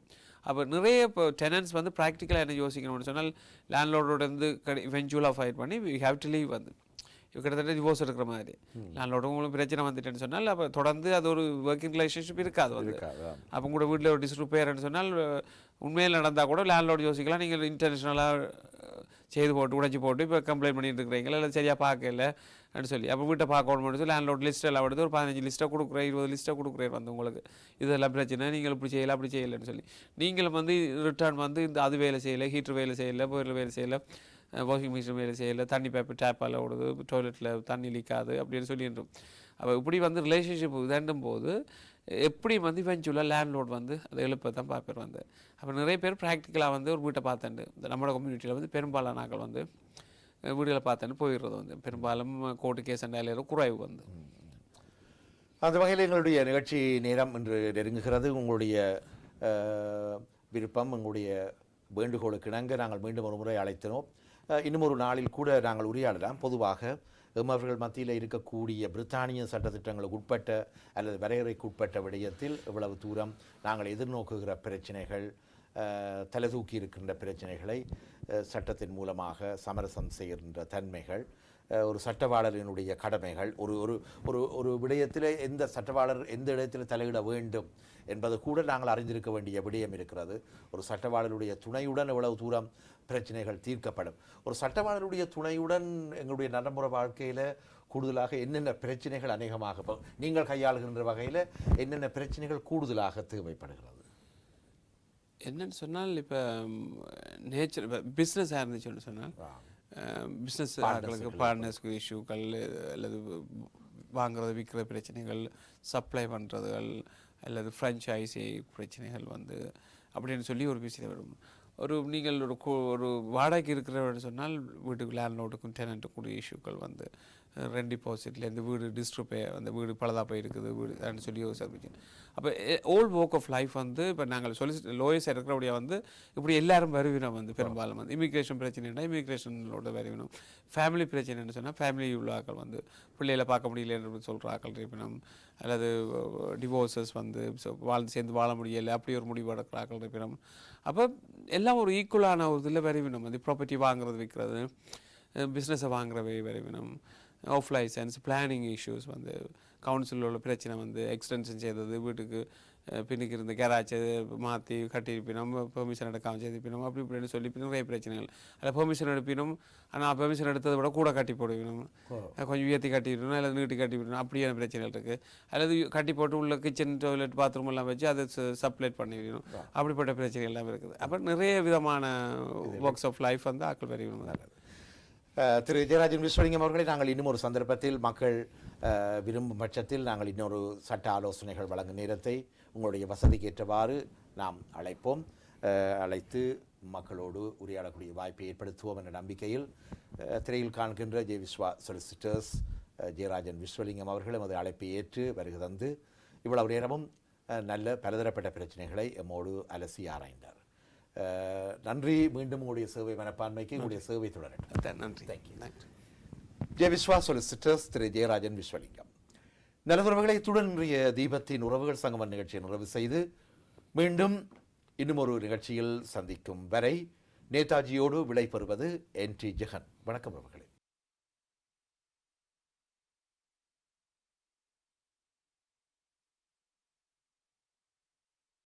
அப்போ நிறைய இப்போ டெனன்ட்ஸ் வந்து ப்ராக்டிக்கலாக என்ன யோசிக்கணும்னு சொன்னால் லேண்ட்லோடோட இருந்து இவென்ச்சுவலாக ஃபைட் பண்ணி வி ஹேவ் டு லீவ் வந்து. இப்போ கிட்டத்தட்ட டிவோர்ஸ் இருக்கிற மாதிரி லேண்ட்லோட உங்களுக்கு பிரச்சனை வந்துட்டேன்னு சொன்னால் அப்போ தொடர்ந்து அது ஒரு ஒர்க்கிங் ரிலேஷன்ஷிப் இருக்காது வந்து. அப்போ கூட வீட்டில் ஒரு டிஸ்ரிப்பேர்னு சொன்னால் உண்மையில் நடந்தால் கூட லேண்ட்லோடு யோசிக்கலாம் நீங்கள் இன்டர்நேஷ்னலாக செய்து போட்டு உடைச்சி போட்டு இப்போ கம்ப்ளைண்ட் பண்ணிட்டு இருக்கிறீங்களா இல்லை சரியாக பார்க்கல அப்படின்னு சொல்லி அப்போ வீட்டை பார்க்கணும்னு சொல்லி லேண்ட்லோட் லிஸ்ட் எல்லாம் எடுத்து ஒரு 15 லிஸ்ட்டாக கொடுக்குறேன் 20 லிஸ்ட்டாக கொடுக்குறேன் வந்து உங்களுக்கு இதெல்லாம் பிரச்சனை நீங்கள் இப்படி செய்யலை அப்படி செய்யலைன்னு சொல்லி நீங்களும் வந்து ரிட்டர்ன் வந்து இந்த அது வேலை செய்யலை, ஹீட்ரு வேலை செய்யலை, பொருள் வேலை செய்யலை, வாஷிங் மிஷின் வேலை செய்யலை, தண்ணி பைப்பு டேப்பால் ஓடுது, டாய்லெட்டில் தண்ணி லீக்காது அப்படின்னு சொல்லிடுறோம். அப்போ இப்படி வந்து ரிலேஷன்ஷிப் இதண்டும் போது எப்படி வந்து இவென்ச்சுவலாக லேண்ட்லோட் வந்து அதை எழுப்ப தான் பார்ப்பேன் வந்து. அப்போ நிறைய பேர் ப்ராக்டிக்கலாக வந்து ஒரு வீட்டை பார்த்துண்டு இந்த நம்மளோட கம்யூனிட்டியில் வந்து பெரும்பாலான நாட்கள் வந்து வீடுகளை பார்த்துட்டு போயிடுறது வந்து பெரும்பாலும் கோர்ட்டு கேஸ் அண்ட் குறைவு வந்து. அந்த வகையில் எங்களுடைய நிகழ்ச்சி நேரம் இன்று நெருங்குகிறது. உங்களுடைய விருப்பம் உங்களுடைய வேண்டுகோளுக்கு இணங்க நாங்கள் மீண்டும் ஒரு முறை அழைத்தினோம். இன்னும் ஒரு நாளில் கூட நாங்கள் உரையாடலாம். பொதுவாக அவர்கள் மத்தியில் இருக்கக்கூடிய பிரித்தானிய சட்டத்திட்டங்களுக்கு உட்பட்ட அல்லது வரையறைக்கு உட்பட்ட விடயத்தில் இவ்வளவு தூரம் நாங்கள் எதிர்நோக்குகிற பிரச்சனைகள், தலைதூக்கி இருக்கின்ற பிரச்சனைகளை சட்டத்தின் மூலமாக சமரசம் செய்கின்ற தன்மைகள் ஒரு சட்டவாளரினுடைய கடமைகள், ஒரு ஒரு ஒரு ஒரு விடயத்தில் எந்த சட்டவாளர் எந்த இடத்தில் தலையிட வேண்டும் என்பது கூட நாங்கள் அறிந்திருக்க வேண்டிய விடயம் இருக்கிறது. ஒரு சட்டவாளருடைய துணையுடன் எவ்வளவு தூரம் பிரச்சனைகள் தீர்க்கப்படும், ஒரு சட்டவாளருடைய துணையுடன் எங்களுடைய நடைமுறை வாழ்க்கையில் கூடுதலாக என்னென்ன பிரச்சனைகள் அநேகமாக இப்போ நீங்கள் கையாளுகின்ற வகையில் என்னென்ன பிரச்சனைகள் கூடுதலாக தேவைப்படுகிறது? என்னன்னு சொன்னால் இப்போ நேச்சர் பிஸ்னஸாக இருந்துச்சுன்னு சொன்னால் பிஸ்னஸ் ஆட்களுக்கு பார்ட்னர்ஸ்க்கு இஷ்யூக்கள் அல்லது வாங்குறது விற்கிற பிரச்சனைகள், சப்ளை பண்ணுறதுகள் அல்லது ஃப்ரான்ச்சைசி பிரச்சனைகள் வந்து அப்படின்னு சொல்லி ஒரு விஷயம் வரும். ஒரு நீங்கள் ஒரு வாடகைக்கு இருக்கிறவன்னு சொன்னால் வீட்டுக்கு லேண்ட்லோடுக்கும் டெனண்ட்டுக்கும் இஷ்யூக்கள் வந்து ரெண்ட் டிபாசிட்லேருந்து வீடு டிஸ்ட்ரிப்பே அந்த வீடு பழுதாக போயிருக்குது வீடு சொல்லி ஒரு சர்வீஸ். அப்போ ஓல்ட் ஒர்க் ஆஃப் லைஃப் வந்து இப்போ நாங்கள் சொல்லி லோயஸ்ட் இருக்கிறபடியா வந்து இப்படி எல்லாரும் வருவினோம் வந்து பெரும்பாலும் வந்து இமிக்ரேஷன் பிரச்சனைனா இமிக்ரேஷனோட வருவினோம், ஃபேமிலி பிரச்சனைன்னு சொன்னால் ஃபேமிலி உள்ள ஆக்கள் வந்து பிள்ளைகளை பார்க்க முடியலன்னு சொல்கிற ஆக்கள் இருப்பினும், அல்லது டிவோர்ஸஸ் வந்து சேர்ந்து வாழ முடியலை அப்படி ஒரு முடிவு எடுக்கிற ஆக்கள் இருப்பினும். அப்போ எல்லாம் ஒரு ஈக்குவலான ஒரு இதில் வருவினோம் வந்து ப்ராப்பர்ட்டி வாங்குறது விற்கிறது, பிஸ்னஸை வாங்குறவை வருவினோம், ஆஃப் லைசன்ஸ் பிளானிங் இஷ்யூஸ் வந்து கவுன்சிலில் உள்ள பிரச்சனை வந்து எக்ஸ்டென்ஷன் செய்தது, வீட்டுக்கு பின்னுக்கு இருந்த கேராச்சை மாற்றி கட்டியிருப்பினோம், பெர்மிஷன் எடுக்காமல் செய்திருப்பினோம், அப்படி இப்படின்னு சொல்லி நிறைய பிரச்சனைகள். அதில் பெர்மிஷன் எடுப்பினோம், ஆனால் பெர்மிஷன் எடுத்ததை விட கூட கட்டி போடுவினோம், கொஞ்சம் உயர்த்தி கட்டிவிடணும் அல்லது நீட்டி கட்டி விடணும், அப்படியான பிரச்சனைகள் இருக்குது. அல்லது கட்டி போட்டு உள்ள கிச்சன் டாய்லெட் பாத்ரூம் எல்லாம் வச்சு அதை சப்ளைட் பண்ணிவிடணும், அப்படிப்பட்ட பிரச்சனைகள் எல்லாம் இருக்குது. அப்போ நிறைய விதமான ஒர்க்ஸ் ஆஃப் லைஃப் வந்து ஆக்கள் வரைவிடும். திரு ஜெயராஜன் விஸ்வலிங்கம் அவர்களை நாங்கள் இன்னும் ஒரு சந்தர்ப்பத்தில் மக்கள் விரும்பும் பட்சத்தில் நாங்கள் இன்னொரு சட்ட ஆலோசனைகள் வழங்கும் நேரத்தை உங்களுடைய வசதிக்கு ஏற்றவாறு நாம் அழைப்போம். அழைத்து மக்களோடு உரையாடக்கூடிய வாய்ப்பை ஏற்படுத்துவோம் என்ற நம்பிக்கையில் திரையில் காண்கின்ற ஜே விஸ்வா சொலிசிட்டர்ஸ் ஜெயராஜன் விஸ்வலிங்கம் அவர்கள் எமது அழைப்பை ஏற்று வருகை தந்து இவ்வளவு நேரமும் நல்ல பலதரப்பட்ட பிரச்சனைகளை எம்மோடு அலசி ஆராய்ந்தார். நன்றி. மீண்டும் உங்களுடைய சேவை மனப்பான்மைக்கு உங்களுடைய சேவை தொடரட்டும். நன்றி. தேங்க்யூ. ஜே விஸ்வா சொலிசிட்டர்ஸ் திரு ஜெயராஜன் விஸ்வலிங்கம். நல்லுறவுகளை இத்துடன் இன்றைய தீபத்தின் உறவுகள் சங்கமம் நிகழ்ச்சியை நிறைவு செய்து மீண்டும் இன்னும் ஒரு நிகழ்ச்சியில் சந்திக்கும் வரை நேதாஜியோடு விடை பெறுவது NT ஜெகன். வணக்கம் உறவுகளே.